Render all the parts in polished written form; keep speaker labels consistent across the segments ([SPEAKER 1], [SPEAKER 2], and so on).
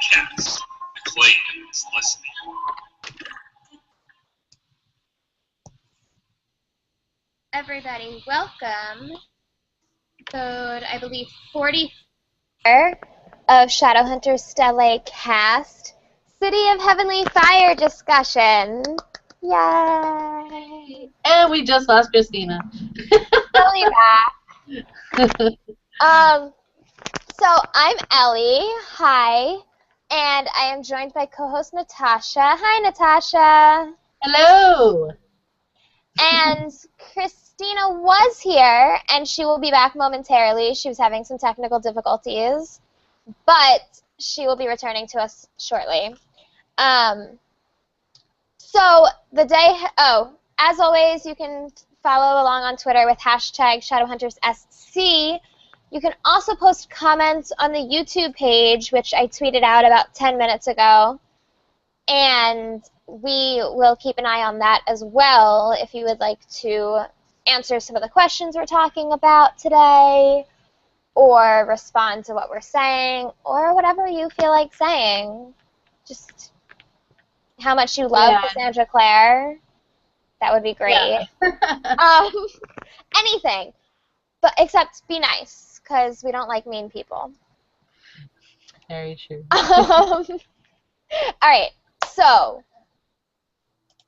[SPEAKER 1] SteleCast. The clan is listening.
[SPEAKER 2] Everybody, welcome. Episode, I believe, 44 of Shadowhunters SteleCast, City of Heavenly Fire discussion. Yay!
[SPEAKER 3] And we just lost Christina.
[SPEAKER 2] Totally back. So I'm Ellie. Hi. And I am joined by co-host Natasha. Hi, Natasha.
[SPEAKER 3] Hello.
[SPEAKER 2] And Christina was here, and she will be back momentarily. She was having some technical difficulties, but she will be returning to us shortly. So the day, as always, you can follow along on Twitter with hashtag ShadowHuntersSC. You can also post comments on the YouTube page, which I tweeted out about 10 minutes ago, and we will keep an eye on that as well if you would like to answer some of the questions we're talking about today, or respond to what we're saying, or whatever you feel like saying. Just how much you love Cassandra Clare. That would be great. Yeah. Anything. But except be nice, because we don't like mean people.
[SPEAKER 3] Very true.
[SPEAKER 2] All right. So,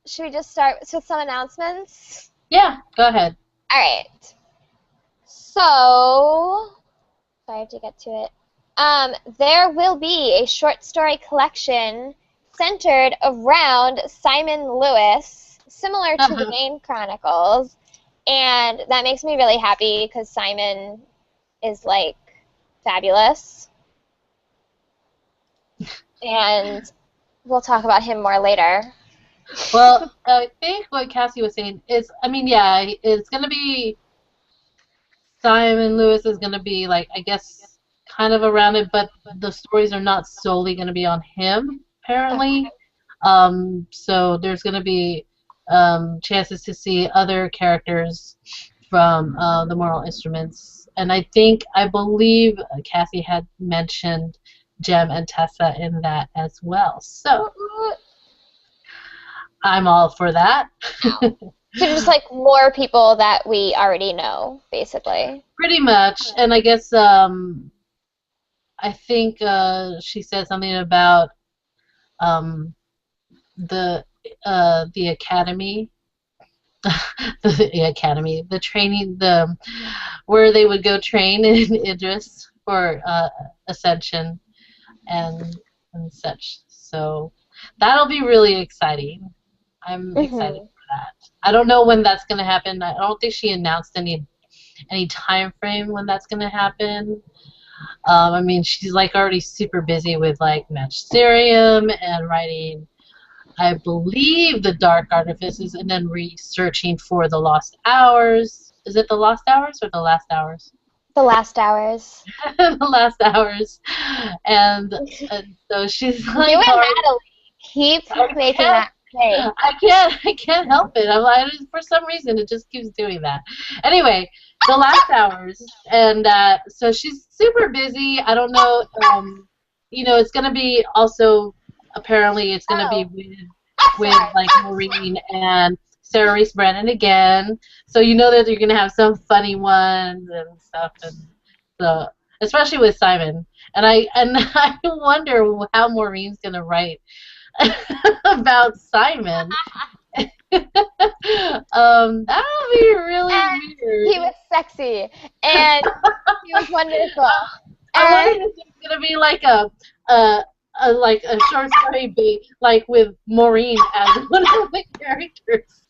[SPEAKER 2] should we just start with some announcements?
[SPEAKER 3] Yeah, go ahead.
[SPEAKER 2] All right. So, I have to get to it. There will be a short story collection centered around Simon Lewis, similar to the main Chronicles, and that makes me really happy because Simon is, like, fabulous. And we'll talk about him more later.
[SPEAKER 3] Well, I think what Cassie was saying is, I mean, yeah, it's going to be, Simon Lewis is going to be, like, I guess, kind of around it, but the stories are not solely going to be on him, apparently. So there's going to be chances to see other characters from the Moral Instruments. And I believe Cassie had mentioned Jem and Tessa in that as well. So I'm all for that.
[SPEAKER 2] So just like more people that we already know, basically.
[SPEAKER 3] Pretty much. And I guess I think she said something about the academy. the academy, the training, where they would go train in Idris for Ascension and such. So that'll be really exciting. I'm excited for that. I don't know when that's going to happen. I don't think she announced any time frame when that's going to happen. I mean, she's like already super busy with like Magisterium and writing, I believe, the Dark Artifices, and then researching for the Lost Hours. Is it the Lost Hours or the Last Hours?
[SPEAKER 2] The Last Hours.
[SPEAKER 3] The Last Hours. And so she's like,
[SPEAKER 2] you and Natalie keep making that mistake.
[SPEAKER 3] I can't help it. I'm like, for some reason it just keeps doing that. Anyway, the Last Hours, and so she's super busy. I don't know. You know, it's gonna be also, apparently it's gonna be with like Maureen and Sarah Reese Brennan again. So you know that you're gonna have some funny ones and stuff, and so especially with Simon. And I wonder how Maureen's gonna write about Simon. That'll be really weird.
[SPEAKER 2] He was sexy, and he was wonderful.
[SPEAKER 3] I wonder if it's gonna be like a short story, like with Maureen as one of the characters.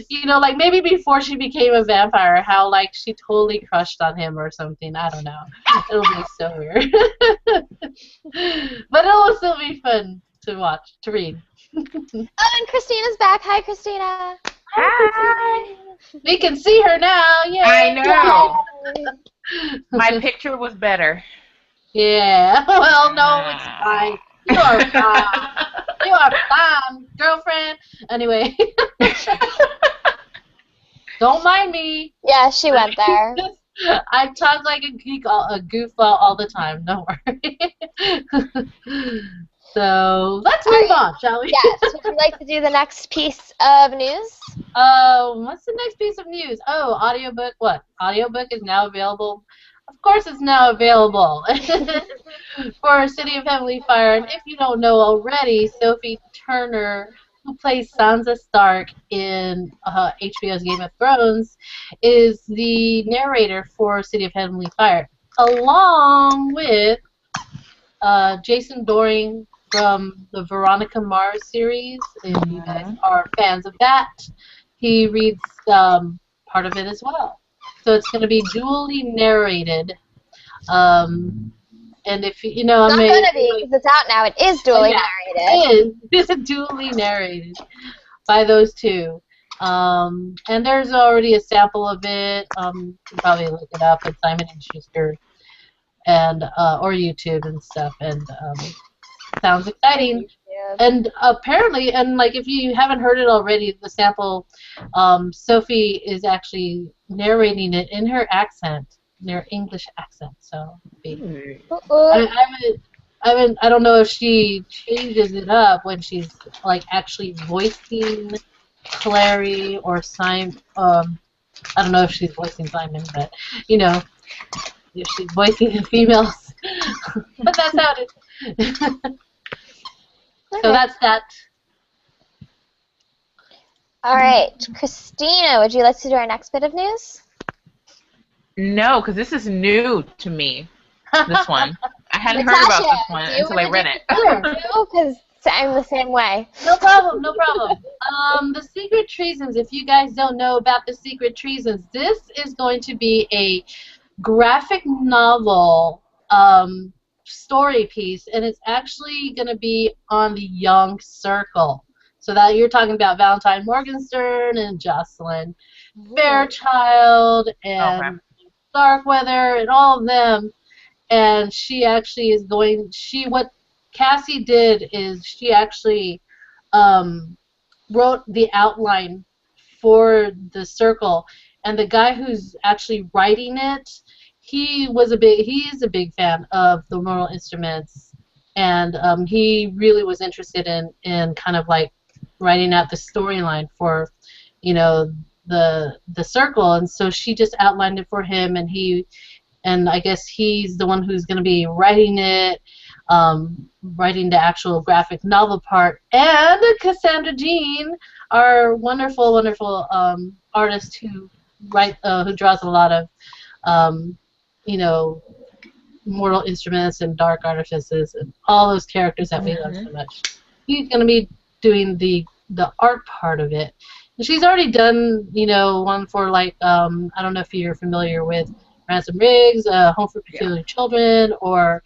[SPEAKER 3] You know, like maybe before she became a vampire, how like she totally crushed on him or something. I don't know. It'll be so weird. But it'll still be fun to read.
[SPEAKER 2] Oh, and Christina's back. Hi, Christina.
[SPEAKER 4] Hi.
[SPEAKER 3] We can see her now. Yay.
[SPEAKER 4] I know. My picture was better.
[SPEAKER 3] Yeah. Well, no, it's fine. You are fine. You are fine, girlfriend. Anyway. Don't mind me.
[SPEAKER 2] Yeah, she went there.
[SPEAKER 3] I talk like a geek, a goofball all the time. Don't worry. So let's move on, shall we?
[SPEAKER 2] Yes. Would you like to do the next piece of news?
[SPEAKER 3] What's the next piece of news? Oh, audiobook. What? Audiobook is now available. Of course, it's now available for City of Heavenly Fire. And if you don't know already, Sophie Turner, who plays Sansa Stark in HBO's Game of Thrones, is the narrator for City of Heavenly Fire, along with Jason Doring from the Veronica Mars series. If you guys are fans of that, he reads part of it as well. So it's going to be dually narrated. And if you know,
[SPEAKER 2] It's not going to be because it's out now. It is dually narrated.
[SPEAKER 3] It is dually narrated by those two. And there's already a sample of it. You can probably look it up at Simon & Schuster and or YouTube and stuff. And sounds exciting. And apparently, and like if you haven't heard it already, the sample, Sophie is actually narrating it in her accent, their English accent. So I don't know if she changes it up when she's like actually voicing Clary or Simon. I don't know if she's voicing Simon, but you know, if she's voicing the females. But that's how it is. So that's that.
[SPEAKER 2] All right, Christina, would you like to do our next bit of news?
[SPEAKER 4] No, because this is new to me. This one. I hadn't heard about this one until I read it.
[SPEAKER 2] No, because I'm the same way.
[SPEAKER 3] No problem, no problem. The Secret Treasons, if you guys don't know about the Secret Treasons, this is going to be a graphic novel story piece, and it's actually going to be on the Young Circle. So that you're talking about Valentine Morgenstern and Jocelyn Fairchild and Starkweather and all of them. And she actually is going. What Cassie did is she actually wrote the outline for the Circle, and the guy who's actually writing it, he is a big fan of the Mortal Instruments, and he really was interested in kind of like writing out the storyline for, you know, the Circle, and so she just outlined it for him, and I guess he's the one who's going to be writing it, writing the actual graphic novel part, and Cassandra Jean, our wonderful, wonderful artist who draws a lot of you know, Mortal Instruments and Dark Artifices and all those characters that we love so much. He's going to be doing the art part of it. And she's already done, you know, one for like, I don't know if you're familiar with Ransom Riggs, Home for Peculiar Children, or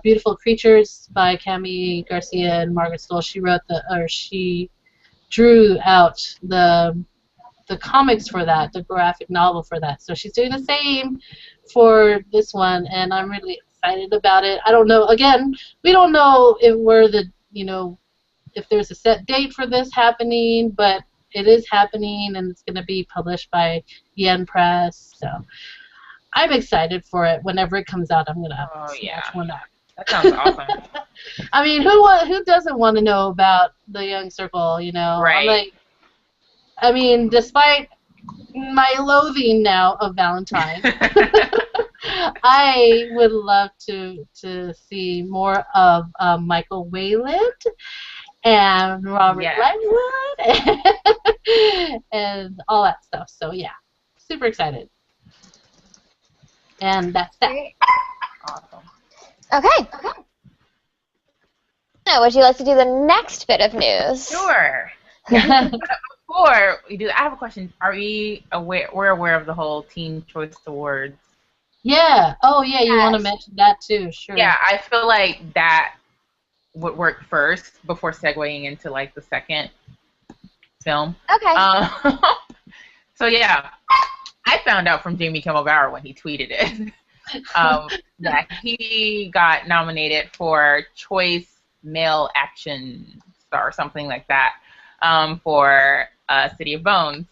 [SPEAKER 3] Beautiful Creatures by Cami Garcia and Margaret Stoll. She drew out the comics for that, the graphic novel for that. So she's doing the same for this one, and I'm really excited about it. I don't know. Again, we don't know if there's a set date for this happening, but it is happening, and it's going to be published by Yen Press. So I'm excited for it. Whenever it comes out, I'm going to snatch one up.
[SPEAKER 4] That sounds awesome.
[SPEAKER 3] I mean, who doesn't want to know about the Young Circle, you know?
[SPEAKER 4] Right.
[SPEAKER 3] I mean, despite my loathing now of Valentine, I would love to see more of Michael Wayland and Robert Langwood and all that stuff. So yeah, super excited. And that's that.
[SPEAKER 4] Awesome.
[SPEAKER 2] Okay. Now, would you like to do the next bit of news?
[SPEAKER 4] Sure. Before we do, I have a question. Are we aware? We're aware of the whole Teen Choice Awards.
[SPEAKER 3] Yeah. Oh, yeah. You want to mention that too? Sure.
[SPEAKER 4] Yeah, I feel like that would work first before segueing into like the second film.
[SPEAKER 2] Okay.
[SPEAKER 4] So yeah, I found out from Jamie Kimmel Bower when he tweeted it that he got nominated for Choice Male Action Star, something like that, for City of Bones.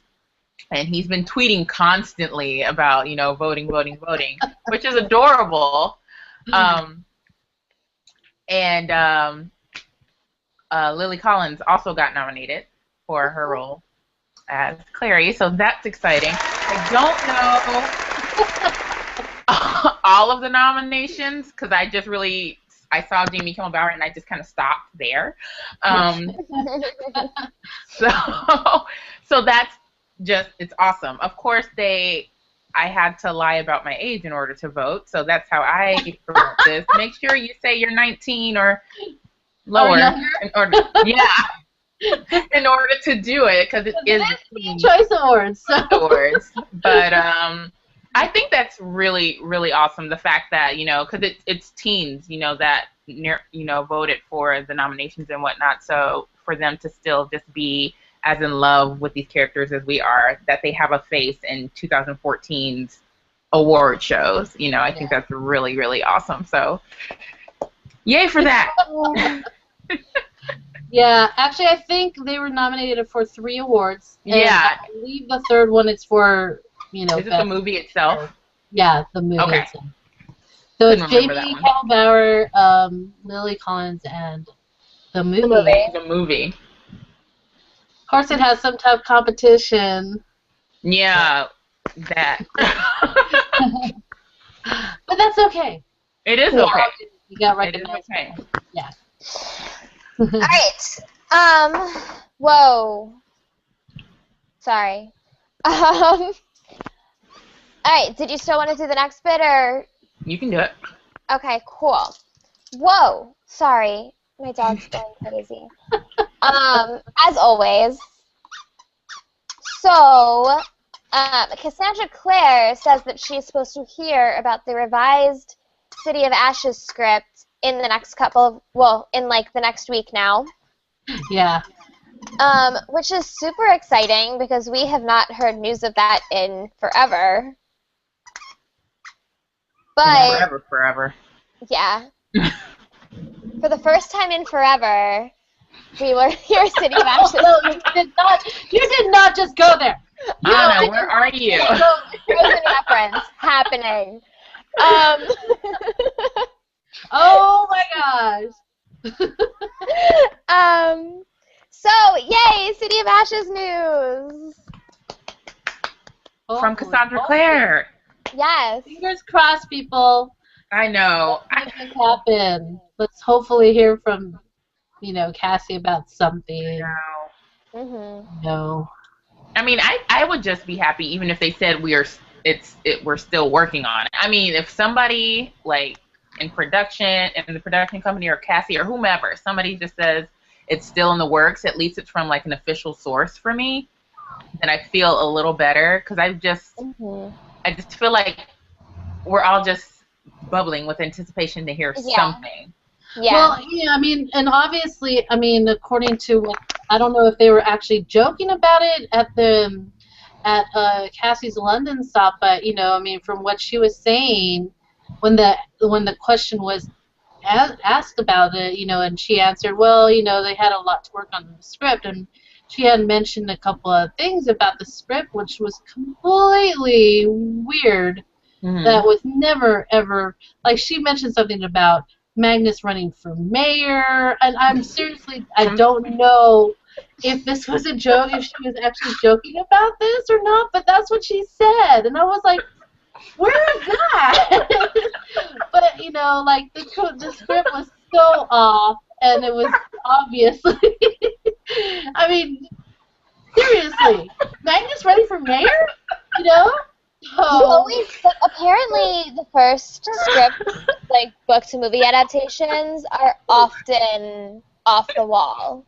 [SPEAKER 4] And he's been tweeting constantly about, you know, voting, voting, voting, which is adorable. And Lily Collins also got nominated for her role as Clary, so that's exciting. I don't know all of the nominations because I saw Jamie Kimmel Bower and I just kind of stopped there. So that's just, it's awesome. Of course, I had to lie about my age in order to vote, so that's how I promote this. Make sure you say you're 19 or lower. Yeah. In order to do it, because it is
[SPEAKER 3] Teen Choice Awards.
[SPEAKER 4] Awards. But I think that's really, really awesome. The fact that, because it's teens, that voted for the nominations and whatnot. So for them to still just be as in love with these characters as we are, that they have a face in 2014's award shows. I think that's really, really awesome. So yay for that.
[SPEAKER 3] Yeah, actually, I think they were nominated for 3 awards. And
[SPEAKER 4] yeah.
[SPEAKER 3] I believe the third one is for,
[SPEAKER 4] Is it the movie itself?
[SPEAKER 3] Yeah, the movie itself. So it's Jamie Kimmel Bower, Lily Collins, and the movie.
[SPEAKER 4] The movie.
[SPEAKER 3] Of course, it has some tough competition.
[SPEAKER 4] Yeah, that.
[SPEAKER 3] But that's okay.
[SPEAKER 4] It is okay.
[SPEAKER 3] You got recognized.
[SPEAKER 4] It is okay.
[SPEAKER 3] Yeah.
[SPEAKER 2] All right. Whoa. Sorry. All right. Did you still want to do the next bit, or?
[SPEAKER 4] You can do it.
[SPEAKER 2] Okay. Cool. Whoa. Sorry. My dog's going crazy. As always. So, Cassandra Clare says that she's supposed to hear about the revised City of Ashes script in the next in like the next week now.
[SPEAKER 3] Yeah.
[SPEAKER 2] Which is super exciting because we have not heard news of that in forever. But
[SPEAKER 4] forever.
[SPEAKER 2] Yeah. For the first time in forever, we will hear City of Ashes.
[SPEAKER 3] No, you did not just go there.
[SPEAKER 4] Anna, where are you?
[SPEAKER 2] Frozen reference happening.
[SPEAKER 3] Oh my gosh.
[SPEAKER 2] So, yay, City of Ashes news.
[SPEAKER 4] From Cassandra Clare.
[SPEAKER 2] Yes.
[SPEAKER 3] Fingers crossed, people.
[SPEAKER 4] I know.
[SPEAKER 3] Make this happen. Let's hopefully hear from, Cassie about something. No.
[SPEAKER 4] I mean, I would just be happy even if they said we're still working on it. I mean, if somebody like in the production company or Cassie or whomever, somebody just says it's still in the works, at least it's from like an official source for me, then I feel a little better because I just feel like we're all just bubbling with anticipation to hear something.
[SPEAKER 2] Yeah.
[SPEAKER 3] Well, yeah, I mean, and obviously, according to what, I don't know if they were actually joking about it at Cassie's London stop, but from what she was saying, when the question was asked about it, and she answered, well, they had a lot to work on the script, and she had mentioned a couple of things about the script, which was completely weird. That was never, ever, like she mentioned something about Magnus running for mayor, and I'm seriously, I don't know if this was a joke, if she was actually joking about this or not, but that's what she said, and I was like, where is that? But, like, the script was so off, and it was obviously, I mean, seriously, Magnus running for mayor?
[SPEAKER 2] But apparently the first scripts, like book to movie adaptations, are often off the wall.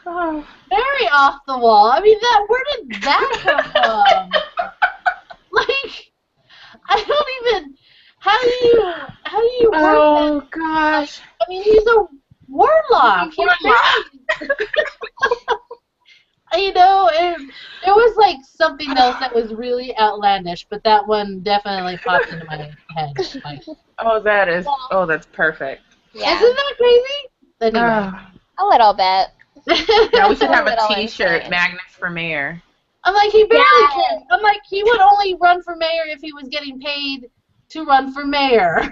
[SPEAKER 3] Oh, very off the wall. I mean, where did that come from? Like, I don't even. How do you work
[SPEAKER 4] Oh
[SPEAKER 3] that?
[SPEAKER 4] gosh.
[SPEAKER 3] I mean, he's a warlock. And there was like something else that was really outlandish, but that one definitely popped into my head. Like,
[SPEAKER 4] that's perfect.
[SPEAKER 2] Yeah.
[SPEAKER 3] Isn't that crazy? Anyway.
[SPEAKER 2] A little bit.
[SPEAKER 4] Now we should have a T-shirt, Magnus for mayor.
[SPEAKER 3] I'm like, he barely cares. I'm like, he would only run for mayor if he was getting paid to run for mayor.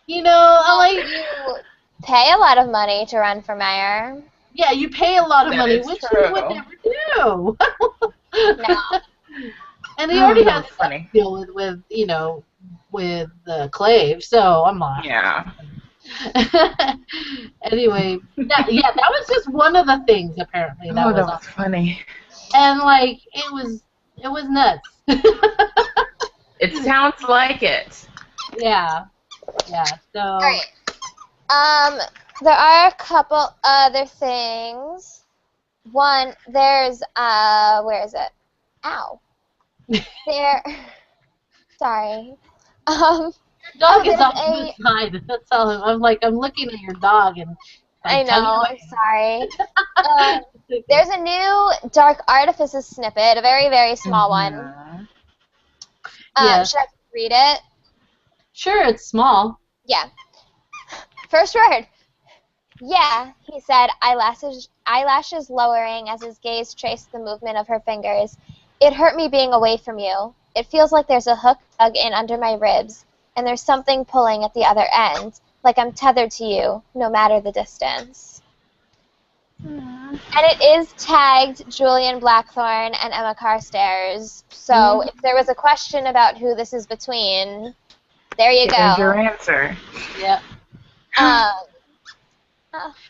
[SPEAKER 3] You know, I like.
[SPEAKER 2] You pay a lot of money to run for mayor.
[SPEAKER 3] Yeah, you pay a lot of
[SPEAKER 4] That
[SPEAKER 3] money,
[SPEAKER 4] is
[SPEAKER 3] which
[SPEAKER 4] true.
[SPEAKER 3] you would never do.
[SPEAKER 2] No.
[SPEAKER 3] And he already has
[SPEAKER 4] That's
[SPEAKER 3] stuff
[SPEAKER 4] funny.
[SPEAKER 3] to deal with you know, with Clave. So I'm like.
[SPEAKER 4] Yeah.
[SPEAKER 3] Anyway, that was just one of the things apparently that
[SPEAKER 4] Oh,
[SPEAKER 3] was
[SPEAKER 4] that
[SPEAKER 3] on.
[SPEAKER 4] was funny.
[SPEAKER 3] And like it was nuts.
[SPEAKER 4] It sounds like it.
[SPEAKER 3] Yeah. So
[SPEAKER 2] All right. There are a couple other things. One, there's where is it? Ow. There. Sorry.
[SPEAKER 3] dog is
[SPEAKER 2] there's
[SPEAKER 3] off to the side. That's all. I'm looking at your dog and
[SPEAKER 2] I
[SPEAKER 3] tell me
[SPEAKER 2] know.
[SPEAKER 3] what-
[SPEAKER 2] I'm sorry. There's a new Dark Artifices snippet, a very, very small one.
[SPEAKER 4] Mhm.
[SPEAKER 3] Yes.
[SPEAKER 2] Should I read it?
[SPEAKER 3] Sure, it's small.
[SPEAKER 2] Yeah. First word. Yeah, he said, eyelashes lowering as his gaze traced the movement of her fingers. It hurt me being away from you. It feels like there's a hook dug in under my ribs, and there's something pulling at the other end, like I'm tethered to you, no matter the distance. And it is tagged Julian Blackthorne and Emma Carstairs, so if there was a question about who this is between, there you
[SPEAKER 4] There's
[SPEAKER 2] go.
[SPEAKER 4] your answer.
[SPEAKER 3] Yep.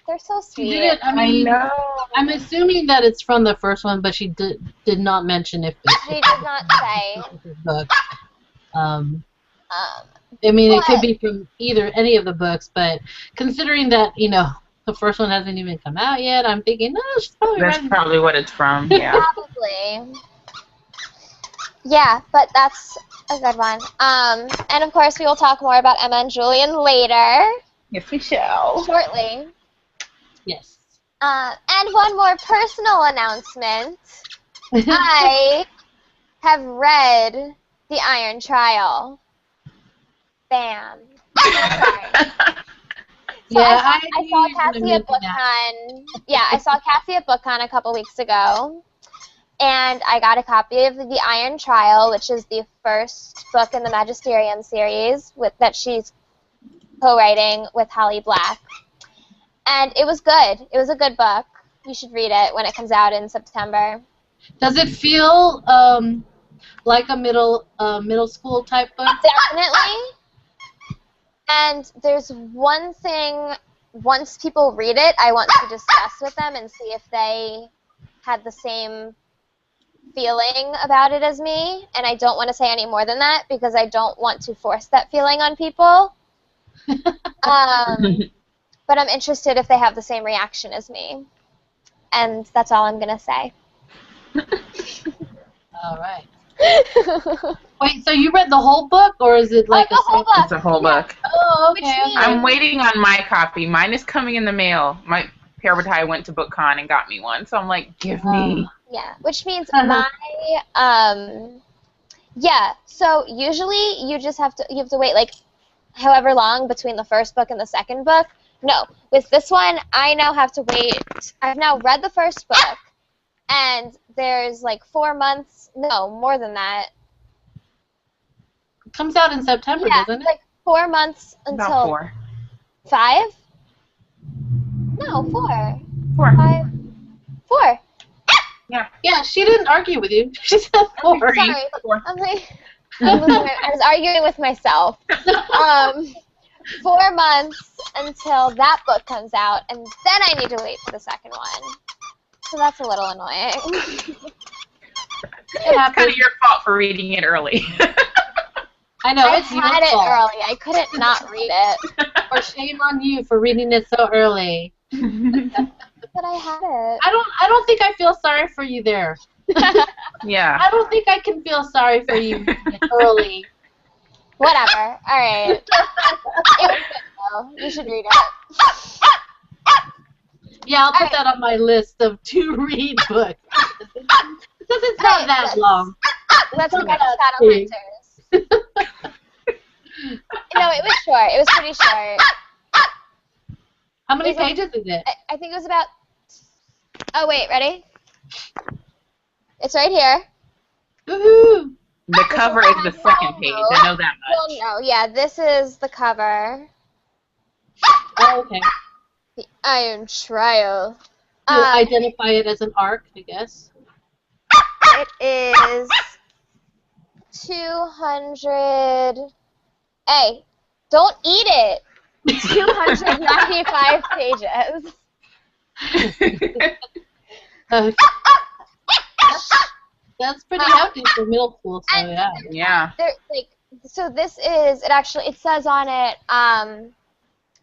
[SPEAKER 2] They're so
[SPEAKER 3] She
[SPEAKER 2] sweet.
[SPEAKER 3] did it. I mean,
[SPEAKER 4] know.
[SPEAKER 3] I'm assuming that it's from the first one, but she did not mention if
[SPEAKER 2] She did not say.
[SPEAKER 3] it's book. I mean, it could be from any of the books, but considering that the first one hasn't even come out yet, I'm thinking, no, she's probably
[SPEAKER 4] That's
[SPEAKER 3] writing.
[SPEAKER 4] probably what it's from. Yeah.
[SPEAKER 2] Probably. Yeah, but that's a good one. And of course, we will talk more about Emma and Julian later,
[SPEAKER 4] Yes, we shall.
[SPEAKER 2] shortly.
[SPEAKER 3] Yes.
[SPEAKER 2] And one more personal announcement. I have read The Iron Trial. Bam. Sorry. So
[SPEAKER 3] Yeah,
[SPEAKER 2] I saw Cassie at BookCon. Yeah, I saw Cassie at BookCon a couple weeks ago, and I got a copy of The Iron Trial, which is the first book in the Magisterium series that she's co-writing with Holly Black. And it was good. It was a good book. You should read it when it comes out in September.
[SPEAKER 3] Does it feel like a middle school type book?
[SPEAKER 2] Definitely. And there's one thing, once people read it, I want to discuss with them and see if they had the same feeling about it as me. And I don't want to say any more than that because I don't want to force that feeling on people. But I'm interested if they have the same reaction as me. And that's all I'm going to say.
[SPEAKER 3] All right. Wait, so you read the whole book, or is it like
[SPEAKER 2] the whole book.
[SPEAKER 4] It's a whole book.
[SPEAKER 3] Oh, okay.
[SPEAKER 2] Which means-
[SPEAKER 4] I'm waiting on my copy. Mine is coming in the mail. My Parabatai went to BookCon and got me one, so I'm like, give me.
[SPEAKER 2] Yeah, which means so usually you have to wait like however long between the first book and the second book. No, with this one I now have to wait. I've now read the first book and there's like 4 months, no, more than that.
[SPEAKER 3] It comes out in September, doesn't it?
[SPEAKER 2] Like 4 months
[SPEAKER 4] About
[SPEAKER 2] until
[SPEAKER 4] 4.
[SPEAKER 2] 5? No, 4.
[SPEAKER 4] 4.
[SPEAKER 2] 5. 4.
[SPEAKER 3] Yeah, she didn't argue with you. She said 4.
[SPEAKER 2] Sorry.
[SPEAKER 4] 4.
[SPEAKER 2] I'm like, I was arguing with myself. 4 months until that book comes out, and then I need to wait for the second one. So that's a little annoying.
[SPEAKER 4] It's kind of your fault for reading it early.
[SPEAKER 3] I know,
[SPEAKER 2] I
[SPEAKER 3] it's your
[SPEAKER 2] had it
[SPEAKER 3] fault.
[SPEAKER 2] early. I couldn't not read it.
[SPEAKER 3] Or shame on you for reading it so early.
[SPEAKER 2] But I had it.
[SPEAKER 3] I don't think I feel sorry for you there.
[SPEAKER 4] Yeah.
[SPEAKER 3] I don't think I can feel sorry for you early.
[SPEAKER 2] Whatever. All right. It was good, though. You should read it.
[SPEAKER 3] Yeah, I'll put
[SPEAKER 2] Alright.
[SPEAKER 3] that on my list of to-read books. Because it's not
[SPEAKER 2] Alright,
[SPEAKER 3] that long.
[SPEAKER 2] Let's
[SPEAKER 3] It's
[SPEAKER 2] get
[SPEAKER 3] not
[SPEAKER 2] to
[SPEAKER 3] big.
[SPEAKER 2] Shadowhunters. No, it was short. It was pretty short.
[SPEAKER 3] How many
[SPEAKER 2] Is it-
[SPEAKER 3] pages is it?
[SPEAKER 2] I think it was about... Oh, wait. Ready? It's right here.
[SPEAKER 3] Woohoo!
[SPEAKER 4] The cover is the second page. I know that much.
[SPEAKER 2] Well, no. Yeah, this is the cover.
[SPEAKER 3] Okay.
[SPEAKER 2] The Iron Trial.
[SPEAKER 3] You identify it as an arc, I guess.
[SPEAKER 2] It is 200. Hey, don't eat it. 295 pages.
[SPEAKER 3] That's pretty hefty for middle school, so
[SPEAKER 2] And
[SPEAKER 3] yeah.
[SPEAKER 4] Yeah.
[SPEAKER 2] So this is, it says on it,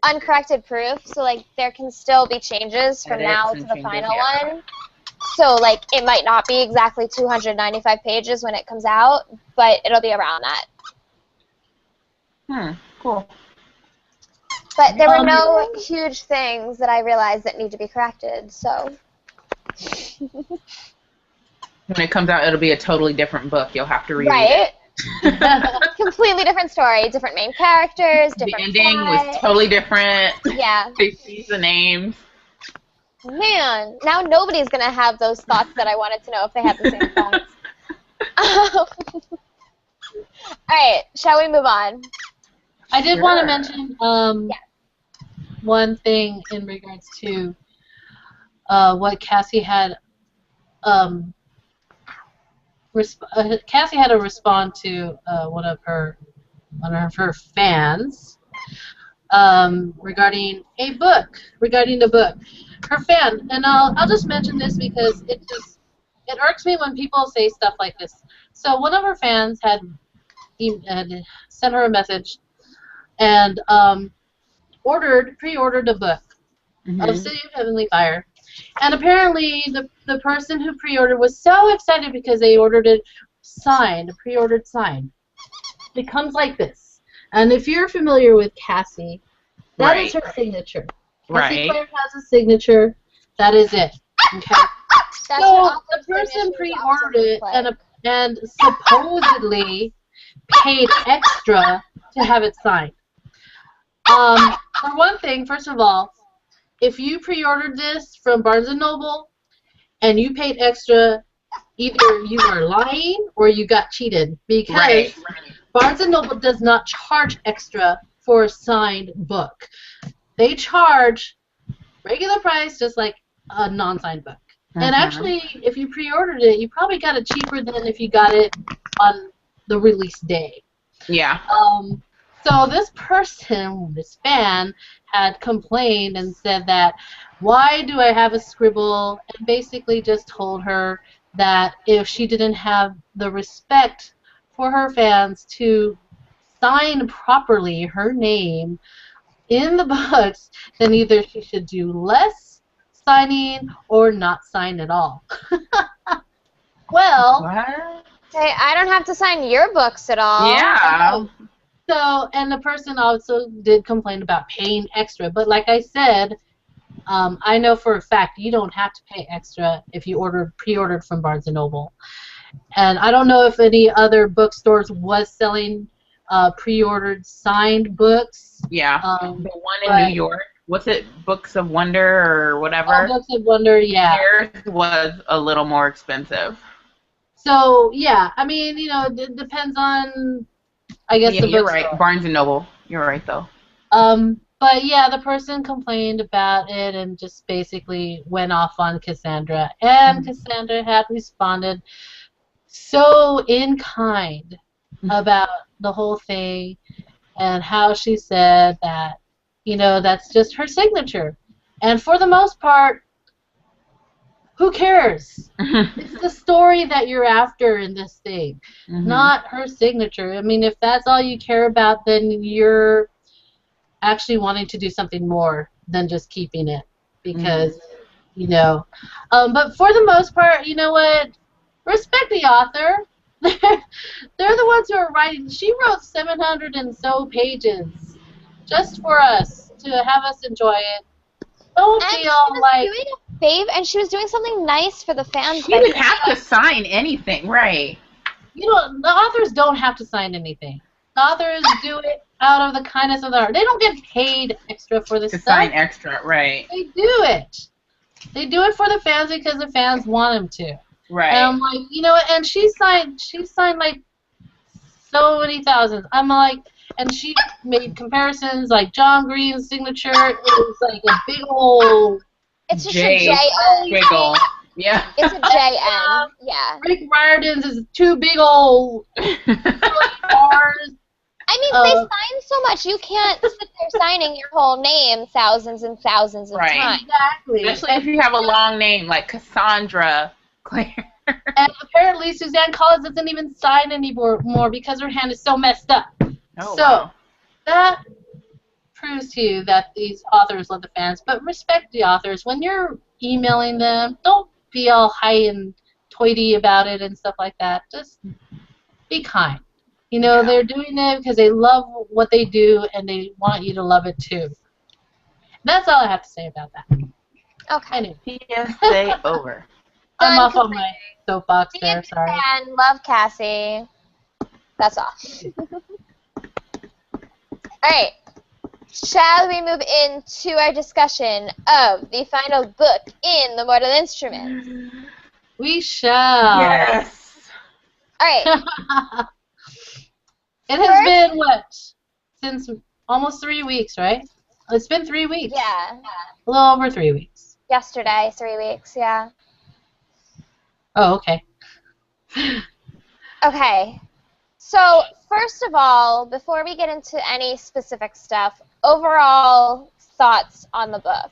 [SPEAKER 2] uncorrected proof, so like there can still be changes from
[SPEAKER 4] Edits
[SPEAKER 2] now
[SPEAKER 4] and
[SPEAKER 2] to the
[SPEAKER 4] changes,
[SPEAKER 2] final
[SPEAKER 4] yeah.
[SPEAKER 2] one. So like it might not be exactly 295 pages when it comes out, but it'll be around that.
[SPEAKER 4] Cool.
[SPEAKER 2] But there were no huge things that I realized that need to be corrected, so.
[SPEAKER 4] When it comes out, it'll be a totally different book. You'll have to read
[SPEAKER 2] Right.
[SPEAKER 4] it.
[SPEAKER 2] Completely different story, different main characters, different
[SPEAKER 4] The ending
[SPEAKER 2] plot.
[SPEAKER 4] was totally different.
[SPEAKER 2] Yeah.
[SPEAKER 4] They changed the names.
[SPEAKER 2] Man, now nobody's going to have those thoughts that I wanted to know if they had the same thoughts. All right, shall we move on?
[SPEAKER 3] I did want to mention
[SPEAKER 2] Yes.
[SPEAKER 3] one thing in regards to what Cassie had. Cassie had to respond to one of her fans regarding the book. Her fan, and I'll just mention this because it irks me when people say stuff like this. So one of her fans had sent her a message and pre-ordered a book of City of Heavenly Fire. And apparently the person who pre-ordered was so excited because they ordered it pre-ordered signed. It comes like this. And if you're familiar with Cassie, that is her signature. Cassie Clare has a signature. That is it. Okay. So the person pre-ordered it and supposedly paid extra to have it signed. For one thing, first of all, if you pre-ordered this from Barnes & Noble and you paid extra, either you are lying or you got cheated, because Barnes & Noble does not charge extra for a signed book. They charge regular price just like a non-signed book. And actually, if you pre-ordered it, you probably got it cheaper than if you got it on the release day.
[SPEAKER 4] Yeah.
[SPEAKER 3] So this person, this fan, had complained and said that, why do I have a scribble? And basically just told her that if she didn't have the respect for her fans to sign properly her name in the books, then either she should do less signing or not sign at all. Well,
[SPEAKER 2] hey, I don't have to sign your books at all.
[SPEAKER 4] Yeah.
[SPEAKER 3] So, and the person also did complain about paying extra, but like I said, I know for a fact you don't have to pay extra if you pre-ordered from Barnes & Noble. And I don't know if any other bookstores was selling pre-ordered signed books.
[SPEAKER 4] Yeah. The one in New York, what's it, Books of Wonder or whatever?
[SPEAKER 3] Oh, Books of Wonder, yeah.
[SPEAKER 4] Theirs was a little more expensive.
[SPEAKER 3] So, yeah, I mean, you know, it depends on, I guess, the
[SPEAKER 4] you're
[SPEAKER 3] bookstore.
[SPEAKER 4] right. Barnes & Noble. You're right, though.
[SPEAKER 3] But, yeah, the person complained about it and just basically went off on Cassandra. And Cassandra had responded so in kind about the whole thing and how she said that, you know, that's just her signature. And for the most part, who cares? It's the story that you're after in this thing, not her signature. I mean, if that's all you care about, then you're actually wanting to do something more than just keeping it. Because, you know, but for the most part, you know what? Respect the author. They're the ones who are writing. She wrote 700 and so pages just for us to have us enjoy it. Don't feel like
[SPEAKER 2] and she was doing something nice for the fans.
[SPEAKER 4] She didn't have to sign anything, right?
[SPEAKER 3] You know, the authors don't have to sign anything. The authors do it out of the kindness of their heart. They don't get paid extra for this stuff.
[SPEAKER 4] To sign extra, right?
[SPEAKER 3] They do it. They do it for the fans because the fans want them to.
[SPEAKER 4] Right.
[SPEAKER 3] And I'm like, you know, and she signed like so many thousands. I'm like, and she made comparisons like John Green's signature is like a big old
[SPEAKER 2] It's just
[SPEAKER 4] J.
[SPEAKER 2] a JN.
[SPEAKER 4] Squiggle. Yeah.
[SPEAKER 2] It's a JN. Yeah.
[SPEAKER 3] Rick Riordan's is two big old bars.
[SPEAKER 2] I mean, they sign so much. You can't sit there signing your whole name thousands and thousands of times.
[SPEAKER 3] Exactly.
[SPEAKER 4] Especially if you have a long name like Cassandra Claire.
[SPEAKER 3] And apparently Suzanne Collins doesn't even sign anymore because her hand is so messed up.
[SPEAKER 4] Oh,
[SPEAKER 3] so
[SPEAKER 4] wow.
[SPEAKER 3] that proves to you that these authors love the fans, but respect the authors. When you're emailing them, don't be all high and toity about it and stuff like that. Just be kind. You know, they're doing it because they love what they do and they want you to love it too. That's all I have to say about that.
[SPEAKER 2] Okay.
[SPEAKER 3] Anyway.
[SPEAKER 4] PSA over.
[SPEAKER 3] I'm off on my soapbox
[SPEAKER 2] Be
[SPEAKER 3] there,
[SPEAKER 2] a
[SPEAKER 3] sorry.
[SPEAKER 2] fan, love Cassie. That's all. Alright. Shall we move into our discussion of the final book in the Mortal Instruments?
[SPEAKER 3] We shall.
[SPEAKER 4] Yes.
[SPEAKER 2] Alright.
[SPEAKER 3] It has been, what, since almost 3 weeks, right? It's been 3 weeks.
[SPEAKER 2] Yeah.
[SPEAKER 3] A little over 3 weeks.
[SPEAKER 2] Yesterday, 3 weeks, yeah.
[SPEAKER 3] Oh, okay.
[SPEAKER 2] Okay. So, first of all, before we get into any specific stuff, overall thoughts on the book.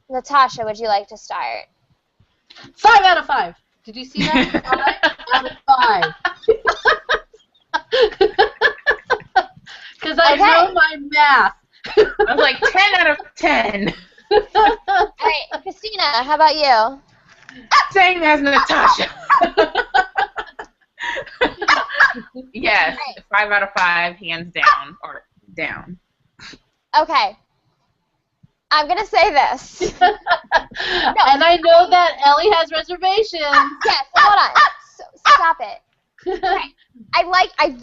[SPEAKER 2] Natasha, would you like to start?
[SPEAKER 3] 5 out of 5. Did you see that? 5 out of 5. Because I know my math.
[SPEAKER 4] I was like 10 out of 10.
[SPEAKER 2] All right, Christina, how about you?
[SPEAKER 4] Same as Natasha. Yes, 5 out of 5, hands down, or down.
[SPEAKER 2] Okay. I'm going to say this.
[SPEAKER 3] And I know that Ellie has reservations.
[SPEAKER 2] Yes, hold on. So, stop it. I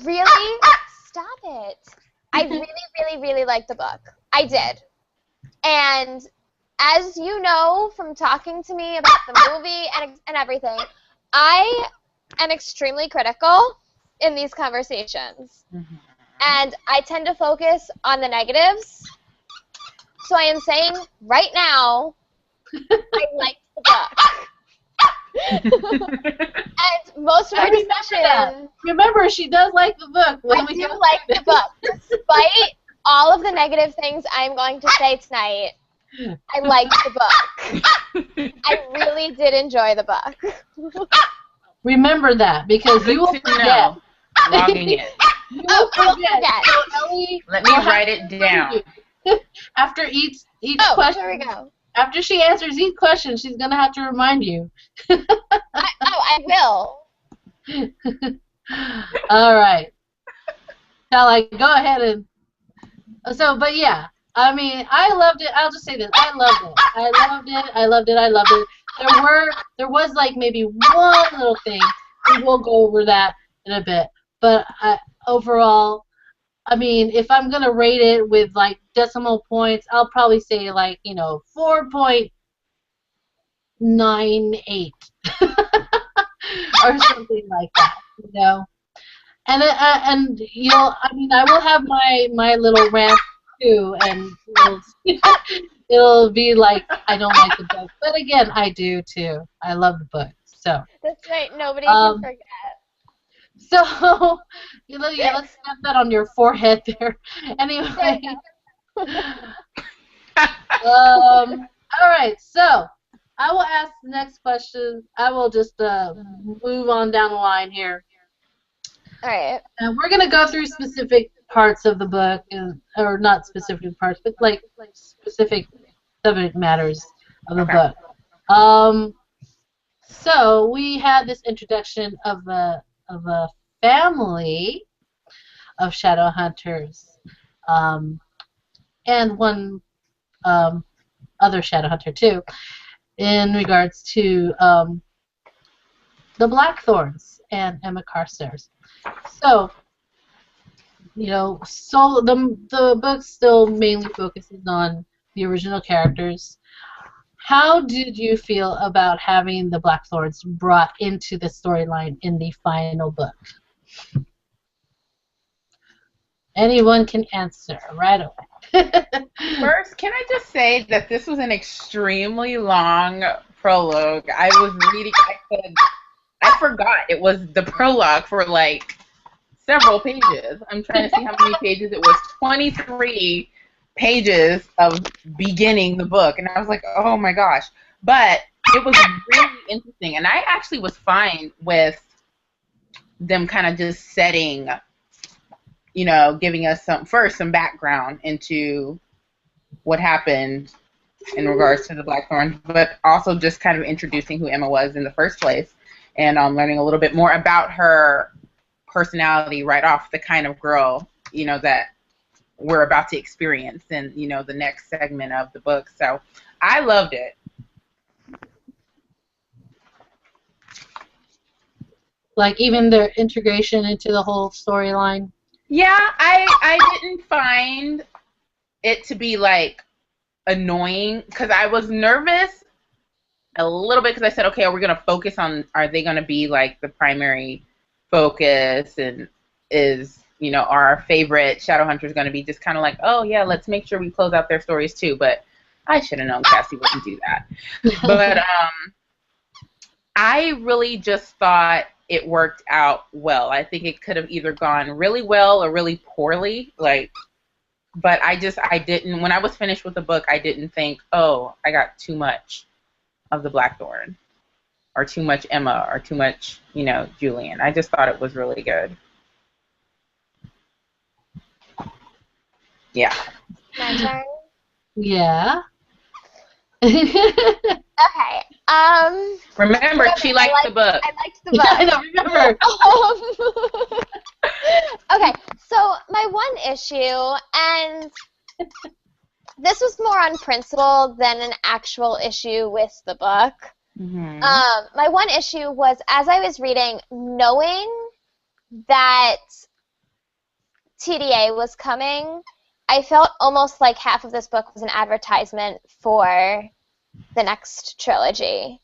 [SPEAKER 2] really, stop it. I really like the book. I did. And as you know from talking to me about the movie and everything, I am extremely critical in these conversations.
[SPEAKER 3] Mm-hmm.
[SPEAKER 2] And I tend to focus on the negatives. So I am saying right now, I liked the book. And most of our discussion...
[SPEAKER 3] Remember, she does like the book.
[SPEAKER 2] I do like the book. Despite all of the negative things I'm going to say tonight, I liked the book. I really did enjoy the book.
[SPEAKER 3] Remember that, because you will forget.
[SPEAKER 4] Logging it.
[SPEAKER 3] You will forget. So Ellie,
[SPEAKER 4] let me write it down.
[SPEAKER 3] After each question,
[SPEAKER 2] here we go.
[SPEAKER 3] After she answers each question, she's going to have to remind you.
[SPEAKER 2] I will.
[SPEAKER 3] All right. Shall I go ahead and... So, but yeah. I mean, I loved it. I'll just say this. I loved it. I loved it. There was like maybe one little thing. We will go over that in a bit. But overall, I mean, if I'm going to rate it with like decimal points, I'll probably say like, 4.98 or something like that, And I mean, I will have my little rant too, and it'll be like I don't like the book, but again, I do too. I love the book, so.
[SPEAKER 2] That's right. Nobody can forget.
[SPEAKER 3] So, let's have that on your forehead there. Anyway. All right, so I will ask the next question. I will just move on down the line here.
[SPEAKER 2] All right.
[SPEAKER 3] And we're going to go through specific parts of the book, or not specific parts, but like specific subject matters of the book. So we had this introduction of a family of Shadowhunters, and one other Shadowhunter too, in regards to the Blackthorns and Emma Carstairs. So, so the book still mainly focuses on the original characters. How did you feel about having the Blackthorns brought into the storyline in the final book? Anyone can answer right away.
[SPEAKER 4] First, can I just say that this was an extremely long prologue. I was reading, I forgot it was the prologue for like several pages. I'm trying to see how many pages it was. 23 pages of beginning the book, and I was like, oh my gosh. But it was really interesting, and I actually was fine with them kind of just setting, giving us some background into what happened in regards to the Blackthorn, but also just kind of introducing who Emma was in the first place, and learning a little bit more about her personality right off, the kind of girl, that we're about to experience in, the next segment of the book. So I loved it.
[SPEAKER 3] Like even their integration into the whole storyline.
[SPEAKER 4] Yeah, I didn't find it to be like annoying, because I was nervous a little bit, because I said, okay, are we going to focus on, are they going to be like the primary focus, and is, our favorite Shadowhunters going to be just kind of like, oh yeah, let's make sure we close out their stories too. But I should have known Cassie wouldn't do that. But I really just thought it worked out well. I think it could have either gone really well or really poorly. But I didn't, when I was finished with the book, I didn't think, oh, I got too much of the Blackthorn, or too much Emma, or too much, Julian. I just thought it was really good. Yeah.
[SPEAKER 2] My turn?
[SPEAKER 3] Yeah.
[SPEAKER 2] Okay.
[SPEAKER 4] Remember, she liked the book.
[SPEAKER 2] I liked the book.
[SPEAKER 3] I don't remember.
[SPEAKER 2] Okay, so my one issue, and this was more on principle than an actual issue with the book.
[SPEAKER 4] Mm-hmm.
[SPEAKER 2] My one issue was, as I was reading, knowing that TDA was coming, I felt almost like half of this book was an advertisement for the next trilogy,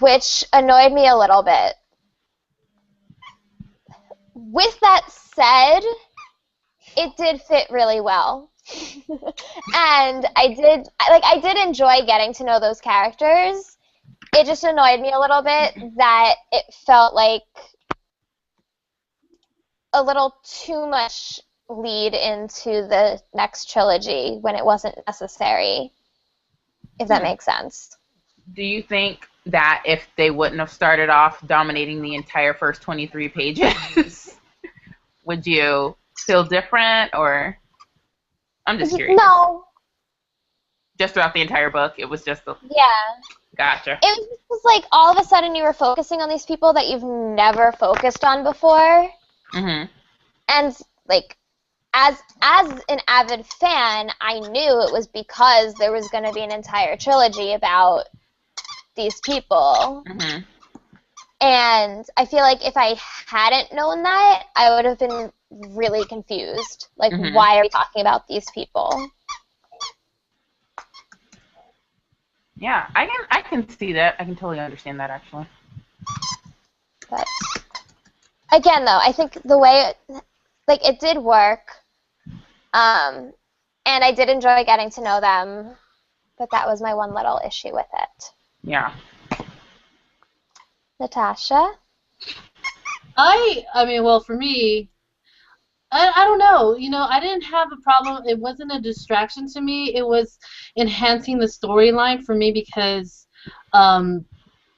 [SPEAKER 2] which annoyed me a little bit. With that said, it did fit really well. And I did enjoy getting to know those characters. It just annoyed me a little bit that it felt like a little too much lead into the next trilogy when it wasn't necessary, if that makes sense.
[SPEAKER 4] Do you think that if they wouldn't have started off dominating the entire first 23 pages, would you feel different, or? I'm just curious.
[SPEAKER 2] No.
[SPEAKER 4] Just throughout the entire book, it was just
[SPEAKER 2] Yeah.
[SPEAKER 4] Gotcha.
[SPEAKER 2] It was like all of a sudden you were focusing on these people that you've never focused on before.
[SPEAKER 4] Mm-hmm.
[SPEAKER 2] And like, as an avid fan, I knew it was because there was going to be an entire trilogy about these people.
[SPEAKER 4] Mm-hmm.
[SPEAKER 2] And I feel like if I hadn't known that, I would have been really confused. Like,
[SPEAKER 4] Mm-hmm.
[SPEAKER 2] Why are we talking about these people?
[SPEAKER 4] Yeah, I can see that. I can totally understand that, actually.
[SPEAKER 2] But again, though, I think the way it did work, and I did enjoy getting to know them, but that was my one little issue with it.
[SPEAKER 4] Yeah.
[SPEAKER 2] Natasha?
[SPEAKER 3] I mean, well, for me, I don't know. I didn't have a problem. It wasn't a distraction to me. It was enhancing the storyline for me because,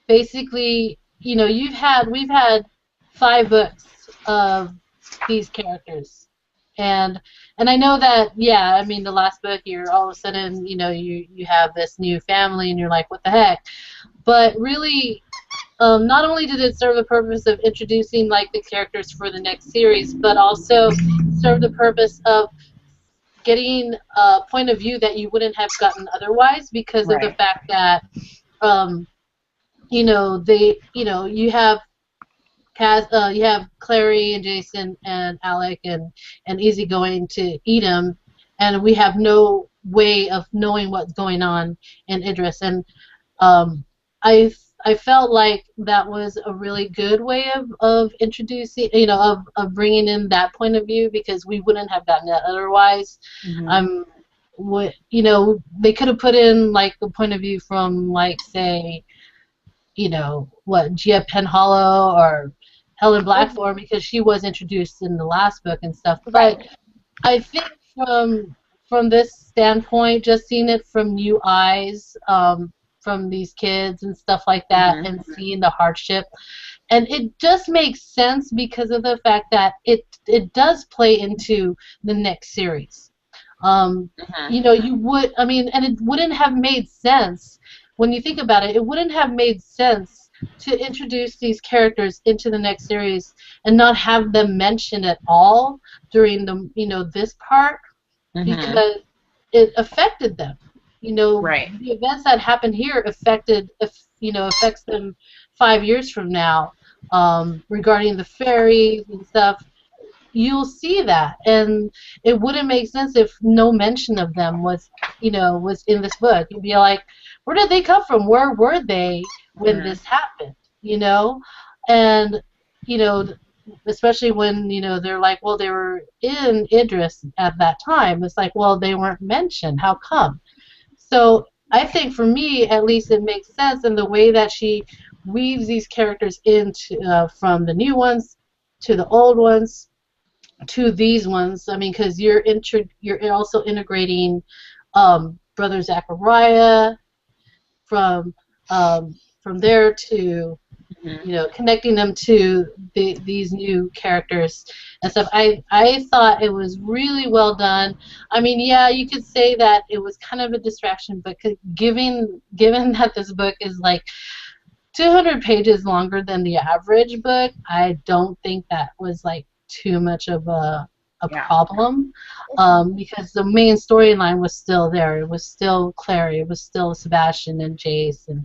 [SPEAKER 3] basically, we've had 5 books of these characters, and I know that, yeah. I mean, the last book, you're all of a sudden, you have this new family, and you're like, what the heck? But really, not only did it serve the purpose of introducing the characters for the next series, but also serve the purpose of getting a point of view that you wouldn't have gotten otherwise because of the fact that you have you have Clary and Jason and Alec and Easygoing to Edom, and we have no way of knowing what's going on in Idris. And I felt like that was a really good way of introducing, of bringing in that point of view, because we wouldn't have gotten that otherwise. They could have put in like the point of view from, like, say, Gia Penhollow or Helen Blackthorne, because she was introduced in the last book and stuff. But I think from this standpoint, just seeing it from new eyes, from these kids and stuff like that, and seeing the hardship, and it just makes sense because of the fact that it does play into the next series. You would, and it wouldn't have made sense when you think about it. It wouldn't have made sense to introduce these characters into the next series and not have them mentioned at all during the this part, because it affected them. The events that happened here affects them 5 years from now, regarding the fairies and stuff. You'll see that, and it wouldn't make sense if no mention of them was in this book. You'd be like, where did they come from? Where were they when this happened? And especially when they're like, well, they were in Idris at that time. It's like, well, they weren't mentioned. How come? So I think for me, at least, it makes sense in the way that she weaves these characters into from the new ones to the old ones to these ones. Because you're also integrating Brother Zachariah from there to connecting them to these new characters and stuff. I thought it was really well done. Yeah, you could say that it was kind of a distraction, but given that this book is like 200 pages longer than the average book, I don't think that was like too much of a problem, because the main storyline was still there. It was still Clary. It was still Sebastian and Jace and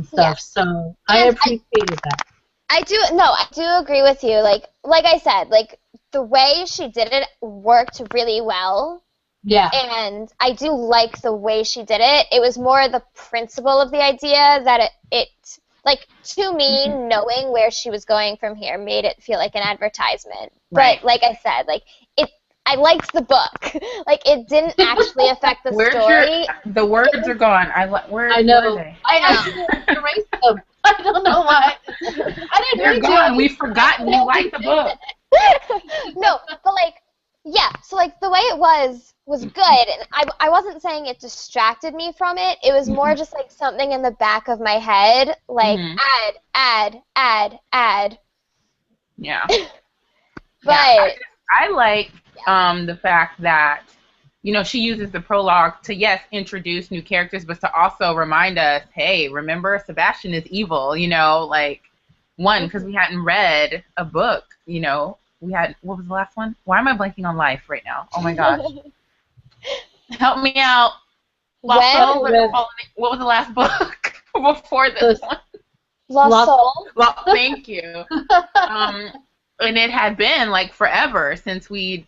[SPEAKER 3] stuff. Yeah. So I appreciated that.
[SPEAKER 2] I do agree with you. Like I said, like the way she did it worked really well.
[SPEAKER 3] Yeah.
[SPEAKER 2] And I do like the way she did it. It was more the principle of the idea that it like, to me, knowing where she was going from here made it feel like an advertisement. Right. But like I said, like I liked the book. Like, it didn't actually affect the story.
[SPEAKER 4] The words are gone. Where
[SPEAKER 3] I know.
[SPEAKER 4] are they?
[SPEAKER 3] I erased them. I don't know why.
[SPEAKER 4] They're gone. We've forgotten you liked the book.
[SPEAKER 2] No, but like, yeah. So like the way it was good, and I wasn't saying it distracted me from it. It was more just like something in the back of my head, like add.
[SPEAKER 4] Yeah.
[SPEAKER 2] But
[SPEAKER 4] I like the fact that she uses the prologue to, yes, introduce new characters, but to also remind us, hey, remember Sebastian is evil. Because we hadn't read a book. We had, what was the last one? Why am I blanking on Life right now? Oh my gosh. Help me out. Lost Soul. What was the last book before this one?
[SPEAKER 2] Lost Soul.
[SPEAKER 4] Thank you. And it had been like forever since we,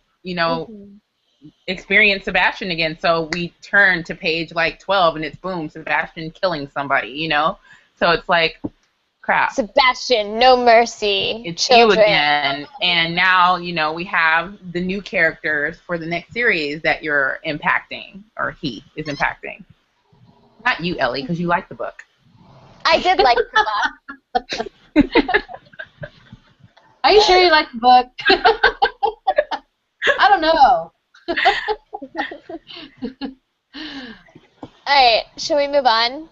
[SPEAKER 4] experienced Sebastian again. So we turned to page like 12, and it's boom, Sebastian killing somebody. So it's like, crap.
[SPEAKER 2] Sebastian, no mercy.
[SPEAKER 4] It's children. You again. And now, we have the new characters for the next series that you're impacting, or he is impacting. Not you, Ellie, because you like the book.
[SPEAKER 2] I did like the book.
[SPEAKER 3] Are you sure you like the book? I don't know.
[SPEAKER 2] Alright, shall we move on?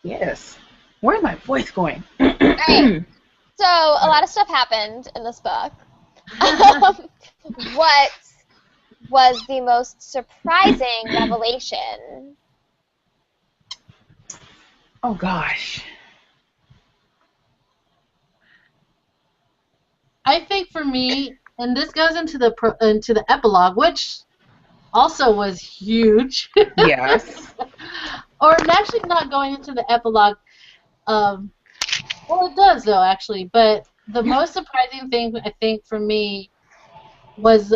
[SPEAKER 4] Yes. Where's my voice going?
[SPEAKER 2] Alright, so a lot of stuff happened in this book. What was the most surprising revelation?
[SPEAKER 4] Oh, gosh.
[SPEAKER 3] I think for me, and this goes into the epilogue, which also was huge.
[SPEAKER 4] Yes.
[SPEAKER 3] Or actually not going into the epilogue. Well, it does, though, actually. But the most surprising thing, I think, for me was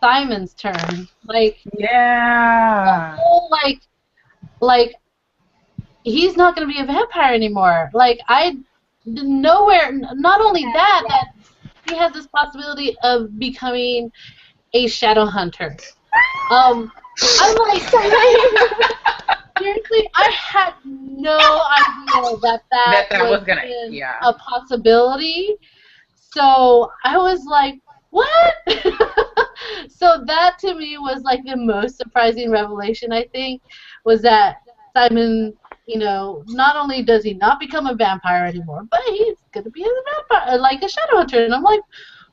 [SPEAKER 3] Simon's turn. Like,
[SPEAKER 4] yeah.
[SPEAKER 3] The whole, like, he's not going to be a vampire anymore. Like, I nowhere, not only that he has this possibility of becoming a Shadowhunter. I'm like, seriously, I had no idea that
[SPEAKER 4] was gonna,
[SPEAKER 3] a possibility. So I was like, what? So that to me was like the most surprising revelation, I think, was that Simon, you know, not only does he not become a vampire anymore, but he's going to be a vampire, like a Shadowhunter. And I'm like,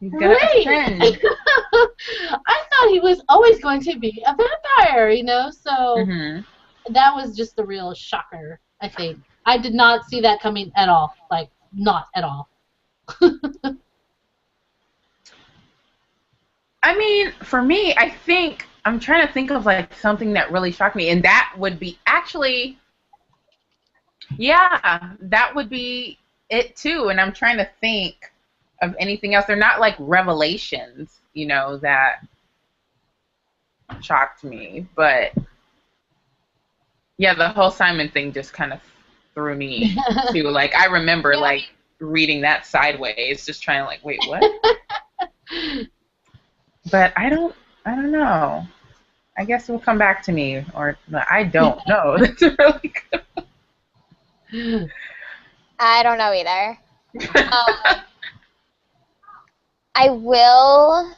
[SPEAKER 3] great. I thought he was always going to be a vampire, you know, so that was just the real shocker, I think. I did not see that coming at all, like, not at all.
[SPEAKER 4] I mean, for me, I think, I'm trying to think of, like, something that really shocked me, and that would be actually, yeah, that would be it, too, and I'm trying to think of anything else. They're not, like, revelations, you know, that shocked me, but, yeah, the whole Simon thing just kind of threw me, too. Like, I remember, like, reading that sideways, just trying to, like, wait, what? But I don't know. I guess it will come back to me, or I don't know. That's really good.
[SPEAKER 2] I don't know either. I will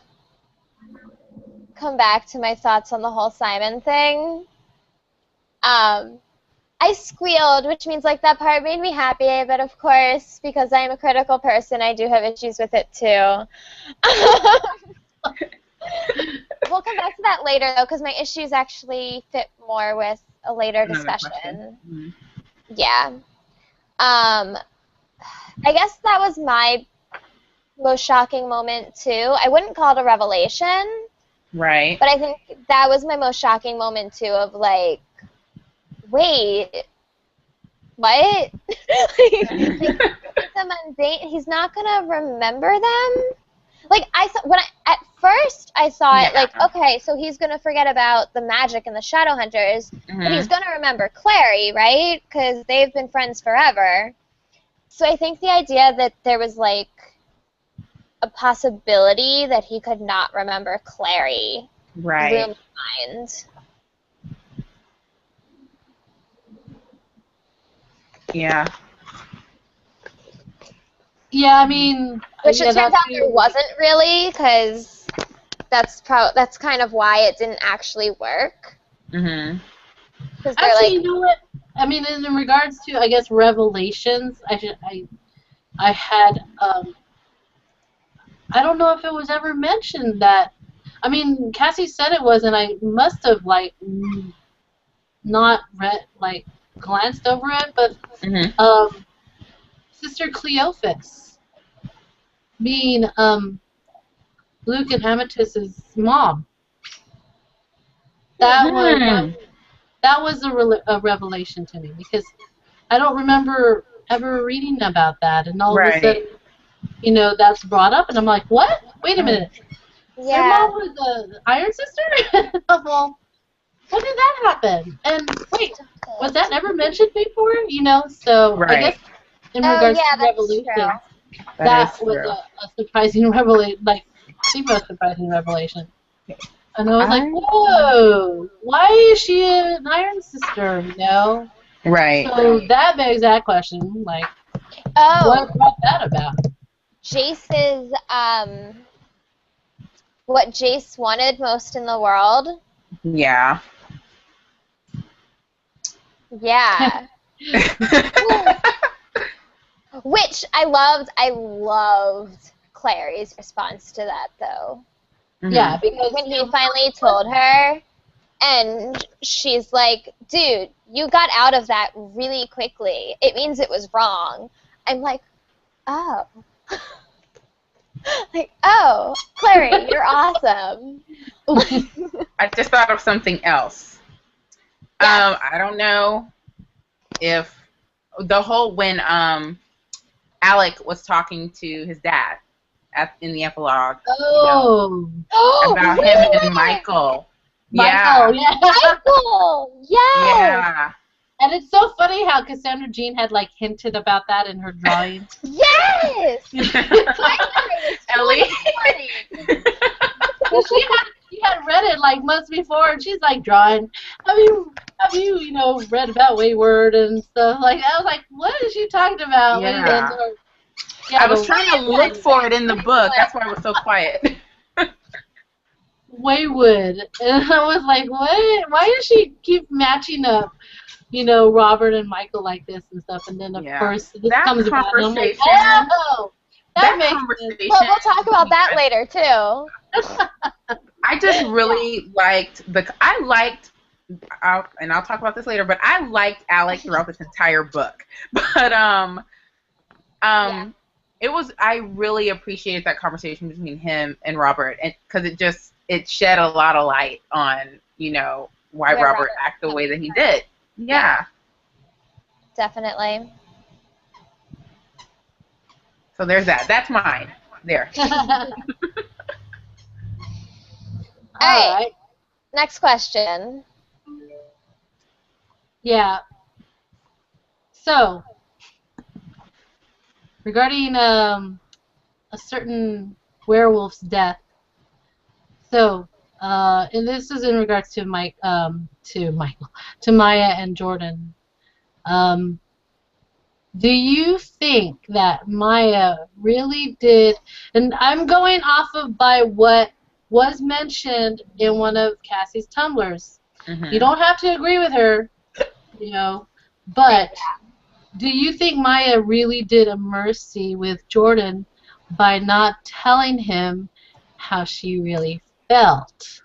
[SPEAKER 2] come back to my thoughts on the whole Simon thing. I squealed, which means like that part made me happy, but of course, because I am a critical person, I do have issues with it too. We'll come back to that later, though, because my issues actually fit more with a later discussion. Yeah. I guess that was my most shocking moment, too. I wouldn't call it a revelation.
[SPEAKER 4] Right.
[SPEAKER 2] But I think that was my most shocking moment, too, of, like, wait, what? Like, the mundane, he's not going to remember them? Like, at first I saw it like, okay, so he's going to forget about the magic and the Shadowhunters, but he's going to remember Clary, right? Because they've been friends forever. So I think the idea that there was, like, a possibility that he could not remember Clary blew my mind.
[SPEAKER 3] Yeah. Yeah, I mean...
[SPEAKER 2] Which it turns out there wasn't really, because that's kind of why it didn't actually work.
[SPEAKER 3] Actually, you know what? I mean, in regards to, I guess, revelations, I had, I don't know if it was ever mentioned that, I mean, Cassie said it was, and I must have, like, not read, like, glanced over it, but, Sister Cleophas being Luke and Amethyst's mom. That was a revelation to me, because I don't remember ever reading about that, and all of a sudden, you know, that's brought up, and I'm like, what? Wait a minute.
[SPEAKER 2] Yeah.
[SPEAKER 3] Their mom was the Iron Sister? Well, when did that happen? And wait, was that never mentioned before? You know, so I guess in regards to revolution, that was a surprising revelation, like the most surprising revelation. And I was like, whoa, why is she an Iron Sister, you know?
[SPEAKER 4] Right.
[SPEAKER 3] So that begs that question, like, what brought that about?
[SPEAKER 2] Jace's, what Jace wanted most in the world.
[SPEAKER 4] Yeah.
[SPEAKER 2] Yeah. Which I loved Clary's response to that, though.
[SPEAKER 3] Yeah, because
[SPEAKER 2] when he finally told her, and she's like, dude, you got out of that really quickly. It means it was wrong. I'm like, oh. Like, oh, Clary, you're awesome.
[SPEAKER 4] I just thought of something else. Yes. I don't know if the whole when Alec was talking to his dad in the epilogue about him and Michael.
[SPEAKER 3] Michael,
[SPEAKER 2] Michael, yes.
[SPEAKER 4] Yeah.
[SPEAKER 3] And it's so funny how Cassandra Jean had like hinted about that in her drawing.
[SPEAKER 2] Yes!
[SPEAKER 4] Ellie.
[SPEAKER 3] So she had read it like months before, and she's like drawing. Have you read about Wayward and stuff like that? I was like, what is she talking about?
[SPEAKER 4] Yeah.
[SPEAKER 3] Yeah,
[SPEAKER 4] I was trying to look for it in the book. That's why I was so quiet.
[SPEAKER 3] Waywood, and I was like, what? Why does she keep matching up, Robert and Michael like this and stuff? And then of course this
[SPEAKER 4] that
[SPEAKER 3] comes about, and I'm like,
[SPEAKER 4] conversation.
[SPEAKER 3] oh,
[SPEAKER 4] That
[SPEAKER 3] makes
[SPEAKER 4] conversation.
[SPEAKER 3] sense.
[SPEAKER 2] Well, we'll talk about that later too.
[SPEAKER 4] I just really liked and I'll talk about this later, but I liked Alec throughout this entire book. But I really appreciated that conversation between him and Robert, and because it shed a lot of light on, why Robert acted the way that he did. Yeah.
[SPEAKER 2] Definitely.
[SPEAKER 4] So there's that. That's mine. There.
[SPEAKER 2] All right. Next question.
[SPEAKER 3] Yeah. So, regarding a certain werewolf's death. So, and this is in regards to Maya and Jordan. Do you think that Maya really did? And I'm going off of by what was mentioned in one of Cassie's Tumblrs.
[SPEAKER 4] Mm-hmm.
[SPEAKER 3] You don't have to agree with her, but do you think Maya really did a mercy with Jordan by not telling him how she really felt?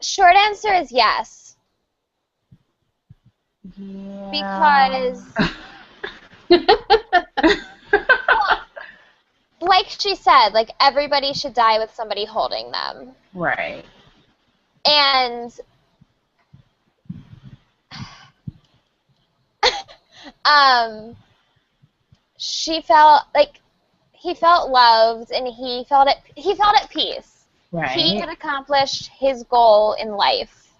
[SPEAKER 2] Short answer is yes.
[SPEAKER 4] Yeah.
[SPEAKER 2] Because like she said, like everybody should die with somebody holding them.
[SPEAKER 4] Right.
[SPEAKER 2] And she felt like he felt loved and he felt at peace.
[SPEAKER 4] Right.
[SPEAKER 2] He had accomplished his goal in life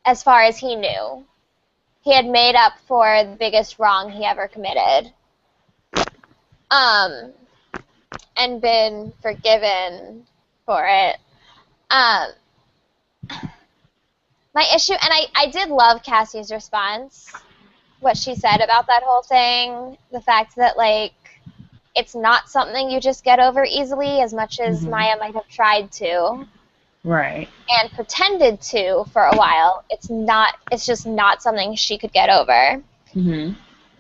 [SPEAKER 2] as far as he knew. He had made up for the biggest wrong he ever committed. And been forgiven for it. My issue, and I did love Cassie's response, what she said about that whole thing, the fact that, like, it's not something you just get over easily, as much as Maya might have tried to.
[SPEAKER 4] Right.
[SPEAKER 2] And pretended to for a while. It's just not something she could get over.
[SPEAKER 4] Mm-hmm.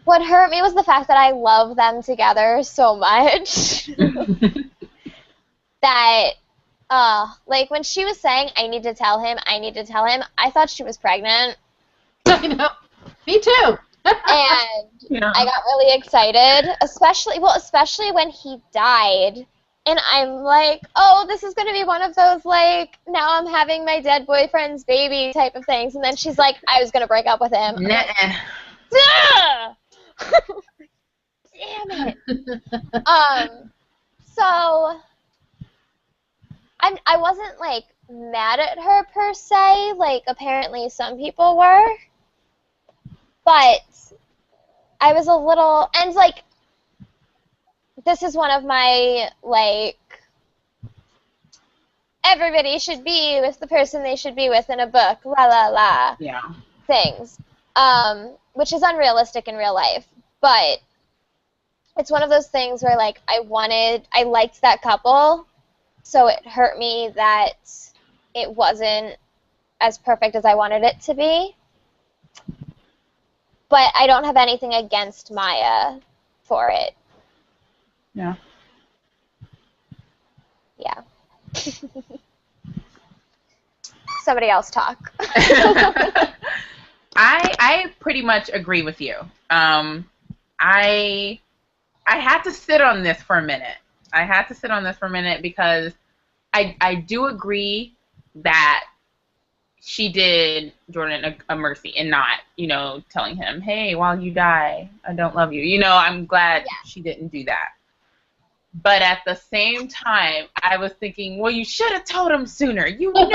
[SPEAKER 2] What hurt me was the fact that I love them together so much that, like, when she was saying, I need to tell him, I thought she was pregnant.
[SPEAKER 3] I know. Me too.
[SPEAKER 2] And
[SPEAKER 4] Yeah.
[SPEAKER 2] I got really excited, especially when he died. And I'm like, oh, this is going to be one of those, like, now I'm having my dead boyfriend's baby type of things. And then she's like, I was going to break up with him.
[SPEAKER 4] Nah.
[SPEAKER 2] Like, damn it. So I wasn't, like, mad at her per se, like apparently some people were. But I was a little, and, like, this is one of my, like, everybody should be with the person they should be with in a book, la la la, things, which is unrealistic in real life. But it's one of those things where, like, I liked that couple, so it hurt me that it wasn't as perfect as I wanted it to be. But I don't have anything against Maya for it.
[SPEAKER 4] Yeah.
[SPEAKER 2] Yeah. Somebody else talk.
[SPEAKER 4] I pretty much agree with you. I had to sit on this for a minute. Because I do agree that she did Jordan a mercy in not, telling him, hey, while you die, I don't love you. I'm glad she didn't do that. But at the same time, I was thinking, well, you should have told him sooner. You knew.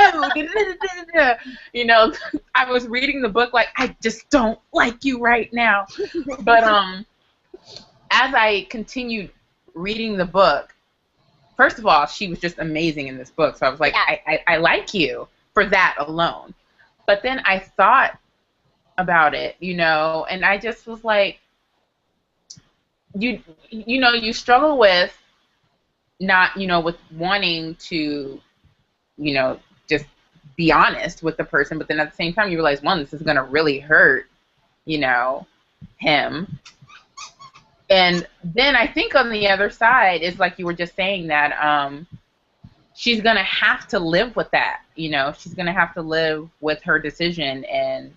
[SPEAKER 4] You know, I was reading the book like, I just don't like you right now. But as I continued reading the book, first of all, she was just amazing in this book. So I was like,
[SPEAKER 2] Yeah.
[SPEAKER 4] I like you for that alone. But then I thought about it, you know, and I just was like, you know, you struggle with not, you know, with wanting to, you know, just be honest with the person, but then at the same time you realize, one, this is going to really hurt, you know, him. And then I think on the other side is like you were just saying that she's going to have to live with that, you know, she's going to have to live with her decision and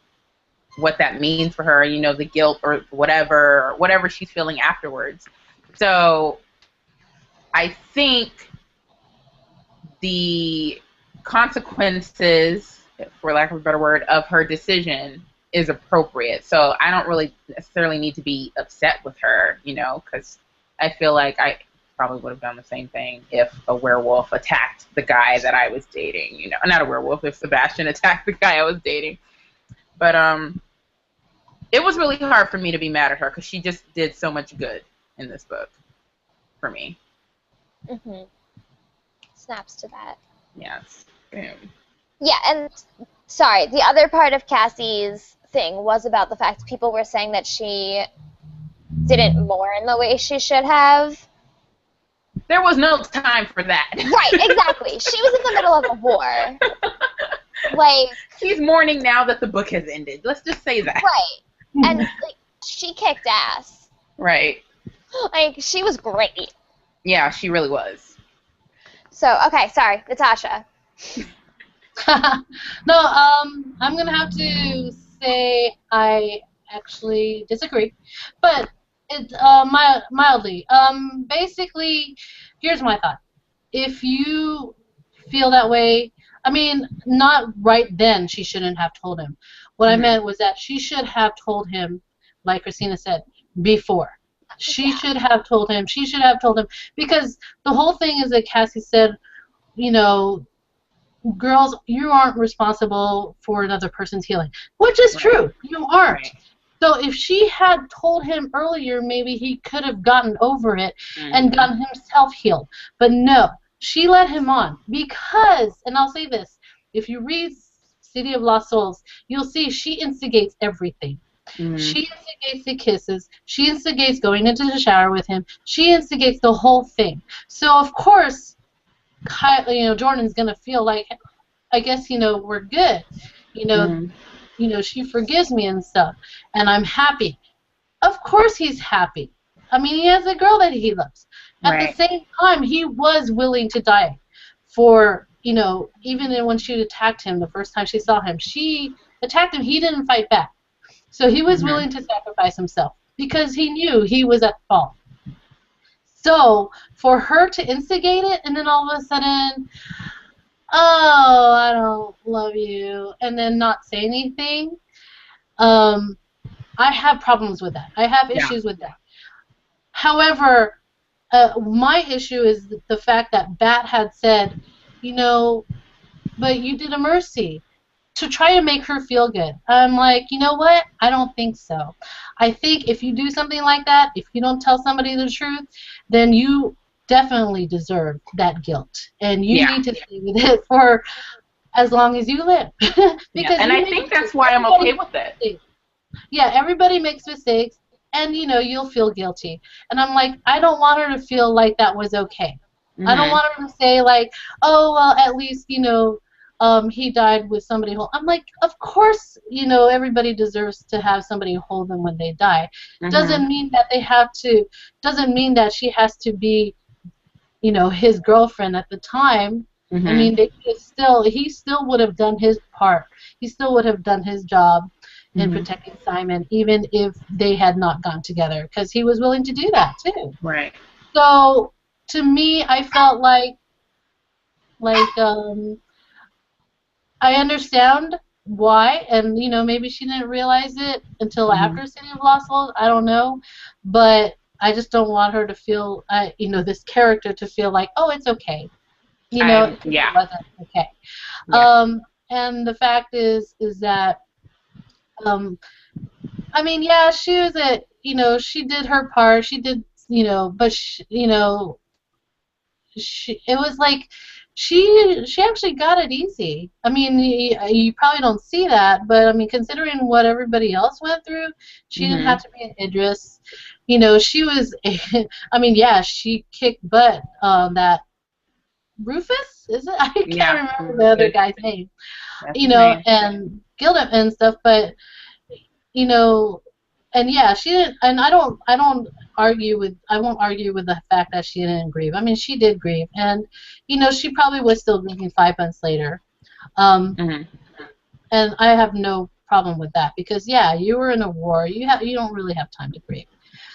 [SPEAKER 4] what that means for her, you know, the guilt or whatever she's feeling afterwards. So I think the consequences, for lack of a better word, of her decision is appropriate. So I don't really necessarily need to be upset with her, you know, because I feel like I probably would have done the same thing if a werewolf attacked the guy that I was dating, you know. Not a werewolf, if Sebastian attacked the guy I was dating. But it was really hard for me to be mad at her because she just did so much good in this book for me.
[SPEAKER 2] Mm-hmm. Snaps to that.
[SPEAKER 4] Yes. Damn.
[SPEAKER 2] Yeah, and sorry, the other part of Cassie's thing was about the fact people were saying that she didn't mourn the way she should have.
[SPEAKER 4] There was no time for that.
[SPEAKER 2] Right, exactly. She was in the middle of a war. Like,
[SPEAKER 4] she's mourning now that the book has ended. Let's just say that.
[SPEAKER 2] Right. And like, she kicked ass.
[SPEAKER 4] Right.
[SPEAKER 2] Like, she was great.
[SPEAKER 4] Yeah, she really was.
[SPEAKER 2] So, okay, sorry, Natasha.
[SPEAKER 3] No, I'm gonna have to say I actually disagree, but it mildly. Basically, here's my thought. If you feel that way, I mean, not right then. She shouldn't have told him. What I meant was that she should have told him, like Christina said, before. She should have told him. She should have told him because the whole thing is that Cassie said, you know, girls, you aren't responsible for another person's healing, which is true. You aren't. Right. So if she had told him earlier, maybe he could have gotten over it and gotten himself healed. But no, she led him on because, and I'll say this, if you read City of Lost Souls, you'll see she instigates everything. She instigates the kisses. She instigates going into the shower with him. She instigates the whole thing. So, of course, Jordan's going to feel like, I guess, we're good. She forgives me and stuff, and I'm happy. Of course he's happy. I mean, he has a girl that he loves. At the same time, he was willing to die for, even when she attacked him the first time she saw him. She attacked him. He didn't fight back. So he was willing to sacrifice himself because he knew he was at fault. So for her to instigate it and then all of a sudden, oh, I don't love you, and then not say anything, I have problems with that. I have issues with that. However, my issue is the fact that Bat had said, but you did a mercy to try to make her feel good. I'm like, you know what? I don't think so. I think if you do something like that, if you don't tell somebody the truth, then you definitely deserve that guilt. And you need to stay with it for as long as you live. Because
[SPEAKER 4] and I think that's why I'm okay with it.
[SPEAKER 3] Yeah, everybody makes mistakes, and, you'll feel guilty. And I'm like, I don't want her to feel like that was okay. I don't want her to say, like, oh, well, at least, he died with somebody whole. I'm like, of course, everybody deserves to have somebody hold them when they die. Doesn't mean that they have to, doesn't mean that she has to be, his girlfriend at the time. I mean, he still would have done his part. He still would have done his job in protecting Simon, even if they had not gone together, because he was willing to do that, too.
[SPEAKER 4] Right.
[SPEAKER 3] So, to me, I felt like I understand why, and maybe she didn't realize it until after City of Lost Souls. I don't know, but I just don't want her to feel, this character to feel like, oh, it's okay. It wasn't okay.
[SPEAKER 4] Yeah.
[SPEAKER 3] And the fact is that, I mean, yeah, she was she did her part. She did, but it was like she actually got it easy. I mean, you probably don't see that, but I mean, considering what everybody else went through, she didn't have to be an Idris. She was. I mean, yeah, she kicked butt. That Rufus, is it? I can't remember the other guy's name.
[SPEAKER 4] That's his name.
[SPEAKER 3] And Gilda and stuff, but and yeah, she didn't. And I won't argue with the fact that she didn't grieve. I mean, she did grieve, and she probably was still grieving 5 months later. And I have no problem with that because yeah, you were in a war. You don't really have time to grieve.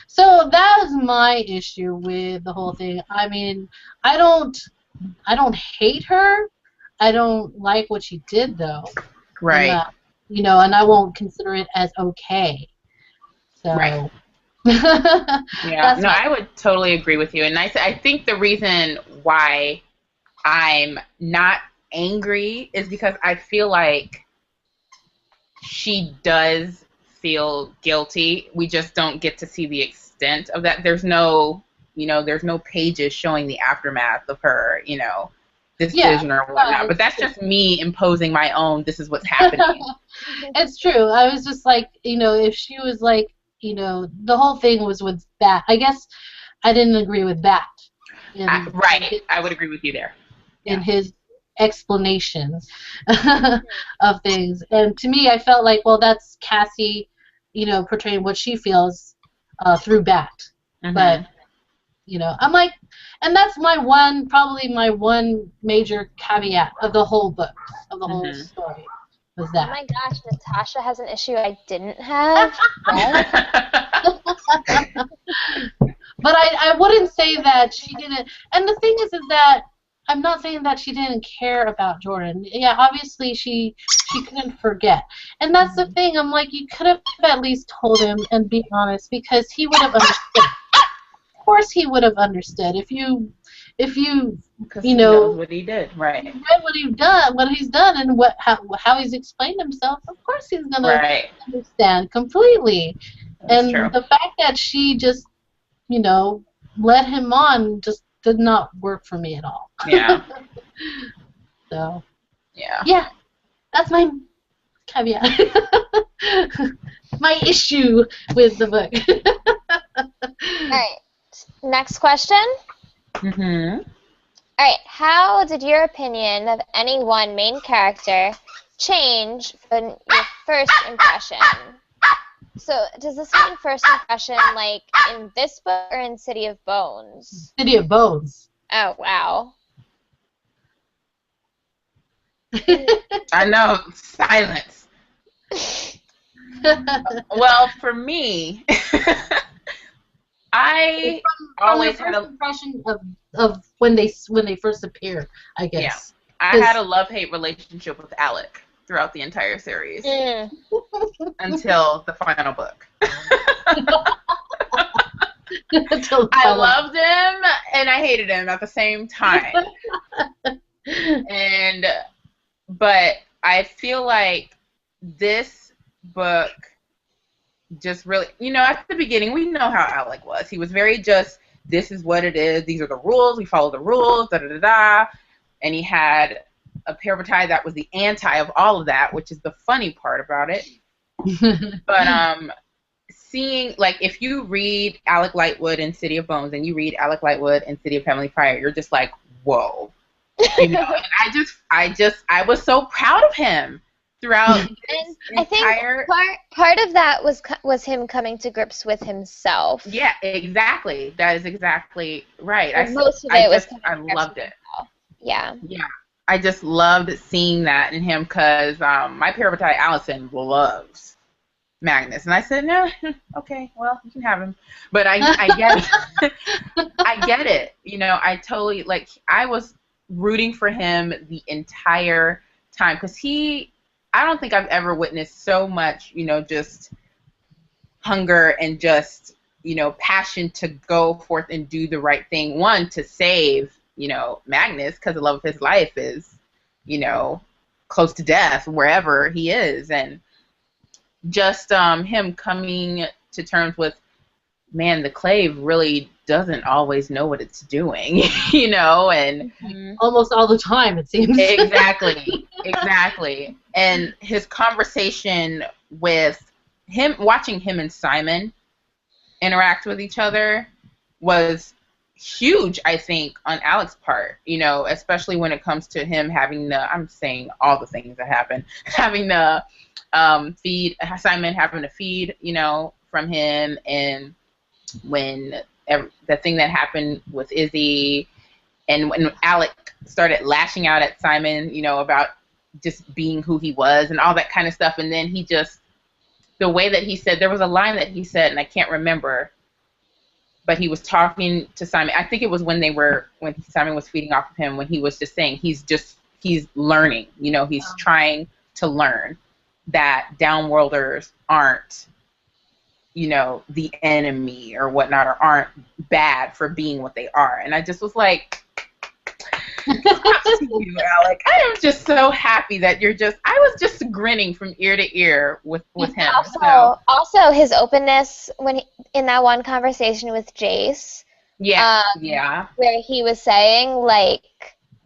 [SPEAKER 3] So that was my issue with the whole thing. I mean, I don't hate her. I don't like what she did though.
[SPEAKER 4] Right.
[SPEAKER 3] And I won't consider it as okay. So.
[SPEAKER 4] Right. Yeah. No, I would totally agree with you. And I think the reason why I'm not angry is because I feel like she does feel guilty. We just don't get to see the extent of that. There's no pages showing the aftermath of her, decision or whatnot. But that's just me imposing my own, this is what's happening.
[SPEAKER 3] It's true. I was just like, if she was like, the whole thing was with that. I guess I didn't agree with that.
[SPEAKER 4] Right. I would agree with you there.
[SPEAKER 3] In his explanation of things. And to me, I felt like, well, that's Cassie, portraying what she feels through Bat. But, I'm like, and that's probably my one major caveat of the whole book, of the whole story, was that.
[SPEAKER 2] Oh my gosh, Natasha has an issue I didn't have.
[SPEAKER 3] But I wouldn't say that she didn't. And the thing is that I'm not saying that she didn't care about Jordan. Yeah, obviously she couldn't forget. And that's the thing. I'm like, you could have at least told him and be honest, because he would have understood. Of course he would have understood if you
[SPEAKER 4] he knows what he did, right?
[SPEAKER 3] Read what he's done, and how he's explained himself. Of course he's gonna understand completely. That's true. The fact that she just led him on just did not work for me at all.
[SPEAKER 4] Yeah.
[SPEAKER 3] So. Yeah, that's my caveat. My issue with the book.
[SPEAKER 2] All right. Next question.
[SPEAKER 4] All
[SPEAKER 2] right. How did your opinion of any one main character change from your first impression? So, does this mean first impression like in this book or in City of Bones?
[SPEAKER 3] City of Bones.
[SPEAKER 2] Oh, wow.
[SPEAKER 4] I know. Silence. Well, for me, I always had an
[SPEAKER 3] impression of when they first appear, I guess.
[SPEAKER 4] Yeah. I had a love-hate relationship with Alec throughout the entire series until the final book. I loved him and I hated him at the same time. But I feel like this book just really, at the beginning, we know how Alec was. He was very just, this is what it is, these are the rules, we follow the rules, da-da-da-da. And he had a parabatai that was the anti of all of that, which is the funny part about it. But seeing, like, if you read Alec Lightwood in City of Bones and you read Alec Lightwood in City of Heavenly Fire, you're just like, whoa. And I was so proud of him throughout his entire...
[SPEAKER 2] I think part of that was him coming to grips with himself.
[SPEAKER 4] Yeah, exactly. That is exactly right. I loved it.
[SPEAKER 2] Yeah.
[SPEAKER 4] Yeah. I just loved seeing that in him because my parabatai Allison loves Magnus. And I said, no, okay, well, you can have him. But I get it. I get it. I totally, I was rooting for him the entire time because I don't think I've ever witnessed so much, just hunger and just you know, passion to go forth and do the right thing. One, to save, you know, Magnus, because the love of his life is, you know, close to death wherever he is. And just him coming to terms with, man, the clave really doesn't always know what it's doing, you know, and
[SPEAKER 3] almost all the time, it seems.
[SPEAKER 4] Exactly. And his conversation with him, watching him and Simon interact with each other was huge, I think, on Alex's part, you know, especially when it comes to him having the, I'm saying all the things that happen, having the feed, Simon having to feed, you know, from him, and when the thing that happened with Izzy, and when Alec started lashing out at Simon, you know, about just being who he was and all that kind of stuff, and then he just, the way that he said, there was a line that he said, and I can't remember, but he was talking to Simon. I think it was when Simon was feeding off of him, when he was just saying he's learning, you know, he's trying to learn that downworlders aren't, you know, the enemy or whatnot, or aren't bad for being what they are. And I just was like, props to you, Alec. I am just so happy that I was just grinning from ear to ear with him.
[SPEAKER 2] Also his openness in that one conversation with Jace.
[SPEAKER 4] Yeah.
[SPEAKER 2] Where he was saying, like,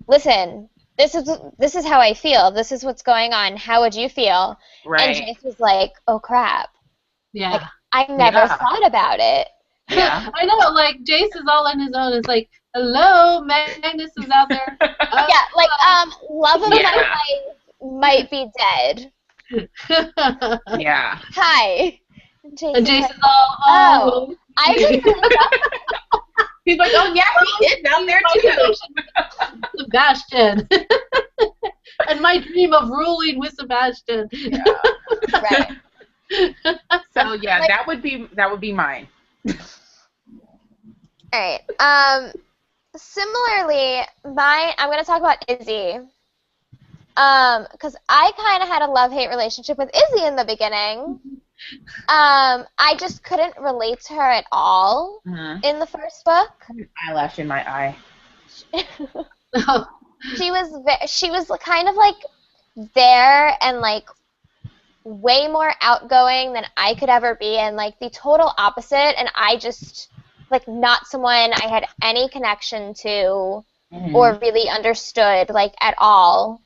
[SPEAKER 2] listen, this is how I feel. This is what's going on. How would you feel?
[SPEAKER 4] Right.
[SPEAKER 2] And Jace was like, oh, crap.
[SPEAKER 3] Yeah.
[SPEAKER 2] Like, I never thought about it.
[SPEAKER 3] Yeah. I know, like, Jace is all on his own. It's like, hello, Magnus is out there.
[SPEAKER 2] Yeah, like, love of my life might be dead.
[SPEAKER 4] Yeah.
[SPEAKER 2] Hi.
[SPEAKER 3] And Jace is all,
[SPEAKER 2] I didn't really know.
[SPEAKER 4] He's like, oh, yeah, he is down there, too.
[SPEAKER 3] Sebastian. And my dream of ruling with Sebastian.
[SPEAKER 4] Yeah.
[SPEAKER 2] Right.
[SPEAKER 4] So yeah, like, that would be mine.
[SPEAKER 2] All right. Similarly, I'm gonna talk about Izzy. Because I kind of had a love-hate relationship with Izzy in the beginning. I just couldn't relate to her at all in the first book.
[SPEAKER 4] Eyelash in my eye.
[SPEAKER 2] She was kind of like there and like way more outgoing than I could ever be, and like the total opposite, and I just like not someone I had any connection to or really understood like at all.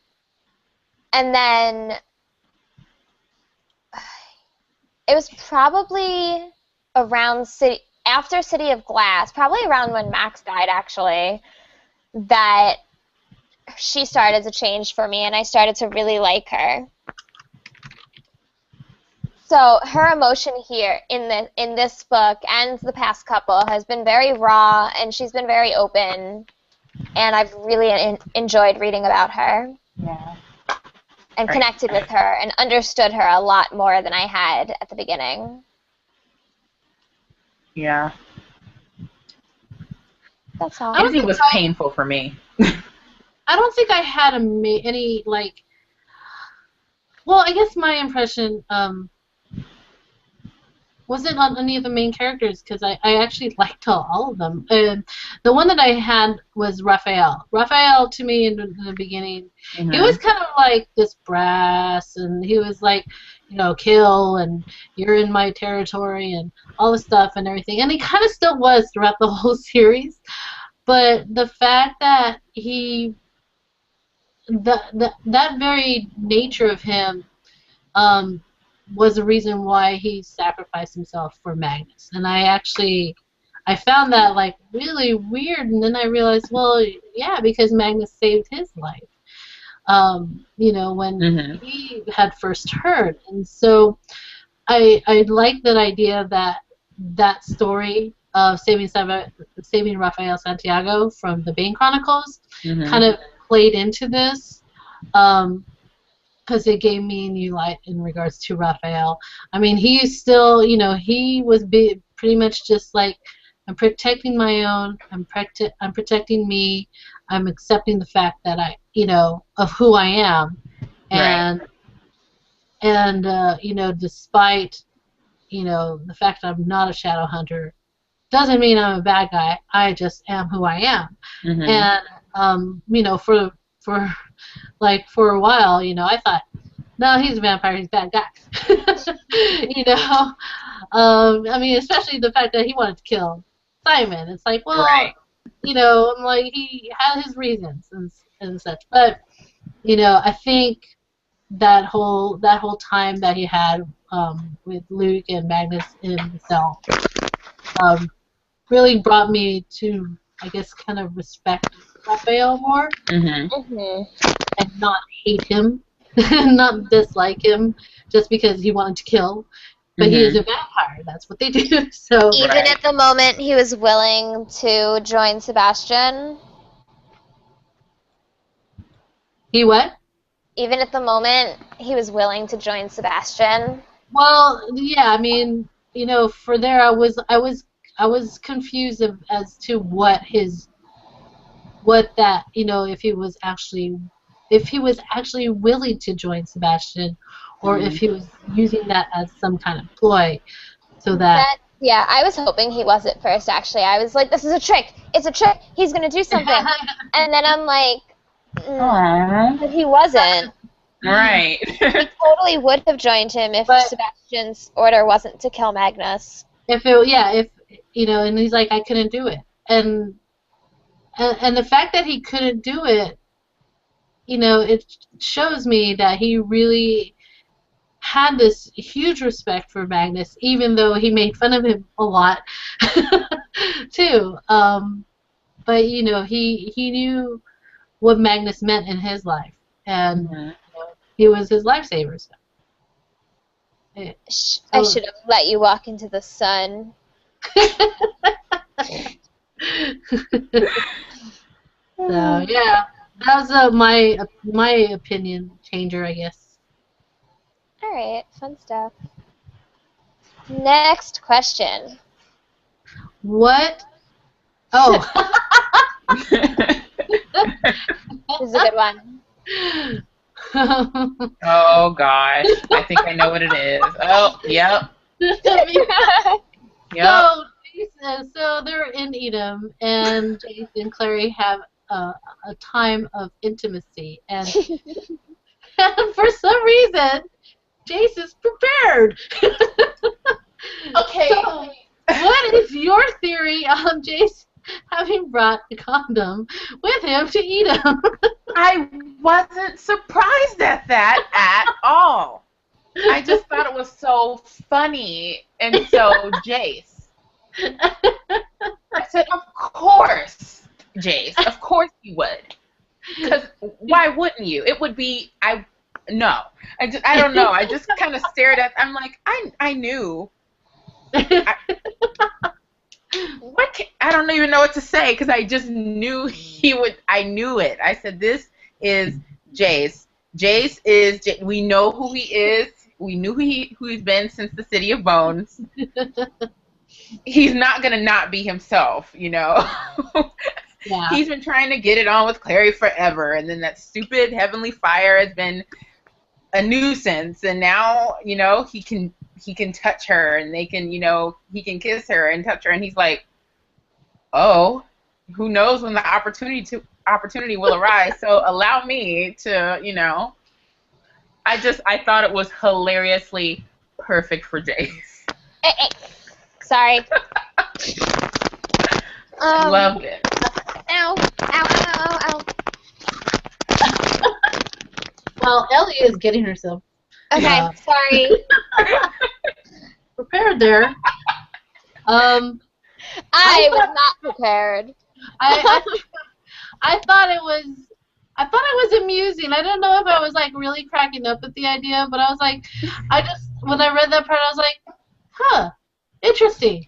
[SPEAKER 2] And then it was probably around after City of Glass, probably around when Max died actually, that she started to change for me and I started to really like her. So her emotion here in this book and the past couple has been very raw, and she's been very open, and I've really enjoyed reading about her.
[SPEAKER 4] Yeah.
[SPEAKER 2] And connected with her and understood her a lot more than I had at the beginning.
[SPEAKER 4] Yeah.
[SPEAKER 2] That's all.
[SPEAKER 4] Everything was painful for me.
[SPEAKER 3] I don't think I had any, like, well, I guess my impression wasn't on any of the main characters, because I actually liked all of them. The one that I had was Raphael. Raphael, to me, in the beginning, he was kind of like this brass, and he was like, you know, kill, and you're in my territory, and all this stuff and everything. And he kind of still was throughout the whole series. But the fact that that very nature of him was the reason why he sacrificed himself for Magnus. And I found that like really weird, and then I realized, well, yeah, because Magnus saved his life, you know, when he had first heard. And so I like that idea that story of saving Rafael Santiago from the Bane Chronicles kind of played into this, because it gave me new light in regards to Raphael. I mean, he's still, you know, he was pretty much just like, I'm protecting my own, I'm protecting me, I'm accepting the fact that you know, of who I am, and you know, despite, you know, the fact that I'm not a Shadowhunter, doesn't mean I'm a bad guy. I just am who I am.
[SPEAKER 4] Mm-hmm.
[SPEAKER 3] And you know, for a while, you know, I thought, no, he's a vampire. He's a bad guy. You know, I mean, especially the fact that he wanted to kill Simon. It's like, well,
[SPEAKER 4] Right.
[SPEAKER 3] you know, I'm like, he had his reasons and such. But you know, I think that whole time that he had with Luke and Magnus in the cell really brought me to, I guess, kind of respect Raphael more
[SPEAKER 4] Mm-hmm.
[SPEAKER 3] and not hate him, not dislike him just because he wanted to kill. But he is a vampire. That's what they do. So
[SPEAKER 2] Even
[SPEAKER 4] Right.
[SPEAKER 2] at the moment he was willing to join Sebastian.
[SPEAKER 3] he what?
[SPEAKER 2] Even at the moment he was willing to join Sebastian.
[SPEAKER 3] Well, yeah. I mean, you know, for there, I was confused as to what that, you know, if he was actually willing to join Sebastian, or if he was using that as some kind of ploy, so that.
[SPEAKER 2] Yeah, I was hoping he was at first, actually. I was like, this is a trick. It's a trick. He's going to do something. And then I'm like, but he wasn't.
[SPEAKER 4] Right.
[SPEAKER 2] He totally would have joined him if
[SPEAKER 3] But-
[SPEAKER 2] Sebastian's order wasn't to kill Magnus.
[SPEAKER 3] If you know, and he's like, I couldn't do it, and the fact that he couldn't do it, you know, it shows me that he really had this huge respect for Magnus, even though he made fun of him a lot, too. But you know, he knew what Magnus meant in his life, and you know, he was his lifesaver. So.
[SPEAKER 2] I should have let you walk into the sun.
[SPEAKER 3] So yeah, that was my opinion changer, I guess.
[SPEAKER 2] All right, fun stuff. Next question.
[SPEAKER 3] What? Oh.
[SPEAKER 2] This is a good one.
[SPEAKER 4] Oh gosh, I think I know what it is. Oh, yep. Yep.
[SPEAKER 3] So they're in Edom, and Jace and Clary have a time of intimacy, and for some reason, Jace is prepared.
[SPEAKER 4] Okay.
[SPEAKER 3] So, what is your theory on Jace having brought a condom with him to Edom?
[SPEAKER 4] I wasn't surprised at that at all. I just thought it was so funny and so Jace. I said, of course, Jace. Of course you would. Because why wouldn't you? It would be, no. I don't know. I just kind of stared at, I'm like, I knew. I don't even know what to say because I just knew he would. I knew it. I said, this is Jace. Jace is, we know who he is. We knew who he's been since the City of Bones. He's not going to not be himself, you know.
[SPEAKER 3] Yeah.
[SPEAKER 4] He's been trying to get it on with Clary forever, and then that stupid Heavenly Fire has been a nuisance, and now, you know, he can touch her, and they can, you know, he can kiss her and touch her, and he's like, oh, who knows when the opportunity will arise, so allow me to, you know. I thought it was hilariously perfect for Jace.
[SPEAKER 2] Hey. Sorry.
[SPEAKER 4] Loved it.
[SPEAKER 2] Ow.
[SPEAKER 3] Well, Ellie is getting herself
[SPEAKER 2] Okay, sorry.
[SPEAKER 3] prepared there.
[SPEAKER 2] I was not prepared.
[SPEAKER 3] I thought it was amusing. I don't know if I was like really cracking up at the idea, but I was like, when I read that part, I was like, huh, interesting.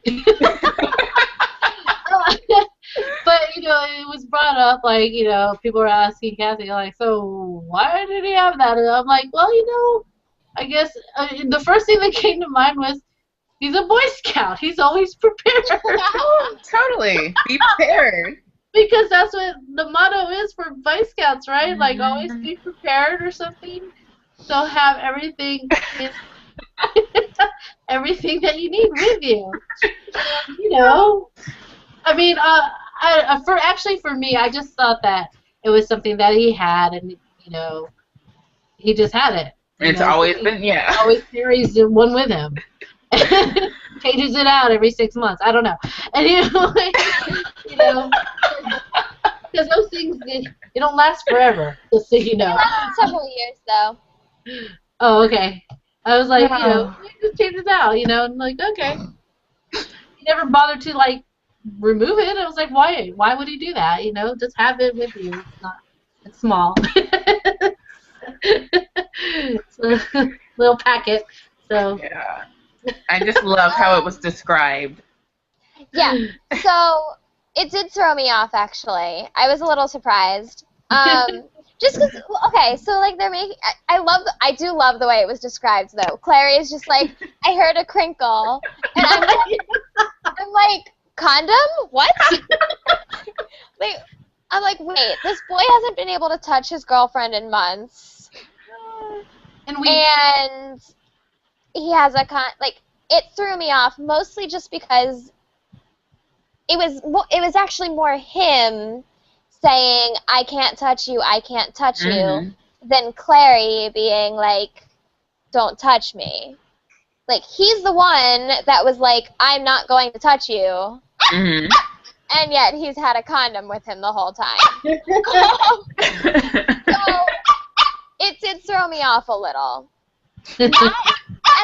[SPEAKER 3] But you know, it was brought up, like, you know, people were asking Kathy, like, so why did he have that? And I'm like, well, you know, I guess the first thing that came to mind was he's a Boy Scout. He's always prepared.
[SPEAKER 4] Oh, totally. Be prepared.
[SPEAKER 3] Because that's what the motto is for Boy Scouts, right? Like, always be prepared or something. So have everything everything that you need with you. You know, I mean, for me, I just thought that it was something that he had, and he just had it.
[SPEAKER 4] It's always been, yeah.
[SPEAKER 3] Always carries one with him. Changes it out every 6 months. I don't know. And because those things they don't last forever. Just so you know.
[SPEAKER 2] It lasted several years though.
[SPEAKER 3] Oh, okay. I was like, just change it out, and like, okay. He never bothered to like remove it. I was like, why? Why would he do that? Just have it with you. It's small. It's a little packet. So
[SPEAKER 4] yeah. I just love how it was described.
[SPEAKER 2] Yeah. So it did throw me off, actually. I was a little surprised. Just because, okay, so like they're making, I do love the way it was described though. Clary is just like, I heard a crinkle, and I'm like, condom? What? Like, I'm like, wait, this boy hasn't been able to touch his girlfriend in months, and he has it threw me off mostly just because it was actually more him saying, I can't touch you, than Clary being like, don't touch me. Like, he's the one that was like, I'm not going to touch you. Mm-hmm. And yet he's had a condom with him the whole time. So it did throw me off a little. And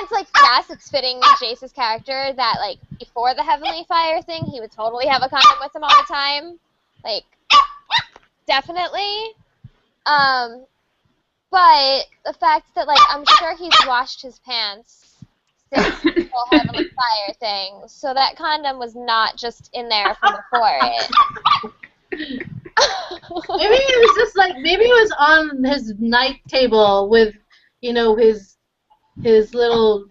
[SPEAKER 2] it's like, yes, it's fitting Jace's character that, like, before the Heavenly Fire thing, he would totally have a condom with him all the time. Like, definitely. But the fact that, like, I'm sure he's washed his pants since the whole Heavenly Fire thing, so that condom was not just in there from before it.
[SPEAKER 3] Maybe it was just like, maybe it was on his night table with, his little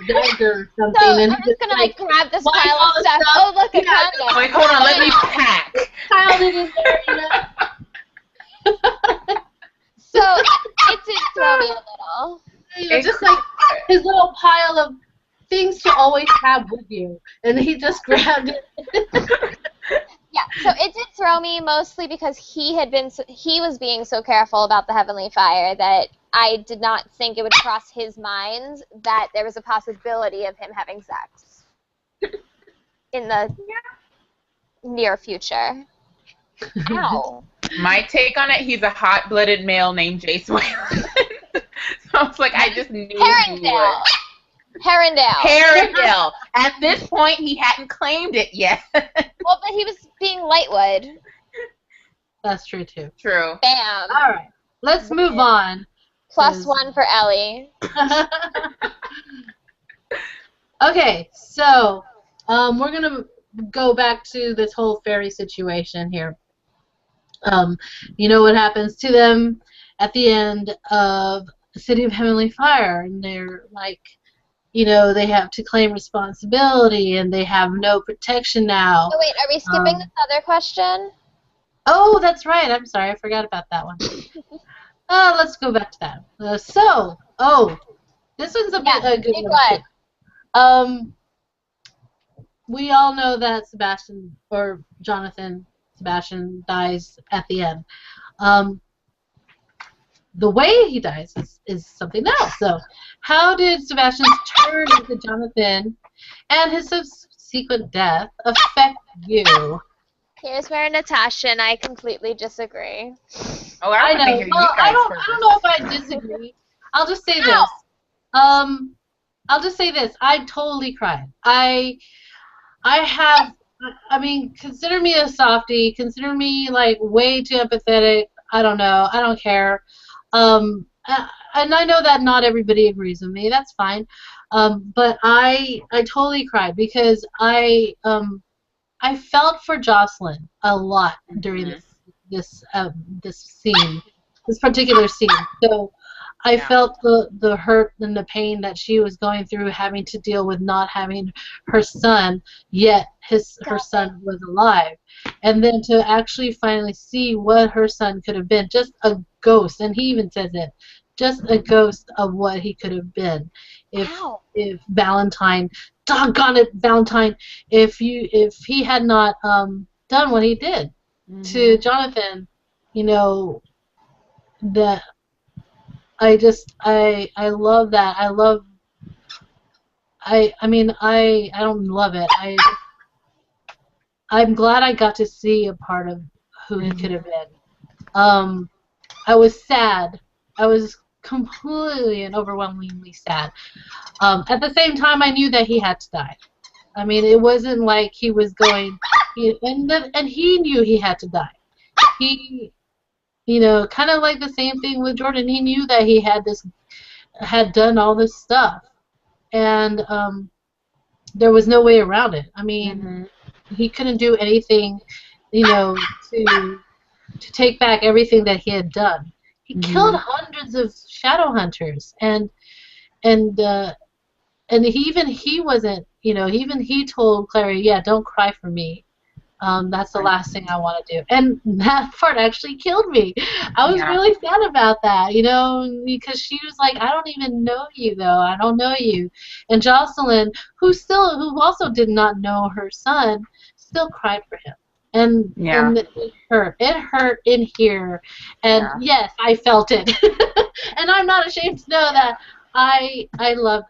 [SPEAKER 3] dagger or something.
[SPEAKER 2] So
[SPEAKER 3] and
[SPEAKER 2] I'm just gonna like grab this pile of stuff. Oh, look, a condom.
[SPEAKER 4] Wait, hold on, let me pack.
[SPEAKER 3] Piled it in there,
[SPEAKER 2] So it did throw me a little.
[SPEAKER 3] Just like his little pile of things to always have with you, and he just grabbed it.
[SPEAKER 2] Yeah, so it did throw me mostly because he was being so careful about the Heavenly Fire that I did not think it would cross his mind that there was a possibility of him having sex in the near future. Ow.
[SPEAKER 4] My take on it, he's a hot-blooded male named Jace Whalen. So I was like, I just knew
[SPEAKER 2] Herondale.
[SPEAKER 4] Herondale. At this point, he hadn't claimed it yet.
[SPEAKER 2] Well, but he was being Lightwood.
[SPEAKER 3] That's true, too.
[SPEAKER 4] True.
[SPEAKER 2] Bam.
[SPEAKER 3] All right. Let's move on.
[SPEAKER 2] +1 for Ellie.
[SPEAKER 3] Okay, so we're going to go back to this whole fairy situation here. You know what happens to them at the end of City of Heavenly Fire, and they're like, they have to claim responsibility, and they have no protection now.
[SPEAKER 2] Oh, wait, are we skipping this other question?
[SPEAKER 3] Oh, that's right. I'm sorry. I forgot about that one. Let's go back to that. This one's a good one, too. We all know that Sebastian dies at the end. The way he dies is something else. So, how did Sebastian's turn into Jonathan and his subsequent death affect you?
[SPEAKER 2] Here's where Natasha and I completely disagree.
[SPEAKER 4] Oh, I know.
[SPEAKER 3] Well, I don't know if I disagree. I'll just say this. I totally cried. I mean, consider me a softie. Consider me like way too empathetic. I don't know. I don't care. And I know that not everybody agrees with me. That's fine. But I totally cried because I felt for Jocelyn a lot during this scene, this particular scene. So I felt the hurt and the pain that she was going through, having to deal with not having her son, yet her son was alive. And then to actually finally see what her son could have been, just a ghost, and he even says it, just a ghost of what he could have been.
[SPEAKER 2] Wow.
[SPEAKER 3] if Valentine, doggone it, Valentine, if he had not done what he did to Jonathan, you know, that I love that. I mean I don't love it. I'm glad I got to see a part of who he could have been. I was sad. I was completely and overwhelmingly sad. At the same time, I knew that he had to die. I mean, it wasn't like he was going, and he knew he had to die. He, you know, kind of like the same thing with Jordan. He knew that he had done all this stuff, and there was no way around it. I mean, he couldn't do anything, you know, to take back everything that he had done. He killed hundreds of Shadowhunters, and he wasn't, you know, even he told Clary, yeah, don't cry for me. That's the last thing I want to do. And that part actually killed me. I was really sad about that, you know, because she was like, I don't even know you, though. I don't know you. And Jocelyn, who also did not know her son, still cried for him. And it hurt. It hurt in here. And yes, I felt it. And I'm not ashamed to know that I love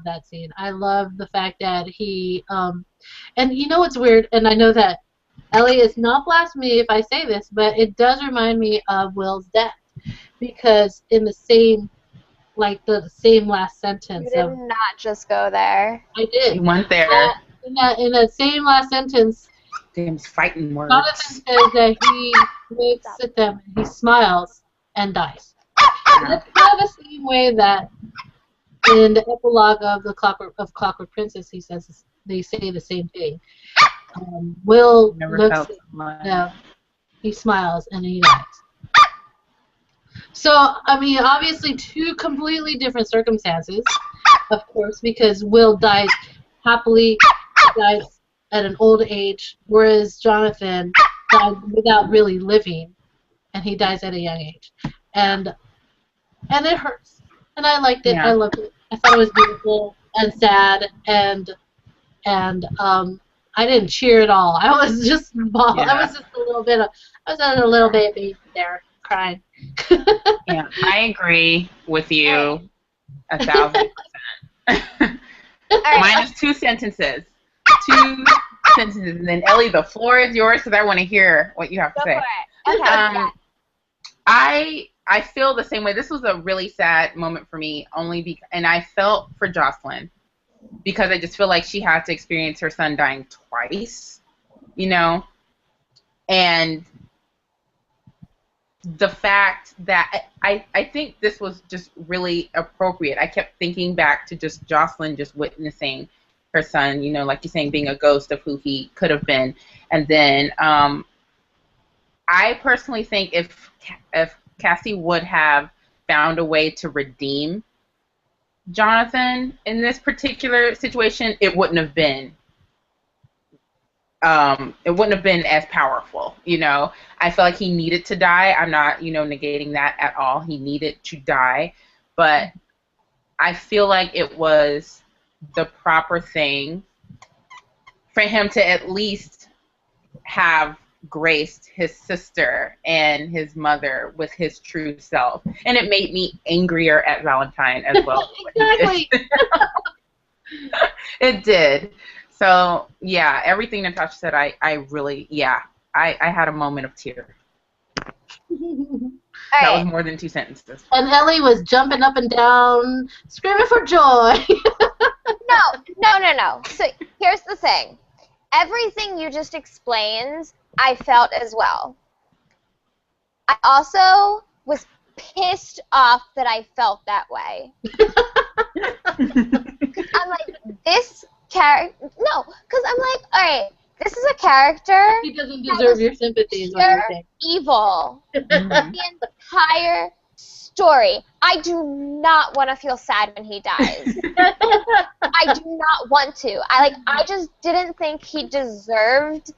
[SPEAKER 3] that scene. I love the fact that he and you know what's weird, and I know that Ellie is not blasphemy if I say this, but it does remind me of Will's death, because in the same last sentence.
[SPEAKER 2] You did not just go there.
[SPEAKER 3] I did.
[SPEAKER 4] You went there.
[SPEAKER 3] In that same last sentence,
[SPEAKER 4] James fighting words.
[SPEAKER 3] Jonathan says that he looks at them, he smiles, and dies. And it's kind of the same way that in the epilogue of Clockwork Princess, they say the same thing. Will looks at them, he smiles, and he dies. So, I mean, obviously two completely different circumstances, of course, because Will dies happily, dies at an old age, whereas Jonathan died without really living, and he dies at a young age. And it hurts. And I liked it. I loved it. I thought it was beautiful and sad, and I didn't cheer at all. I was just I was just a little bit baby there crying.
[SPEAKER 4] I agree with you 1,000%. Minus two sentences. And then Ellie, the floor is yours because I want to hear what you have to say.
[SPEAKER 2] For it. Okay.
[SPEAKER 4] I feel the same way. This was a really sad moment for me, and I felt for Jocelyn because I just feel like she had to experience her son dying twice, you know, and the fact that I think this was just really appropriate. I kept thinking back to just Jocelyn just witnessing her son, you know, like you're saying, being a ghost of who he could have been, and then I personally think if Cassie would have found a way to redeem Jonathan in this particular situation, it wouldn't have been as powerful, you know. I feel like he needed to die. I'm not, you know, negating that at all. He needed to die, but I feel like it was the proper thing for him to at least have graced his sister and his mother with his true self. And it made me angrier at Valentine as well.
[SPEAKER 3] Exactly.
[SPEAKER 4] It did. So, yeah, everything Natasha said, I really, I had a moment of tear. That was more than 2 sentences.
[SPEAKER 3] And Ellie was jumping up and down, screaming for joy.
[SPEAKER 2] No. So here's the thing. Everything you just explained, I felt as well. I also was pissed off that I felt that way. I'm like, this character... No, because I'm like, all right, this is a character...
[SPEAKER 3] He doesn't deserve your sympathy, is what you're saying.
[SPEAKER 2] Evil. The entire story. I do not want to feel sad when he dies. I do not want to. I just didn't think he deserved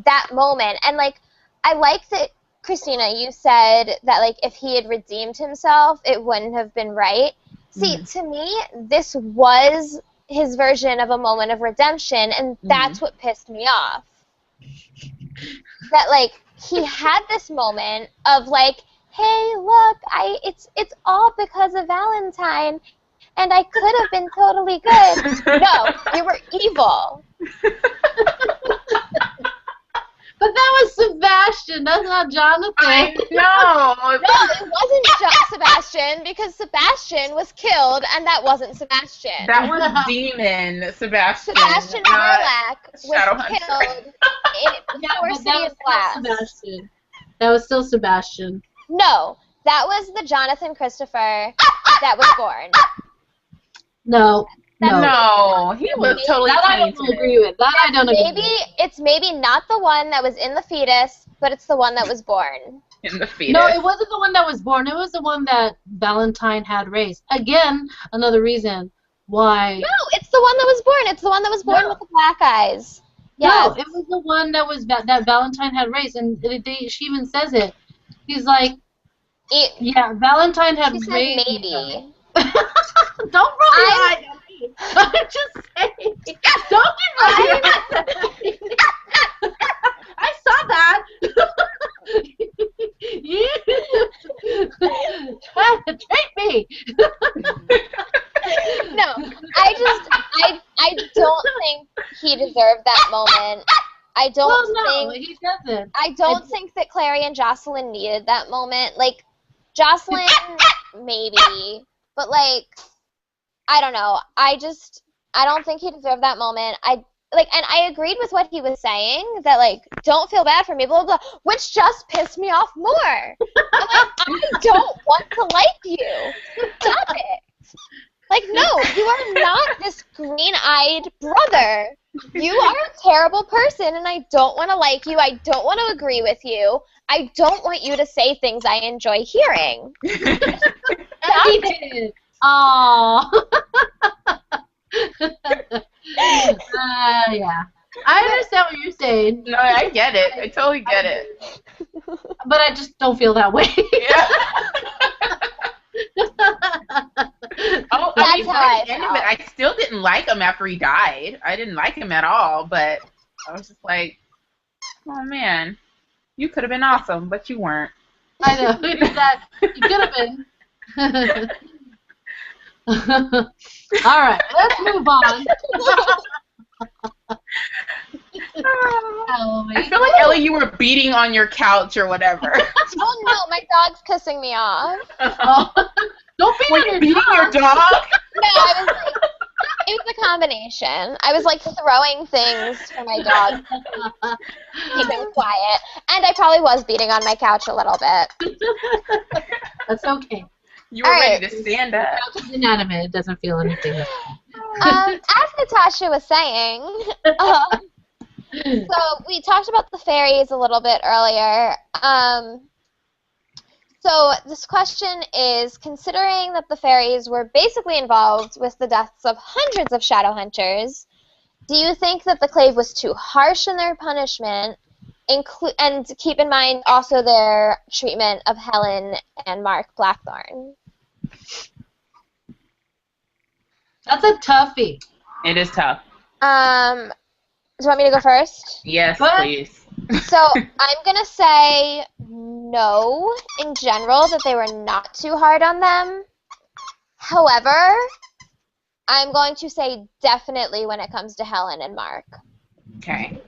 [SPEAKER 2] that moment. And I like that, Christina, you said that if he had redeemed himself, it wouldn't have been right. See, to me, this was his version of a moment of redemption, and that's what pissed me off. That, like, he had this moment of, like, hey, look, it's all because of Valentine, and I could have been totally good. No, you were evil.
[SPEAKER 3] But that was Sebastian. That's not Jonathan.
[SPEAKER 4] I know.
[SPEAKER 2] No, it wasn't just Sebastian, because Sebastian was killed, and that wasn't Sebastian.
[SPEAKER 4] That was Demon Sebastian.
[SPEAKER 2] Sebastian Verlac was
[SPEAKER 4] Shadowhunter.
[SPEAKER 2] killed before City of Glass.
[SPEAKER 3] Sebastian. That was still Sebastian.
[SPEAKER 2] No, that was the Jonathan Christopher that was born.
[SPEAKER 3] No.
[SPEAKER 4] No, he was totally
[SPEAKER 3] that I don't
[SPEAKER 4] tainted.
[SPEAKER 3] agree with. That I don't agree with.
[SPEAKER 2] It's maybe not the one that was in the fetus, but it's the one that was born.
[SPEAKER 4] In the fetus.
[SPEAKER 3] No, it wasn't the one that was born. It was the one that Valentine had raised. Again, another reason why.
[SPEAKER 2] No, it's the one that was born. It's the one that was born with the black eyes. Yes.
[SPEAKER 3] No, it was the one that was that Valentine had raised, and she even says it. He's like, yeah, Valentine had
[SPEAKER 2] she
[SPEAKER 3] raised.
[SPEAKER 2] Said maybe.
[SPEAKER 3] Don't roll your eyes at me. I'm just saying. Don't get right. I saw that. You trying to trick me.
[SPEAKER 2] No, I don't think he deserved that moment. I don't think
[SPEAKER 3] he doesn't.
[SPEAKER 2] I don't think that Clary and Jocelyn needed that moment. Like, Jocelyn, maybe, but like, I don't know. I don't think he deserved that moment. And I agreed with what he was saying, that, like, don't feel bad for me, blah, blah, blah, which just pissed me off more. I'm like, I don't want to like you. Stop it. Like, no, you are not this green-eyed brother. You are a terrible person, and I don't want to like you. I don't want to agree with you. I don't want you to say things I enjoy hearing. Stop it.
[SPEAKER 3] Aww. Yeah. I understand what you're saying.
[SPEAKER 4] No, I get it. I totally get it.
[SPEAKER 3] But I just don't feel that way.
[SPEAKER 4] Yeah. Oh, I mean, by the end of it, I still didn't like him after he died. I didn't like him at all, but I was just like, oh man, you could have been awesome, but you weren't.
[SPEAKER 3] I know. You could have been. All right, let's move on.
[SPEAKER 4] I feel like, Ellie, you were beating on your couch or whatever.
[SPEAKER 2] Oh no, my dog's pissing me off.
[SPEAKER 3] Don't beat on your
[SPEAKER 4] beating
[SPEAKER 3] dog.
[SPEAKER 4] your dog?
[SPEAKER 2] No, I was like, it was a combination. I was like throwing things for my dog to keep him quiet, and I probably was beating on my couch a little bit.
[SPEAKER 3] That's okay.
[SPEAKER 4] You were ready to stand up.
[SPEAKER 3] Couch is inanimate. It doesn't feel anything.
[SPEAKER 2] As Natasha was saying, so we talked about the fairies a little bit earlier. So this question is, considering that the fairies were basically involved with the deaths of hundreds of Shadowhunters, do you think that the Clave was too harsh in their punishment, and keep in mind also their treatment of Helen and Mark Blackthorn?
[SPEAKER 3] That's a toughie.
[SPEAKER 4] It is tough.
[SPEAKER 2] Do you want me to go first?
[SPEAKER 4] Yes,
[SPEAKER 3] What?
[SPEAKER 4] please.
[SPEAKER 2] So I'm going to say no, in general, that they were not too hard on them. However, I'm going to say definitely when it comes to Helen and Mark.
[SPEAKER 4] Okay.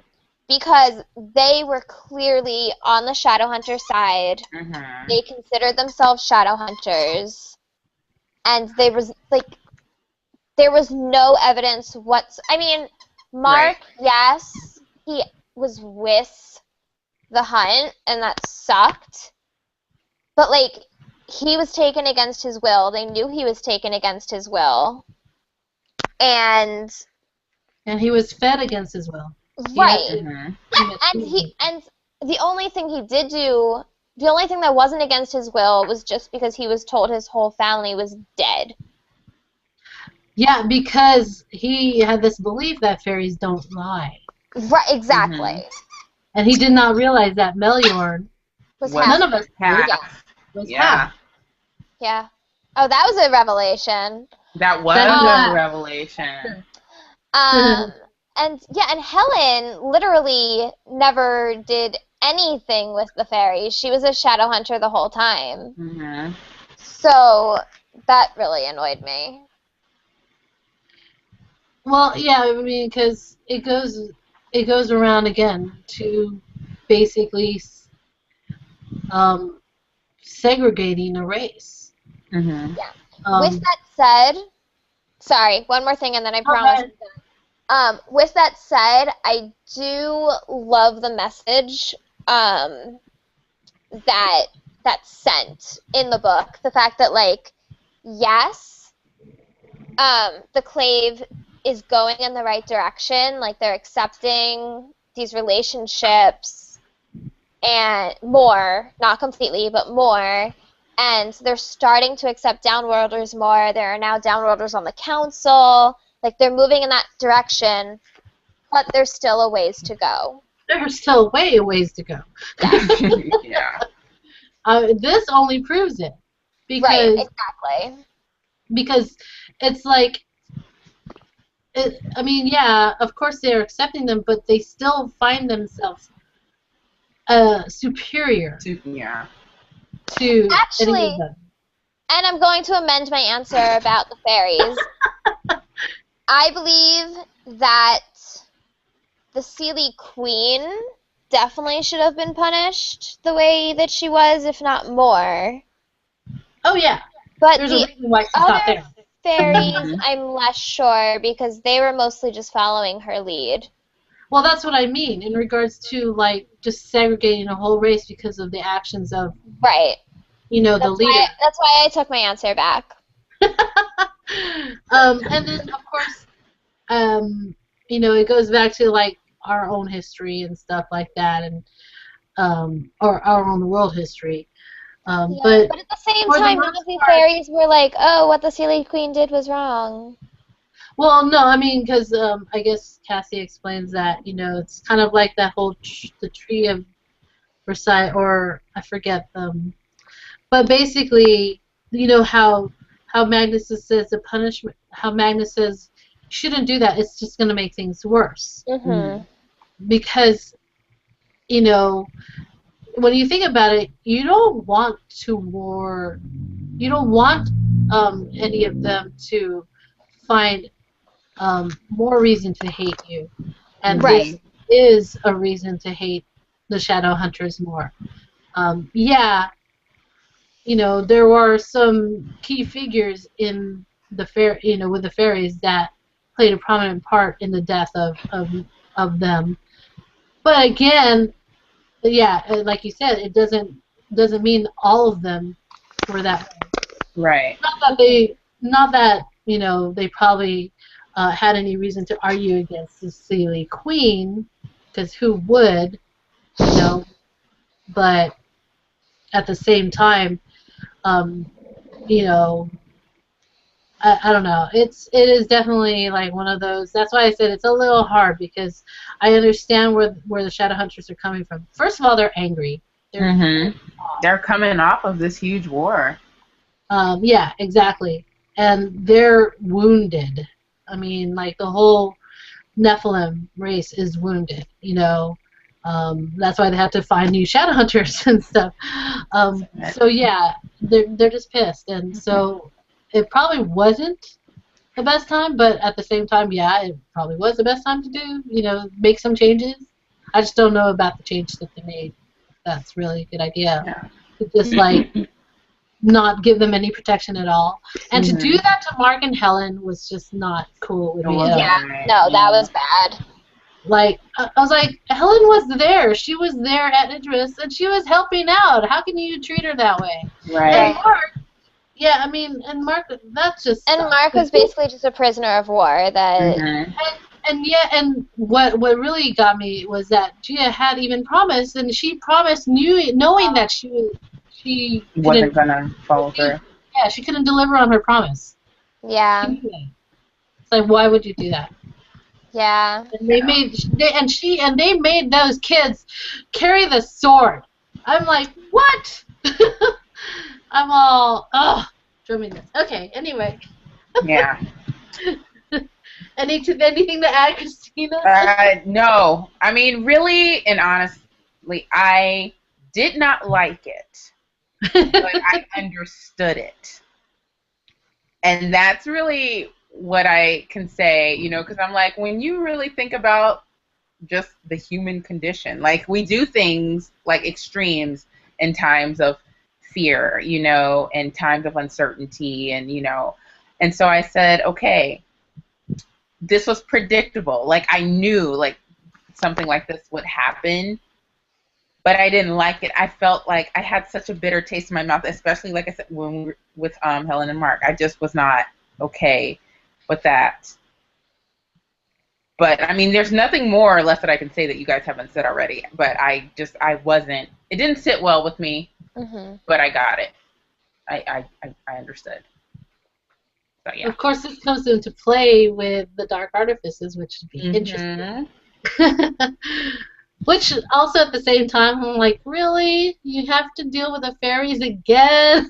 [SPEAKER 2] Because they were clearly on the Shadowhunter side.
[SPEAKER 4] Mm-hmm.
[SPEAKER 2] They considered themselves Shadowhunters. And there was no evidence I mean, Mark, yes, he was with the hunt, and that sucked. But, like, he was taken against his will. They knew he was taken against his will. And
[SPEAKER 3] he was fed against his will.
[SPEAKER 2] Right.
[SPEAKER 4] Mm-hmm.
[SPEAKER 2] And the only thing he did do, the only thing that wasn't against his will was just because he was told his whole family was dead.
[SPEAKER 3] Yeah, because he had this belief that fairies don't lie.
[SPEAKER 2] Right, exactly.
[SPEAKER 4] Mm-hmm.
[SPEAKER 3] And he did not realize that Meliorn,
[SPEAKER 2] Was
[SPEAKER 4] What?
[SPEAKER 2] half.
[SPEAKER 3] none of us
[SPEAKER 4] Half.
[SPEAKER 3] did, was half.
[SPEAKER 2] Yeah. Oh, that was a revelation.
[SPEAKER 4] That was
[SPEAKER 3] That-
[SPEAKER 4] a revelation.
[SPEAKER 2] And Helen literally never did anything with the fairies. She was a Shadowhunter the whole time.
[SPEAKER 4] Mm-hmm.
[SPEAKER 2] So that really annoyed me.
[SPEAKER 3] Well, yeah, I mean, because it goes around again to basically segregating a race.
[SPEAKER 4] Mm-hmm.
[SPEAKER 2] With that said, sorry, one more thing and then I promise. With that said, I do love the message that's sent in the book. The fact that, like, yes, the clave is going in the right direction. Like, they're accepting these relationships and more, not completely, but more. And they're starting to accept downworlders more. There are now downworlders on the council. Like, they're moving in that direction, but there's still a ways to go.
[SPEAKER 3] There's still way a ways to go.
[SPEAKER 4] Yeah.
[SPEAKER 3] This only proves it. Because,
[SPEAKER 2] Right, exactly.
[SPEAKER 3] Because it's like, I mean, yeah, of course they're accepting them, but they still find themselves superior
[SPEAKER 4] Yeah.
[SPEAKER 3] to
[SPEAKER 2] Actually,
[SPEAKER 3] any of them.
[SPEAKER 2] and I'm going to amend my answer about the fairies. I believe that the Seelie Queen definitely should have been punished the way that she was, if not more.
[SPEAKER 3] Oh, yeah.
[SPEAKER 2] But
[SPEAKER 3] There's
[SPEAKER 2] the
[SPEAKER 3] a reason why she's not
[SPEAKER 2] other
[SPEAKER 3] there.
[SPEAKER 2] fairies, I'm less sure, because they were mostly just following her lead.
[SPEAKER 3] Well, that's what I mean in regards to, like, just segregating a whole race because of the actions of,
[SPEAKER 2] Right.
[SPEAKER 3] the leader.
[SPEAKER 2] That's why I took my answer back.
[SPEAKER 3] And then, of course, it goes back to, like, our own history and stuff like that, and or our own world history. But
[SPEAKER 2] at the same
[SPEAKER 3] for the
[SPEAKER 2] time, none
[SPEAKER 3] most
[SPEAKER 2] of the
[SPEAKER 3] part-
[SPEAKER 2] fairies were like, oh, what the Seelie Queen did was wrong.
[SPEAKER 3] well, no, I mean, because I guess Cassie explains that, it's kind of like that whole the tree of Versailles, or I forget them. But basically, how Magnus says the punishment, how Magnus says you shouldn't do that. It's just going to make things worse.
[SPEAKER 2] Mm-hmm.
[SPEAKER 3] Because, when you think about it, you don't want to war. You don't want any of them to find more reason to hate you, and
[SPEAKER 2] Right.
[SPEAKER 3] this is a reason to hate the Shadowhunters more. Yeah, there were some key figures in the with the fairies that played a prominent part in the death of them. But again, yeah, like you said, it doesn't mean all of them were that way.
[SPEAKER 4] Right.
[SPEAKER 3] Not that they probably had any reason to argue against the Seelie Queen, because who would, But at the same time, I don't know. It is definitely like one of those. That's why I said it's a little hard, because I understand where the Shadowhunters are coming from. First of all, they're angry.
[SPEAKER 4] They're coming off of this huge war.
[SPEAKER 3] Yeah, exactly. And they're wounded. I mean, like, the whole Nephilim race is wounded, That's why they have to find new Shadowhunters and stuff. So, yeah, they're just pissed. And so it probably wasn't the best time, but at the same time, yeah, it probably was the best time to do, make some changes. I just don't know about the change that they made. That's really a good idea.
[SPEAKER 4] Yeah.
[SPEAKER 3] To just, like, not give them any protection at all. And to do that to Mark and Helen was just not cool with me.
[SPEAKER 2] Yeah, no, that was bad.
[SPEAKER 3] Like, I was like, Helen was there. She was there at Idris, and she was helping out. How can you treat her that way?
[SPEAKER 4] Right.
[SPEAKER 3] And Mark, yeah, I mean, and Mark, that's just...
[SPEAKER 2] And Mark was basically just a prisoner of war that...
[SPEAKER 3] And what really got me was that Gia had even promised, and she promised knowing that she
[SPEAKER 4] wasn't gonna follow through.
[SPEAKER 3] Yeah, she couldn't deliver on her promise.
[SPEAKER 2] Yeah.
[SPEAKER 3] It's like, why would you do that?
[SPEAKER 2] Yeah.
[SPEAKER 3] And they made those kids carry the sword. I'm like, what? I'm all, ugh. drove me nuts. Okay, anyway.
[SPEAKER 4] Yeah.
[SPEAKER 3] Anything to add, Christina?
[SPEAKER 4] No. I mean, really and honestly, I did not like it, but I understood it. And that's really what I can say, because I'm like, when you really think about just the human condition, like we do things like extremes in times of fear, and times of uncertainty, and so I said, okay, this was predictable. Like I knew like something like this would happen, but I didn't like it. I felt like I had such a bitter taste in my mouth, especially like I said when we were with Helen and Mark. I just was not okay with that. But I mean, there's nothing more or less that I can say that you guys haven't said already. But I wasn't. It didn't sit well with me. Mm-hmm. But I got it. I understood. So, yeah.
[SPEAKER 3] Of course, this comes into play with the Dark Artifices, which would be interesting. Which also at the same time, I'm like, really? You have to deal with the fairies again?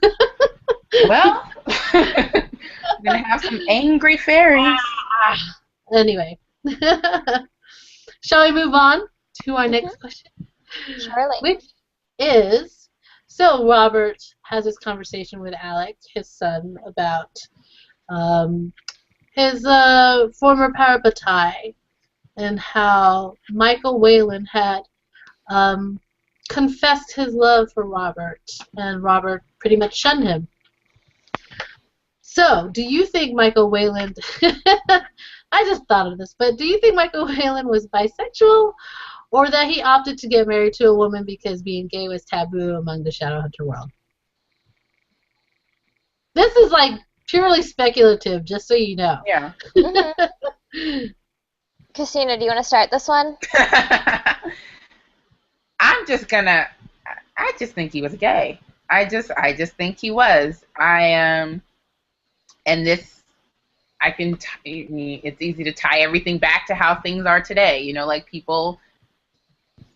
[SPEAKER 4] Well, we're going to have some angry fairies.
[SPEAKER 3] Anyway. Shall we move on to our next question?
[SPEAKER 2] Surely.
[SPEAKER 3] Which is, so Robert has this conversation with Alec, his son, about his former parabatai and how Michael Whalen had confessed his love for Robert, and Robert pretty much shunned him. So, do you think Michael Whalen, I just thought of this, but do you think Michael Whalen was bisexual, or that he opted to get married to a woman because being gay was taboo among the Shadowhunter world? This is like purely speculative, just so you know.
[SPEAKER 4] Yeah.
[SPEAKER 2] Christina, do you want to start this one?
[SPEAKER 4] I just think he was gay. I just think he was. And this, it's easy to tie everything back to how things are today. Like people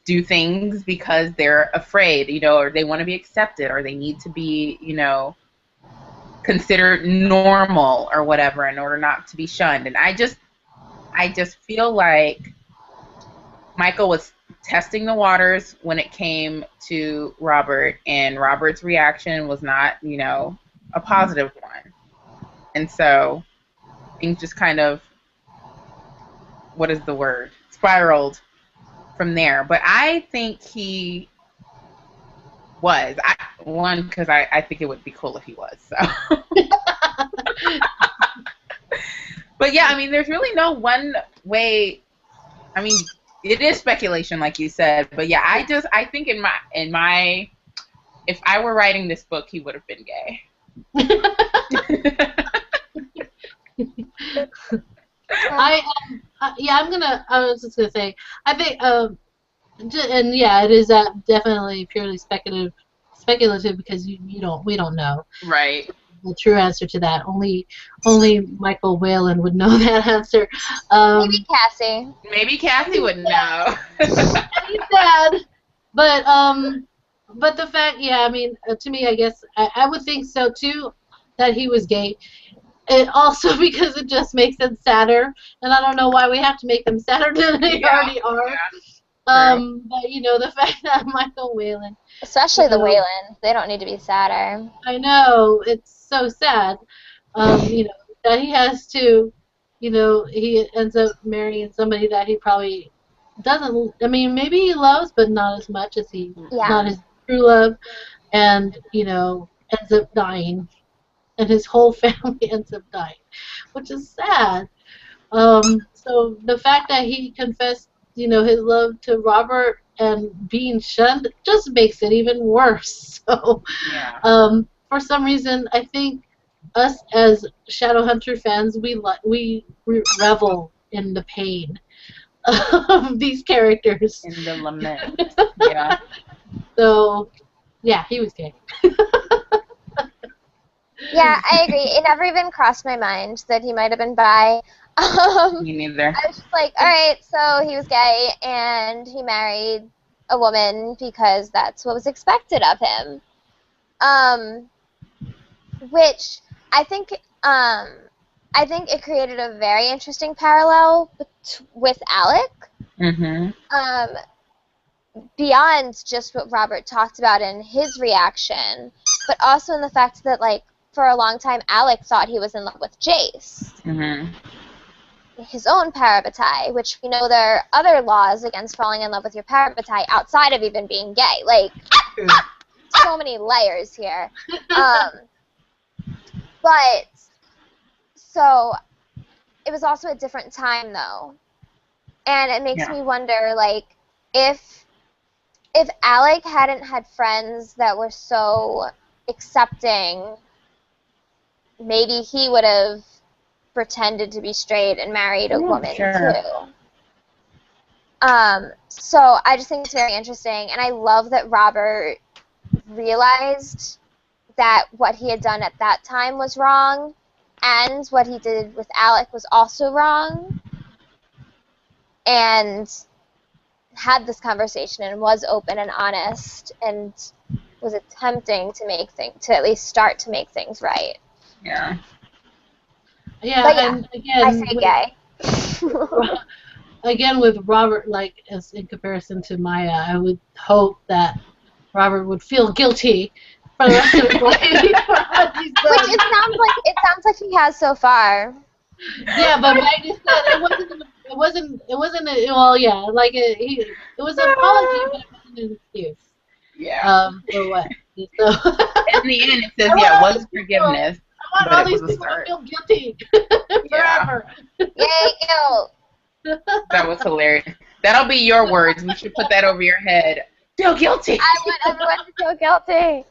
[SPEAKER 4] do things because they're afraid, or they want to be accepted, or they need to be, considered normal or whatever in order not to be shunned. And I just feel like Michael was testing the waters when it came to Robert, and Robert's reaction was not, a positive one. And so things just kind of, what is the word? Spiraled from there. But I think he was. Because I think it would be cool if he was. So. But yeah, I mean, there's really no one way. I mean, it is speculation, like you said. But yeah, I think in my, if I were writing this book, he would have been gay.
[SPEAKER 3] I was just gonna say, I think, and yeah, it is definitely purely speculative because we don't know.
[SPEAKER 4] Right.
[SPEAKER 3] The true answer to that. Only Michael Whalen would know that answer.
[SPEAKER 2] Maybe Cassie.
[SPEAKER 4] Maybe Cassie would know.
[SPEAKER 3] He's sad, but the fact, yeah, I mean, to me, I guess I would think so too, that he was gay. And also because it just makes it sadder, and I don't know why we have to make them sadder than they already are. Yeah. But the fact that Michael Whalen,
[SPEAKER 2] especially the Whalens, they don't need to be sadder.
[SPEAKER 3] I know, it's so sad. That he has to, he ends up marrying somebody that he probably doesn't. I mean, maybe he loves, but not as much as not his true love, and ends up dying. And his whole family ends up dying, which is sad. So the fact that he confessed, his love to Robert and being shunned just makes it even worse. So, for some reason, I think us as Shadowhunter fans, we revel in the pain of these characters.
[SPEAKER 4] In the lament. Yeah.
[SPEAKER 3] So, yeah, he was gay.
[SPEAKER 2] Yeah, I agree. It never even crossed my mind that he might have been bi.
[SPEAKER 4] Me neither.
[SPEAKER 2] I was just like, all right, so he was gay, and he married a woman because that's what was expected of him. Which I think it created a very interesting parallel with Alec.
[SPEAKER 4] Mm-hmm.
[SPEAKER 2] Beyond just what Robert talked about in his reaction, but also in the fact that, like, for a long time, Alec thought he was in love with Jace, his own parabatai, which we know there are other laws against falling in love with your parabatai outside of even being gay. Like, so many layers here. But, so, it was also a different time, though. And it makes me wonder, like, if Alec hadn't had friends that were so accepting, maybe he would have pretended to be straight and married a woman, too. So I just think it's very interesting, and I love that Robert realized that what he had done at that time was wrong, and what he did with Alec was also wrong, and had this conversation and was open and honest and was attempting to at least start to make things right.
[SPEAKER 3] Yeah,
[SPEAKER 2] and
[SPEAKER 3] again,
[SPEAKER 2] I say gay.
[SPEAKER 3] Again, with Robert, like, as in comparison to Maya, I would hope that Robert would feel guilty for the rest of his life for what he's done.
[SPEAKER 2] Which it sounds like he has so far.
[SPEAKER 3] Yeah, but like I said, it wasn't well, yeah, like it was an apology, but it wasn't an excuse.
[SPEAKER 4] Yeah.
[SPEAKER 3] For what? So,
[SPEAKER 4] in the end, it says, it was forgiveness.
[SPEAKER 3] I want all these people to feel guilty forever.
[SPEAKER 2] Yay, guilt.
[SPEAKER 4] That was hilarious. That'll be your words. We should put that over your head. Feel guilty.
[SPEAKER 2] I want everyone to feel guilty.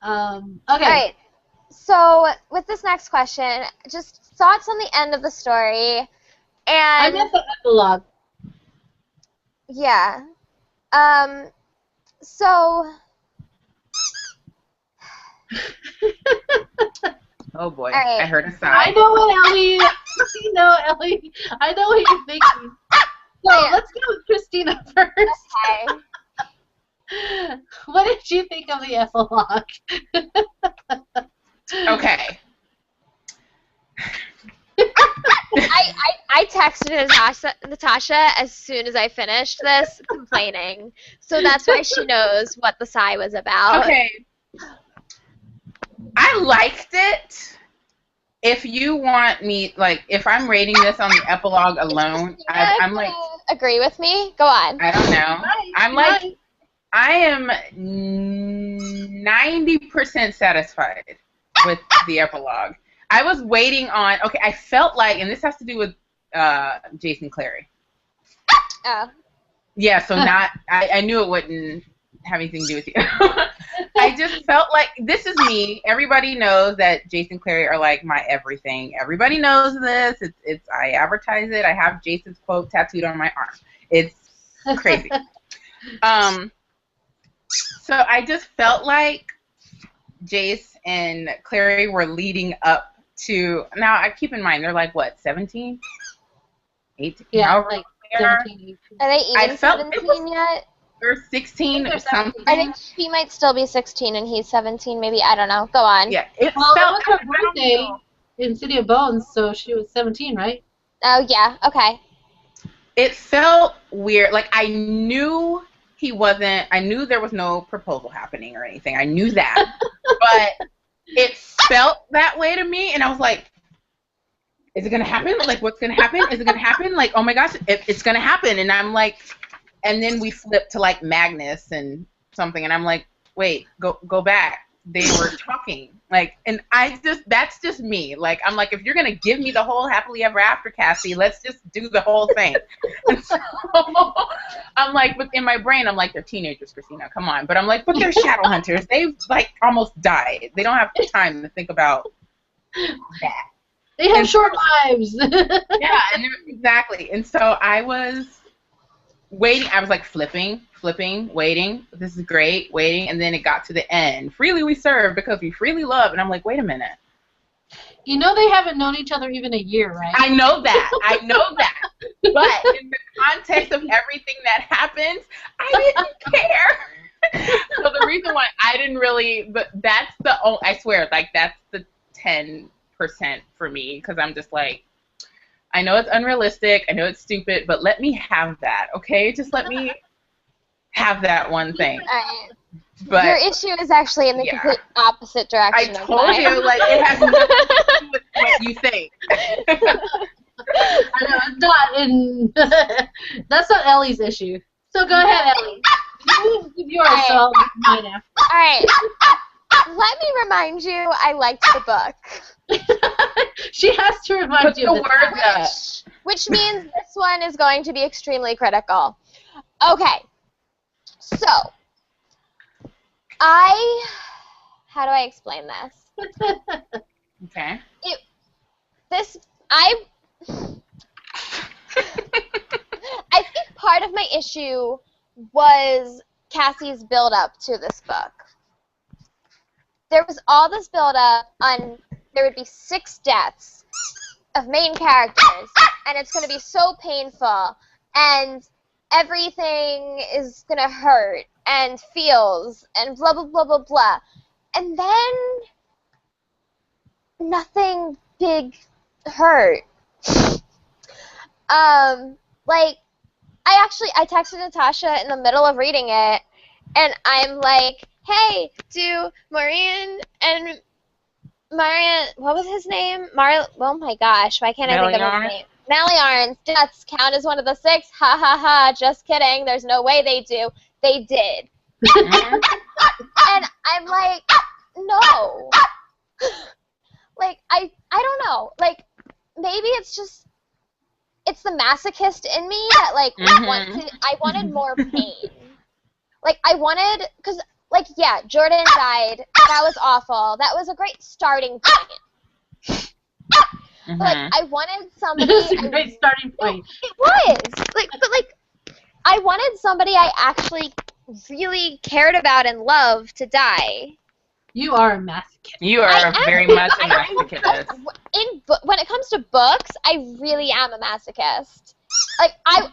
[SPEAKER 3] Okay.
[SPEAKER 2] All right. So with this next question, just thoughts on the end of the story, and
[SPEAKER 3] I meant the epilogue.
[SPEAKER 2] Yeah. So.
[SPEAKER 4] Oh boy,
[SPEAKER 2] right.
[SPEAKER 4] I heard a sigh.
[SPEAKER 3] I know what Ellie. Ellie. I know what you're thinking. So let's go with Christina first.
[SPEAKER 2] Okay.
[SPEAKER 3] What did you think of the epilogue?
[SPEAKER 4] Okay.
[SPEAKER 2] I texted Natasha as soon as I finished this, complaining. So that's why she knows what the sigh was about.
[SPEAKER 4] Okay. I liked it. If you want me, like, if I'm rating this on the epilogue alone, I'm like...
[SPEAKER 2] Agree with me? Go on.
[SPEAKER 4] I don't know. I'm like... I am 90% satisfied with the epilogue. I was waiting on... Okay, I felt like... And this has to do with Jason Clary.
[SPEAKER 2] Oh.
[SPEAKER 4] Yeah, so not... I knew it wouldn't have anything to do with you. I just felt like... This is me. Everybody knows that Jason Clary are like my everything. Everybody knows this. It's I advertise it. I have Jason's quote tattooed on my arm. It's crazy. So I just felt like Jace and Clary were leading up to... Now, I keep in mind, they're like, what, 17? 18?
[SPEAKER 3] Yeah, like 17.
[SPEAKER 2] Are they even 17 yet?
[SPEAKER 4] Or 16 or something.
[SPEAKER 2] I think he might still be 16 and he's 17, maybe. I don't know. Go on.
[SPEAKER 4] Yeah, it
[SPEAKER 3] was
[SPEAKER 4] felt...
[SPEAKER 3] her birthday in City of Bones, so she was 17, right?
[SPEAKER 2] Oh, yeah. Okay.
[SPEAKER 4] It felt weird. Like, I knew... He wasn't, I knew there was no proposal happening or anything. I knew that. But it felt that way to me, and I was like, is it going to happen? Like, what's going to happen? Is it going to happen? Like, oh my gosh, it's going to happen. And I'm like, and then we flipped to, like, Magnus and something, and I'm like, wait, go back. They were talking. Like, and that's just me. Like, I'm like, if you're going to give me the whole happily ever after, Cassie, let's just do the whole thing. And so I'm like, but in my brain, I'm like, they're teenagers, Christina, come on. But I'm like, but they're Shadowhunters. They've, like, almost died. They don't have time to think about that.
[SPEAKER 3] They have short lives.
[SPEAKER 4] Yeah, and exactly. And so I was waiting. I was like flipping, waiting. This is great, waiting. And then it got to the end. Freely we serve because we freely love. And I'm like, wait a minute.
[SPEAKER 3] You know they haven't known each other even a year, right?
[SPEAKER 4] I know that. But in the context of everything that happens, I didn't care. really, but that's the I swear, like that's the 10% for me, because I'm just like, I know it's unrealistic, I know it's stupid, but let me have that, okay? Just let me have that one thing. But
[SPEAKER 2] your issue is actually in the complete opposite
[SPEAKER 4] I
[SPEAKER 2] direction.
[SPEAKER 4] told you, like, it has nothing to do with what you think.
[SPEAKER 3] I know, it's not in... That's not Ellie's issue. So go ahead, Ellie. You give yours, so I'll give mine after.
[SPEAKER 2] Alright. Let me remind you, I liked the book.
[SPEAKER 3] She has to remind
[SPEAKER 4] Put
[SPEAKER 3] you
[SPEAKER 4] the
[SPEAKER 3] of
[SPEAKER 4] words up.
[SPEAKER 2] Which means this one is going to be extremely critical. Okay. So, how do I explain this?
[SPEAKER 4] Okay.
[SPEAKER 2] I think part of my issue was Cassie's build-up to this book. There was all this build-up on there would be 6 deaths of main characters, and it's going to be so painful, and everything is going to hurt, and feels, and blah, blah, blah, blah, blah. And then nothing big hurt. Like, I texted Natasha in the middle of reading it, and I'm like, hey, do Marian and Marian, what was his name? Oh my gosh, why can't I think of his name? Maliarn's deaths count as one of the 6. Ha ha ha, just kidding. There's no way they do. They did. And I'm like, no. Like, I don't know. Like, maybe it's the masochist in me that, like, I wanted more pain. Like, because, like, yeah, Jordan died. That was awful. That was a great starting point. But, like, I wanted somebody...
[SPEAKER 3] It was a great starting point.
[SPEAKER 2] It was. But, I wanted somebody I actually really cared about and loved to die.
[SPEAKER 3] You are a masochist.
[SPEAKER 4] You are very much a masochist.
[SPEAKER 2] When it comes to books, I really am a masochist. Like, I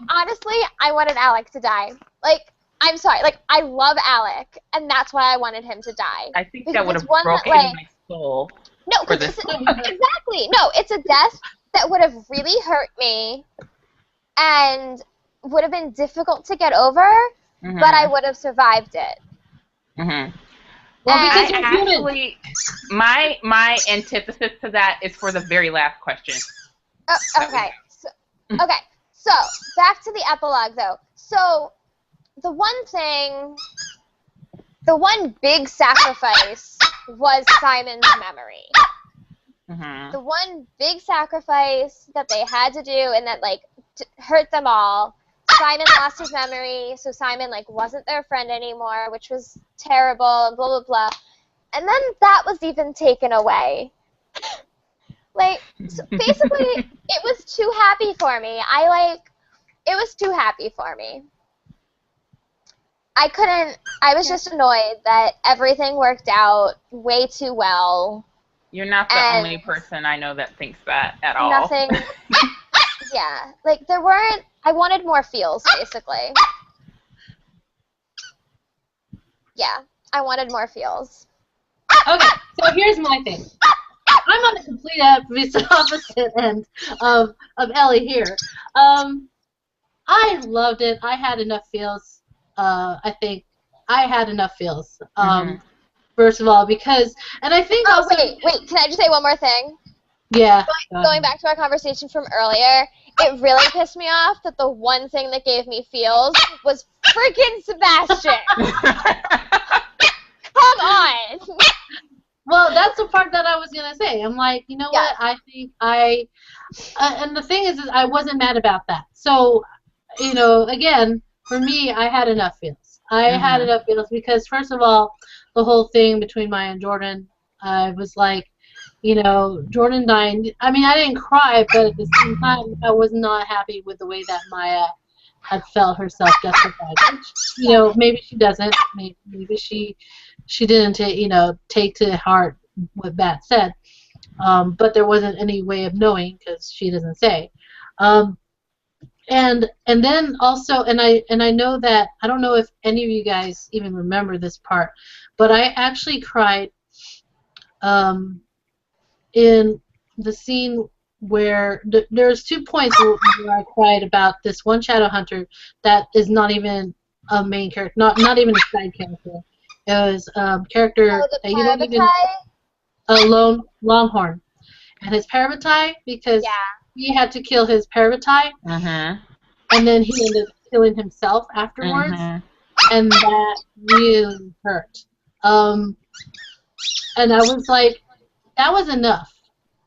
[SPEAKER 2] wanted Alec to die. Like, I'm sorry. Like, I love Alec, and that's why I wanted him to die.
[SPEAKER 4] I think that would have broken my soul.
[SPEAKER 2] No, exactly. No, it's a death that would have really hurt me and would have been difficult to get over, but I would have survived it.
[SPEAKER 3] Well, because
[SPEAKER 4] actually, my antithesis to that is for the very last question.
[SPEAKER 2] Okay. So back to the epilogue, though. So the one big sacrifice was Simon's memory. The one big sacrifice that they had to do and that, like, hurt them all. Simon lost his memory, so Simon, like, wasn't their friend anymore, which was terrible, and blah, blah, blah. And then that was even taken away. Like, so basically, it was too happy for me. It was too happy for me. I was just annoyed that everything worked out way too well.
[SPEAKER 4] You're not the only person I know that thinks that at all.
[SPEAKER 2] Nothing. Yeah. Like, I wanted more feels, basically. Yeah. I wanted more feels.
[SPEAKER 3] Okay, so here's my thing. I'm on the complete opposite end of Ellie here. I loved it. I had enough feels. I think I had enough feels. First of all, because, and I think also...
[SPEAKER 2] Wait, can I just say one more thing?
[SPEAKER 3] Yeah.
[SPEAKER 2] Going back to our conversation from earlier, it really pissed me off that the one thing that gave me feels was freaking Sebastian. Come on.
[SPEAKER 3] Well, that's the part that I was going to say. I'm like, you know what? I think and the thing is I wasn't mad about that. So, you know, again, for me, I had enough feels. I had enough feels because, first of all, the whole thing between Maya and Jordan, I was like, you know, Jordan died. I mean, I didn't cry, but at the same time, I was not happy with the way that Maya had felt herself justified. Which, you know, maybe she doesn't. Maybe she didn't, you know, take to heart what Bat said. But there wasn't any way of knowing because she doesn't say. And then also, and I know that, I don't know if any of you guys even remember this part, but I actually cried in the scene where there's 2 points where I cried about this one Shadowhunter that is not even a main character, not even a side character. It was a character that you don't even, a Longhorn, and his Parabatai, because he had to kill his Parabatai, and then he ended up killing himself afterwards, and that really hurt. And I was like, that was enough.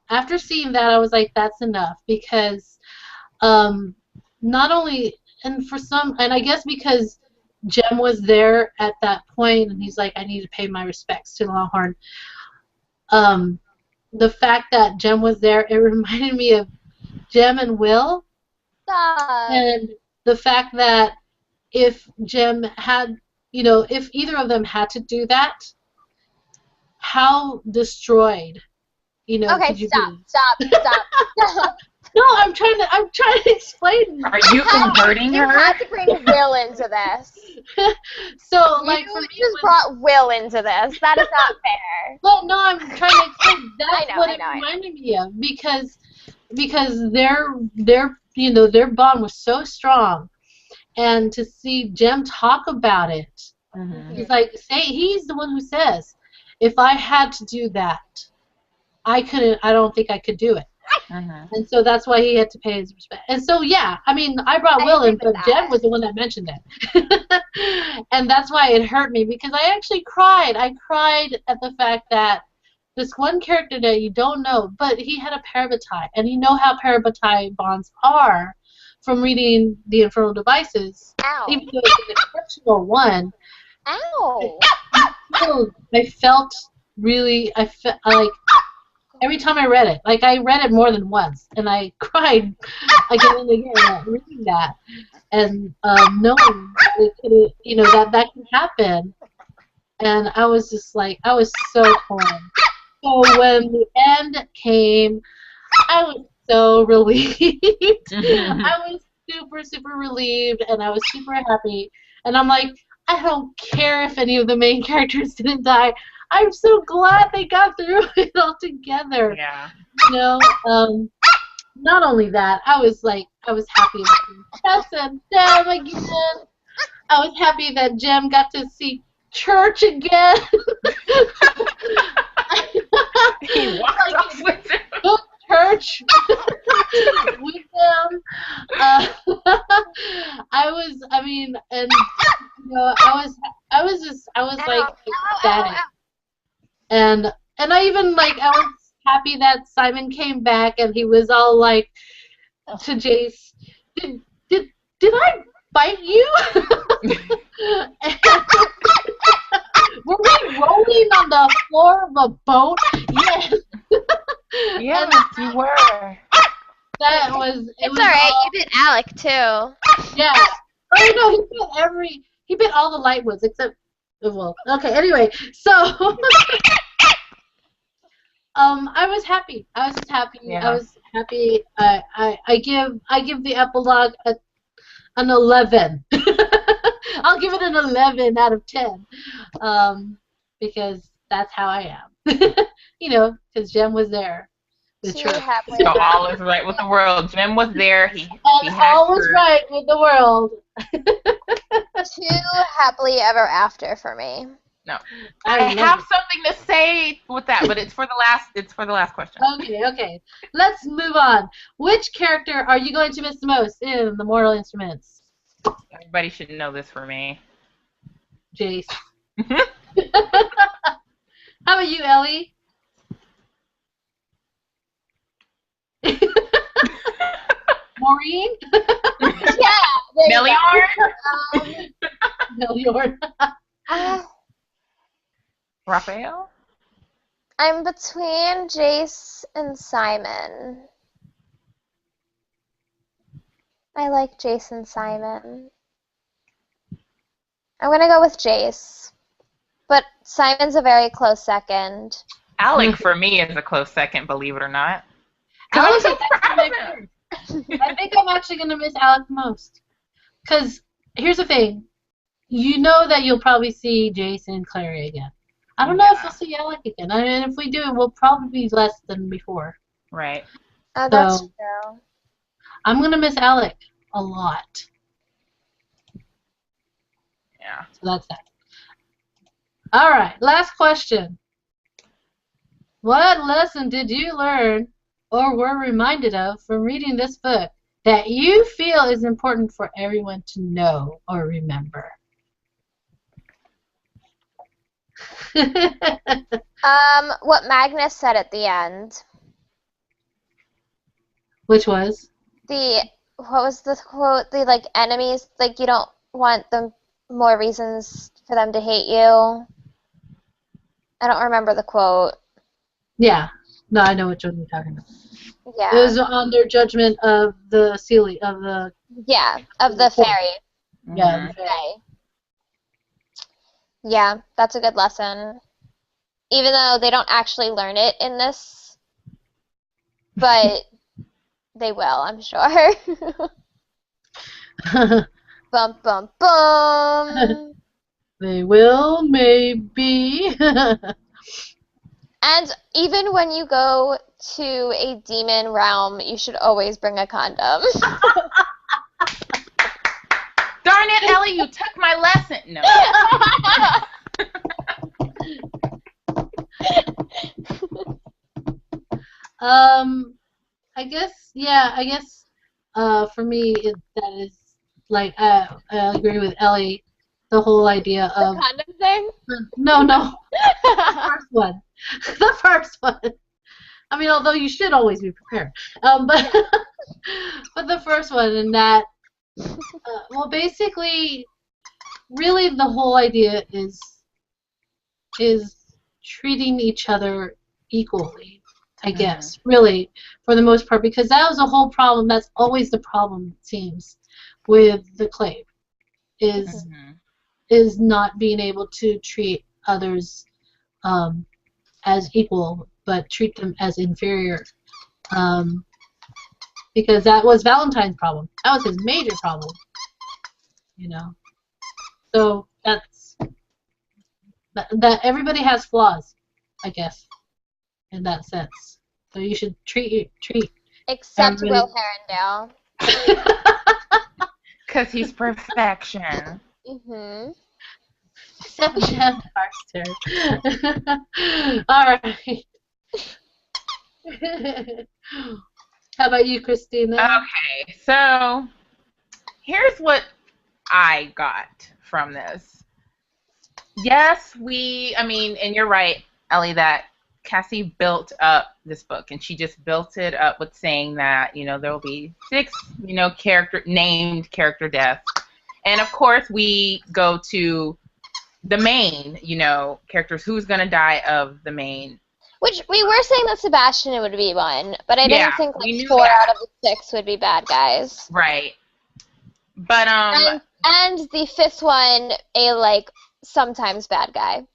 [SPEAKER 3] After seeing that, I was like, that's enough, because not only, and I guess because Jem was there at that point, and he's like, I need to pay my respects to Longhorn. The fact that Jem was there, it reminded me of Jem and Will. And the fact that if Jem had, if either of them had to do that, how destroyed,
[SPEAKER 2] Okay,
[SPEAKER 3] could you
[SPEAKER 2] stop.
[SPEAKER 3] No, I'm trying to explain.
[SPEAKER 4] Are you converting her?
[SPEAKER 2] You had to bring Will into this.
[SPEAKER 3] So, like, for me,
[SPEAKER 2] you just brought Will into this. That is not fair.
[SPEAKER 3] Well, no, I'm trying to explain. That's what it reminded me of, because their bond was so strong, and to see Jem talk about it, he's like, he's the one who says, if I had to do that, I don't think I could do it. And so that's why he had to pay his respect. And so, yeah, I mean, I brought Will in, but Jem was the one that mentioned it. And that's why it hurt me, because I actually cried. I cried at the fact that this one character that you don't know, but he had a Parabatai, and you know how Parabatai bonds are from reading the Infernal Devices.
[SPEAKER 2] Ow.
[SPEAKER 3] Even though it's an exceptional one.
[SPEAKER 2] Ow.
[SPEAKER 3] I felt like, every time I read it, like, I read it more than once, and I cried again and again reading that, and knowing that can happen, and I was just like, I was so torn. So when the end came, I was so relieved. I was super, super relieved, and I was super happy, and I'm like, I don't care if any of the main characters didn't die. I'm so glad they got through it all together.
[SPEAKER 4] Yeah.
[SPEAKER 3] Not only that, I was happy to see Tess and Jem again. I was happy that Jem got to see Church again.
[SPEAKER 4] He walked off with him.
[SPEAKER 3] Church with them. I was like ecstatic. And I even, like, I was happy that Simon came back, and he was all like to Jace, did I bite you? Were we rolling on the floor of a boat? Yes.
[SPEAKER 4] Yes, you were.
[SPEAKER 3] That was.
[SPEAKER 2] It's alright. You bit Alec too.
[SPEAKER 3] Yeah. Oh no, he bit all the Lightwoods except. Well, okay. Anyway, so I was happy. I was just happy.
[SPEAKER 4] Yeah.
[SPEAKER 3] I was happy. I give the epilogue an 11. I'll give it an 11 out of 10, because that's how I am. Because Jem was there.
[SPEAKER 4] So all is right with the world. Jem was there. He
[SPEAKER 3] all was right with the world.
[SPEAKER 2] Too happily ever after for me.
[SPEAKER 4] No, I have something to say with that, but it's for the last. It's for the last question.
[SPEAKER 3] Okay. Let's move on. Which character are you going to miss the most in the Mortal Instruments?
[SPEAKER 4] Everybody should know this for me.
[SPEAKER 3] Jace. How about you, Ellie? Maureen?
[SPEAKER 2] Yeah.
[SPEAKER 4] Melior?
[SPEAKER 3] Melior.
[SPEAKER 4] Raphael?
[SPEAKER 2] I'm between Jace and Simon. I like Jace and Simon. I'm going to go with Jace. But Simon's a very close second.
[SPEAKER 4] Alec, for me, is a close second, believe it or not.
[SPEAKER 3] Alec, I think I'm actually going to miss Alec most. Because here's the thing. You know that you'll probably see Jason and Clary again. I don't know if we'll see Alec again. I mean, if we do, it will probably be less than before.
[SPEAKER 4] Right.
[SPEAKER 2] Oh, that's true.
[SPEAKER 3] I'm going to miss Alec a lot.
[SPEAKER 4] Yeah.
[SPEAKER 3] So that's that. All right, last question. What lesson did you learn or were reminded of from reading this book that you feel is important for everyone to know or remember?
[SPEAKER 2] What Magnus said at the end.
[SPEAKER 3] Which was?
[SPEAKER 2] What was the quote? The, like, enemies, like, you don't want them more reasons for them to hate you. I don't remember the quote.
[SPEAKER 3] Yeah. No, I know which one you're talking about.
[SPEAKER 2] Yeah.
[SPEAKER 3] It was on their judgment of the Sealy, of the...
[SPEAKER 2] Yeah, of the fairy.
[SPEAKER 3] Yeah, the fairy.
[SPEAKER 2] Okay. Yeah, that's a good lesson. Even though they don't actually learn it in this, but they will, I'm sure. Bum, bum, bum.
[SPEAKER 3] They will, maybe.
[SPEAKER 2] And even when you go to a demon realm, you should always bring a condom.
[SPEAKER 4] Darn it, Ellie, you took my lesson. No.
[SPEAKER 3] I guess, for me, that is, like, I agree with Ellie, the whole idea of...
[SPEAKER 2] The condom thing?
[SPEAKER 3] No. The first one. The first one. I mean, although you should always be prepared. But the first one, and that, well, basically, really the whole idea is treating each other equally, I guess, really, for the most part, because that was a whole problem. That's always the problem, it seems, with the clave, is not being able to treat others as equal, but treat them as inferior. Because that was Valentine's problem. That was his major problem. You know. So that's that everybody has flaws, I guess, in that sense. So you should treat
[SPEAKER 2] Except
[SPEAKER 3] everybody.
[SPEAKER 2] Will Herondale.
[SPEAKER 4] Because he's perfection.
[SPEAKER 2] Mm-hmm.
[SPEAKER 3] Except Shadowhunter. All right. How about you, Christina?
[SPEAKER 4] Okay, so here's what I got from this. Yes, and you're right, Ellie, that Cassie built up this book, and she just built it up with saying that, there will be 6, named character deaths. And of course, we go to the main, characters. Who's going to die of the main?
[SPEAKER 2] Which we were saying that Sebastian would be one, but I didn't think like 4 out of the 6 would be bad guys.
[SPEAKER 4] Right. But
[SPEAKER 2] and the 5th one, a like sometimes bad guy.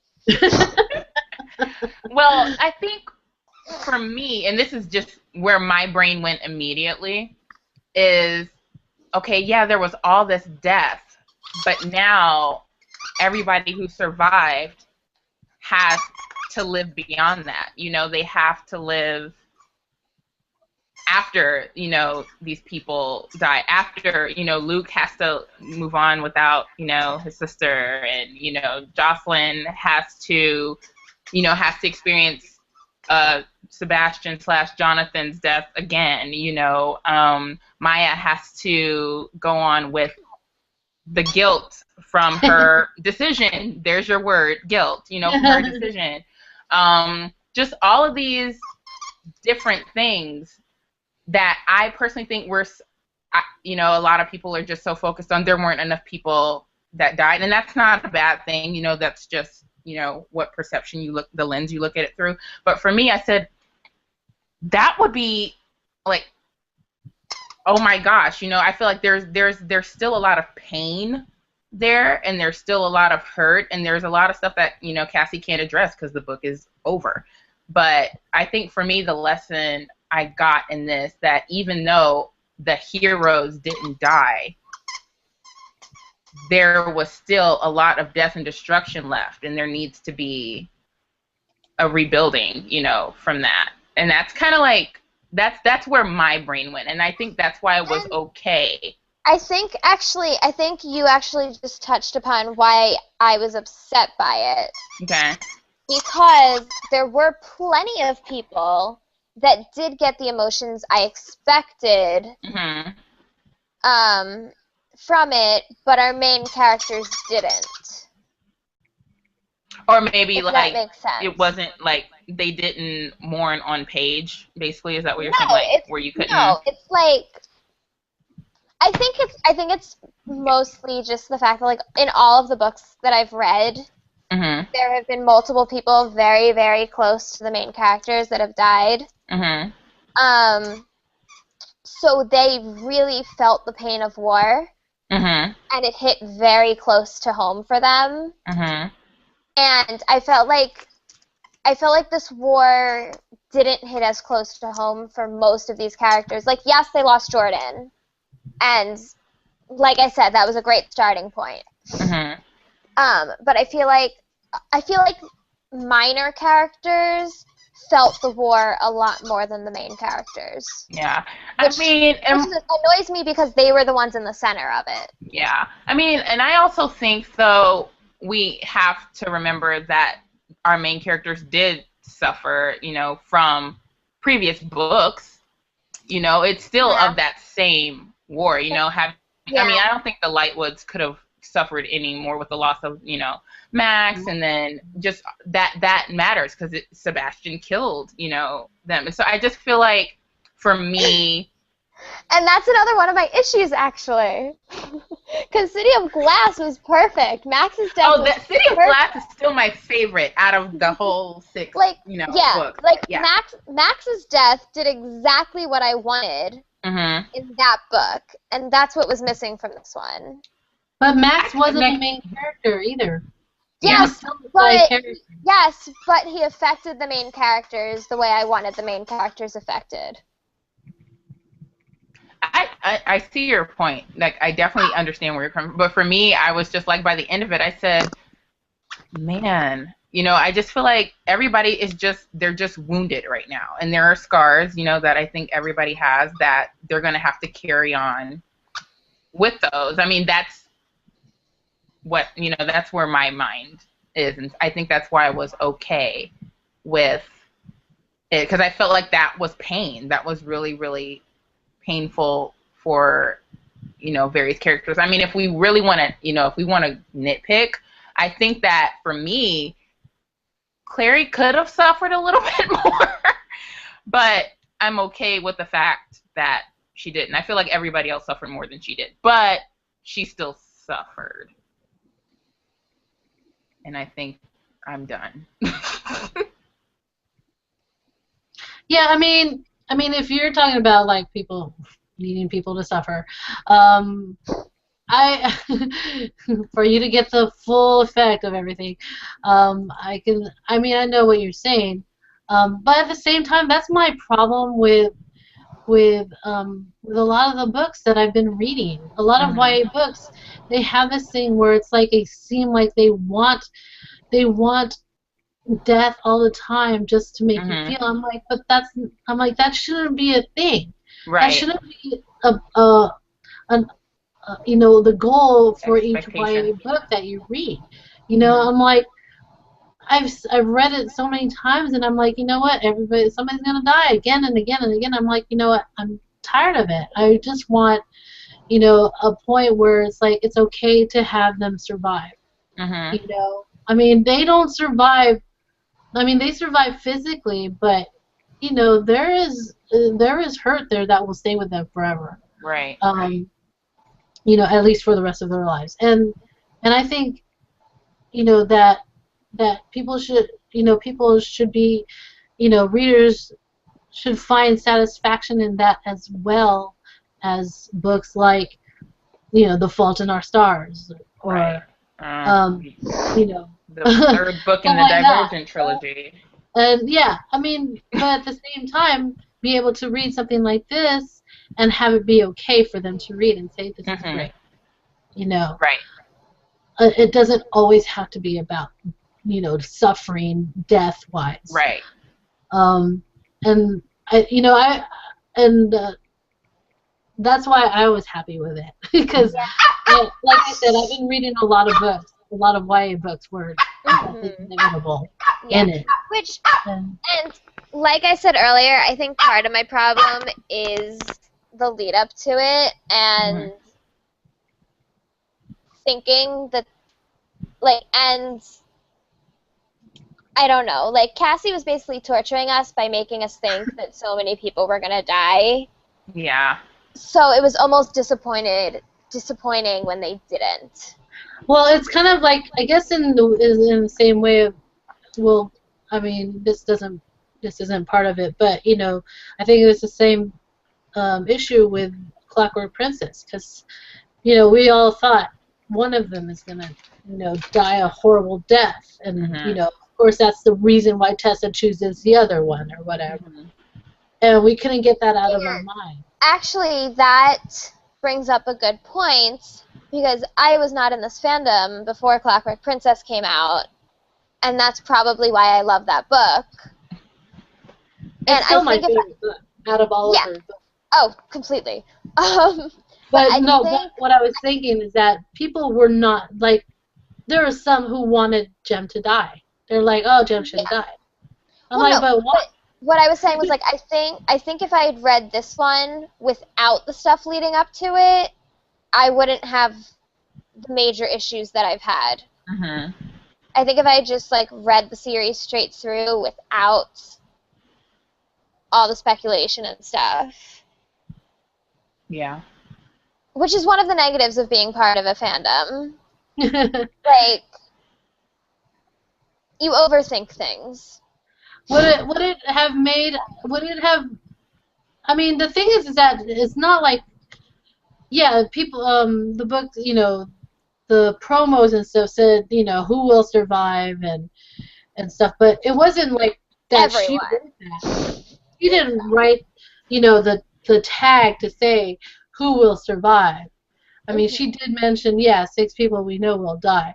[SPEAKER 4] Well, I think for me, and this is just where my brain went immediately, is okay, yeah, there was all this death, but now everybody who survived has to live beyond that. They have to live after, these people die. After, Luke has to move on without, his sister, and, Jocelyn has to experience Sebastian/Jonathan's death again. Maya has to go on with the guilt from her decision. There's your word, guilt, from her decision. Just all of these different things that I personally think a lot of people are just so focused on. There weren't enough people that died, and that's not a bad thing. That's just, what perception the lens you look at it through. But for me, I said, that would be like, oh my gosh, I feel like there's still a lot of pain there, and there's still a lot of hurt, and there's a lot of stuff that, Cassie can't address because the book is over. But I think for me, the lesson I got in this, that even though the heroes didn't die, there was still a lot of death and destruction left, and there needs to be a rebuilding, you know, from that. And that's kind of like, that's where my brain went, and I think that's why it was okay.
[SPEAKER 2] I think you actually just touched upon why I was upset by it.
[SPEAKER 4] Okay.
[SPEAKER 2] Because there were plenty of people that did get the emotions I expected from it, but our main characters didn't.
[SPEAKER 4] Or maybe,
[SPEAKER 2] if
[SPEAKER 4] like,
[SPEAKER 2] that makes sense.
[SPEAKER 4] It wasn't, like, they didn't mourn on page, basically? Is that what you're saying? Like, where you couldn't...
[SPEAKER 2] No, it's like... I think it's mostly just the fact that, like, in all of the books that I've read, there have been multiple people very, very close to the main characters that have died. So they really felt the pain of war, and it hit very close to home for them. And I felt like this war didn't hit as close to home for most of these characters. Like, yes, they lost Jordan, and like I said, that was a great starting point. But I feel like minor characters felt the war a lot more than the main characters.
[SPEAKER 4] Yeah.
[SPEAKER 2] Which annoys me because they were the ones in the center of it.
[SPEAKER 4] Yeah. I mean, and I also think, though, we have to remember that our main characters did suffer, you know, from previous books. You know, it's still of that same war, you know. I mean, I don't think the Lightwoods could have suffered any more with the loss of, you know, Max, and then just that matters because Sebastian killed, you know, them. And so I just feel like, for me...
[SPEAKER 2] And that's another one of my issues, actually. Because City of Glass was perfect. Max's death was perfect.
[SPEAKER 4] City of Glass is still my favorite out of the whole 6, you know, books.
[SPEAKER 2] Max's death did exactly what I wanted in that book, and that's what was missing from this one.
[SPEAKER 3] But Max wasn't the main character either.
[SPEAKER 2] Yes, but he affected the main characters the way I wanted the main characters affected.
[SPEAKER 4] I see your point. Like, I definitely understand where you're coming from. But for me, I was just like, by the end of it, I said, man, you know, I just feel like everybody is they're just wounded right now. And there are scars, you know, that I think everybody has that they're going to have to carry on with those. I mean, that's what, you know, that's where my mind is. And I think that's why I was okay with it, because I felt like that was pain. That was really, really painful for, you know, various characters. I mean, if we really want to, you know, if we want to nitpick, I think that for me, Clary could have suffered a little bit more, but I'm okay with the fact that she didn't. I feel like everybody else suffered more than she did, but she still suffered. And I think I'm done.
[SPEAKER 3] Yeah, I mean, if you're talking about, like, people needing people to suffer, for you to get the full effect of everything, I know what you're saying, but at the same time, that's my problem with a lot of the books that I've been reading. A lot of YA books, they have this thing where it's like they seem like they want death all the time just to make you feel. I'm like, that shouldn't be a thing.
[SPEAKER 4] Right.
[SPEAKER 3] That shouldn't be you know, the goal for each YA book that you read. You know, I'm like, I've read it so many times, and I'm like, you know what, somebody's gonna die again and again and again. I'm like, you know what, I'm tired of it. I just want, you know, a point where it's like it's okay to have them survive. You know, I mean, they don't survive. I mean, they survive physically, but, you know, there is hurt there that will stay with them forever.
[SPEAKER 4] Right.
[SPEAKER 3] You know, at least for the rest of their lives. And I think, you know, that people should be, you know, readers should find satisfaction in that as well as books like, you know, The Fault in Our Stars, or you know,
[SPEAKER 4] the third book in the Divergent trilogy.
[SPEAKER 3] And yeah, I mean, but at the same time, be able to read something like this and have it be okay for them to read and say this is great. You know,
[SPEAKER 4] Right.
[SPEAKER 3] It doesn't always have to be about, you know, suffering death-wise.
[SPEAKER 4] Right.
[SPEAKER 3] And that's why I was happy with it because, like I said, I've been reading a lot of books, a lot of YA books where it's inevitable in it.
[SPEAKER 2] Which, and like I said earlier, I think part of my problem is the lead up to it and thinking that, like, and I don't know, like, Cassie was basically torturing us by making us think that so many people were going to die.
[SPEAKER 4] Yeah.
[SPEAKER 2] So it was almost disappointing when they didn't.
[SPEAKER 3] Well, it's kind of like, I guess in the same way of, well, I mean, this isn't part of it, but, you know, I think it's the same issue with Clockwork Princess, because, you know, we all thought one of them is going to, you know, die a horrible death, and, you know, of course that's the reason why Tessa chooses the other one or whatever. And we couldn't get that out of our mind.
[SPEAKER 2] Actually, that brings up a good point, because I was not in this fandom before Clockwork Princess came out, and that's probably why I love that book.
[SPEAKER 3] It's still my favorite book out of all of her books.
[SPEAKER 2] Oh, completely.
[SPEAKER 3] But what I was thinking is that people were not, like, there were some who wanted Jem to die. They're like, oh, Jem shouldn't die. But what?
[SPEAKER 2] What I was saying was, like, I think if I had read this one without the stuff leading up to it, I wouldn't have the major issues that I've had. I think if I had just, like, read the series straight through without all the speculation and stuff.
[SPEAKER 4] Yeah.
[SPEAKER 2] Which is one of the negatives of being part of a fandom. Like, you overthink things.
[SPEAKER 3] Would it have, I mean, the thing is that it's not like, yeah, people, the book, you know, the promos and stuff said, you know, who will survive and stuff, but it wasn't like that. Everyone. She wrote that. She didn't write, you know, the tag to say who will survive. I mean, she did mention, 6 people we know will die.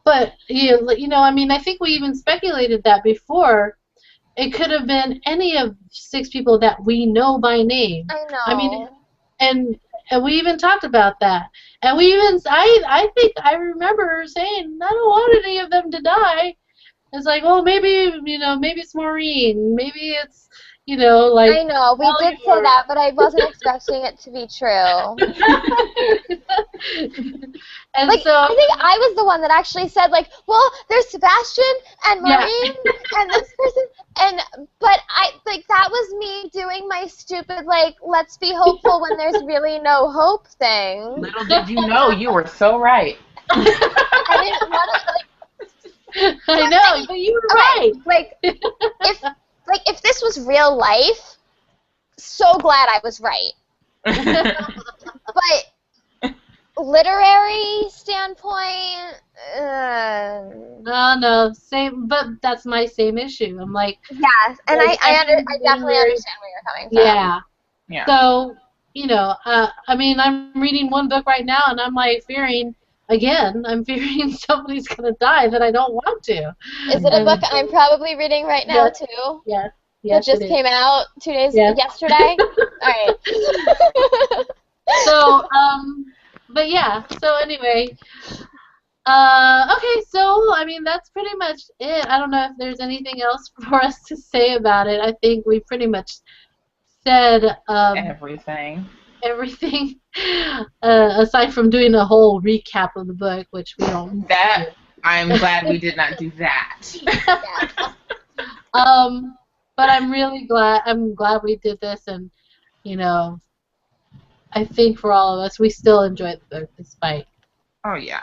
[SPEAKER 3] But, you know, I mean, I think we even speculated that before. It could have been any of 6 people that we know by name.
[SPEAKER 2] I know.
[SPEAKER 3] I mean, and we even talked about that. And we even, I think I remember her saying, I don't want any of them to die. It's like, well, maybe, you know, maybe it's Maureen. Maybe it's, you know, like...
[SPEAKER 2] I know, we did say that, but I wasn't expecting it to be true.
[SPEAKER 3] And
[SPEAKER 2] like,
[SPEAKER 3] so,
[SPEAKER 2] I think I was the one that actually said, like, well, there's Sebastian and Maureen and this person, but that was me doing my stupid, like, let's be hopeful when there's really no hope thing.
[SPEAKER 4] Little did you know, you were so right.
[SPEAKER 2] I didn't want to, like...
[SPEAKER 3] I know, but you were right.
[SPEAKER 2] Like, if this was real life, so glad I was right. But literary standpoint,
[SPEAKER 3] no, same. But that's my same issue. I'm like,
[SPEAKER 2] yeah, and I definitely understand where you're coming from.
[SPEAKER 4] Yeah.
[SPEAKER 3] So, you know, I mean, I'm reading one book right now, and I'm like fearing. Again, I'm fearing somebody's going to die that I don't want to.
[SPEAKER 2] Is it a book I'm probably reading right now, too?
[SPEAKER 3] Yes.
[SPEAKER 2] It just came out 2 days yesterday? All right.
[SPEAKER 3] So, but yeah, so anyway. Okay, so, I mean, that's pretty much it. I don't know if there's anything else for us to say about it. I think we pretty much said... everything, aside from doing a whole recap of the book, which we don't do.
[SPEAKER 4] I'm glad we did not do that.
[SPEAKER 3] But I'm really glad. I'm glad we did this, and you know, I think for all of us, we still enjoyed the book despite.
[SPEAKER 4] Oh yeah.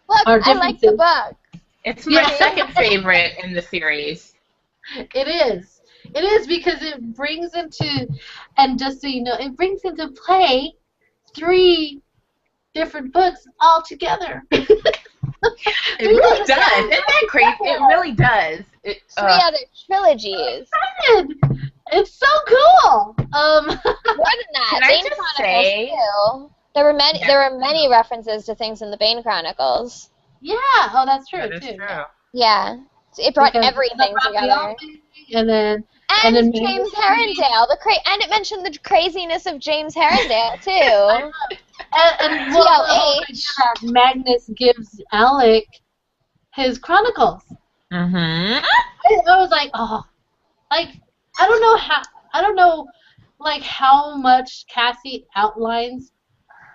[SPEAKER 2] Look, I like the book.
[SPEAKER 4] It's my second favorite in the series.
[SPEAKER 3] It is. It is because it brings into, and just so you know, it brings into play 3 different books all together.
[SPEAKER 4] It really does. Isn't that crazy? It really does.
[SPEAKER 2] 3 other trilogies.
[SPEAKER 3] It's so cool.
[SPEAKER 2] More than that,
[SPEAKER 4] Can I
[SPEAKER 2] Bane
[SPEAKER 4] just
[SPEAKER 2] Chronicles
[SPEAKER 4] say-
[SPEAKER 2] too. There were many.
[SPEAKER 4] Yeah.
[SPEAKER 2] There were many references to things in the Bane Chronicles.
[SPEAKER 3] Yeah. Oh, that's true
[SPEAKER 4] That is
[SPEAKER 3] too.
[SPEAKER 4] true.
[SPEAKER 2] Yeah, it brought
[SPEAKER 3] Because
[SPEAKER 2] everything
[SPEAKER 3] the
[SPEAKER 2] together.
[SPEAKER 3] Raphael thing, and then
[SPEAKER 2] And
[SPEAKER 3] then
[SPEAKER 2] James
[SPEAKER 3] Magnus-
[SPEAKER 2] Herondale, and it mentioned the craziness of James Herondale too.
[SPEAKER 3] and well, the whole
[SPEAKER 2] TLH.
[SPEAKER 3] idea that Magnus gives Alec his chronicles.
[SPEAKER 4] Mm-hmm.
[SPEAKER 3] I was like, oh, like I don't know, like how much Cassie outlines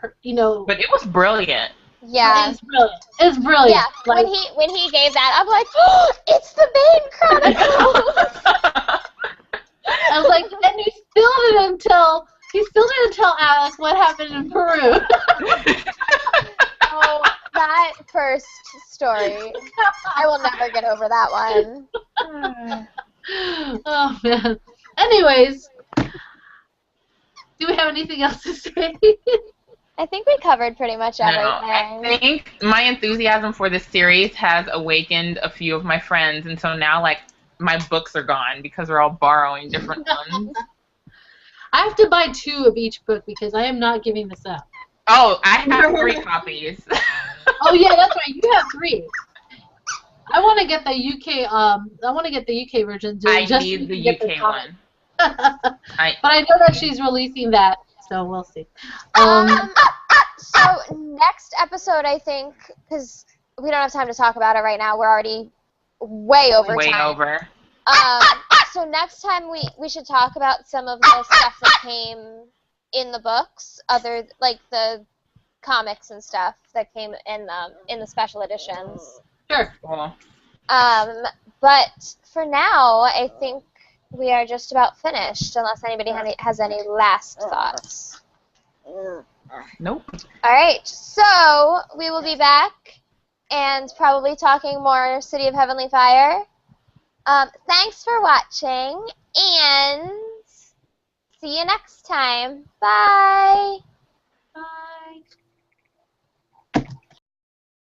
[SPEAKER 3] her,
[SPEAKER 4] But it was brilliant.
[SPEAKER 2] Yeah.
[SPEAKER 3] It's brilliant. It's brilliant.
[SPEAKER 2] Yeah,
[SPEAKER 3] Like,
[SPEAKER 2] when he gave that, I'm like, oh, it's the Bane Chronicles.
[SPEAKER 3] I was like, and he still didn't tell Alec what happened in Peru.
[SPEAKER 2] Oh, that first story, I will never get over that one.
[SPEAKER 3] Oh man. Anyways, do we have anything else to say?
[SPEAKER 2] I think we covered pretty much
[SPEAKER 4] No,
[SPEAKER 2] everything.
[SPEAKER 4] I think my enthusiasm for this series has awakened a few of my friends, and so now, like, my books are gone because we're all borrowing different ones.
[SPEAKER 3] I have to buy 2 of each book because I am not giving this up.
[SPEAKER 4] Oh, I have 3 copies.
[SPEAKER 3] Oh yeah, that's right. You have 3. I want to get the UK. I want to get the UK version.
[SPEAKER 4] I
[SPEAKER 3] just
[SPEAKER 4] need
[SPEAKER 3] so
[SPEAKER 4] the
[SPEAKER 3] you can get
[SPEAKER 4] UK one.
[SPEAKER 3] but I know that she's releasing that, so we'll see.
[SPEAKER 2] So next episode, I think, because we don't have time to talk about it right now, we're already way over
[SPEAKER 4] Way
[SPEAKER 2] time.
[SPEAKER 4] over.
[SPEAKER 2] So next time we should talk about some of the stuff that came in the books, like the comics and stuff that came in the special editions.
[SPEAKER 3] Sure.
[SPEAKER 4] Cool.
[SPEAKER 2] But for now, I think we are just about finished, unless anybody has any last thoughts.
[SPEAKER 4] Nope.
[SPEAKER 2] All right, so we will be back and probably talking more City of Heavenly Fire. Thanks for watching, and see you next time. Bye.
[SPEAKER 3] Bye.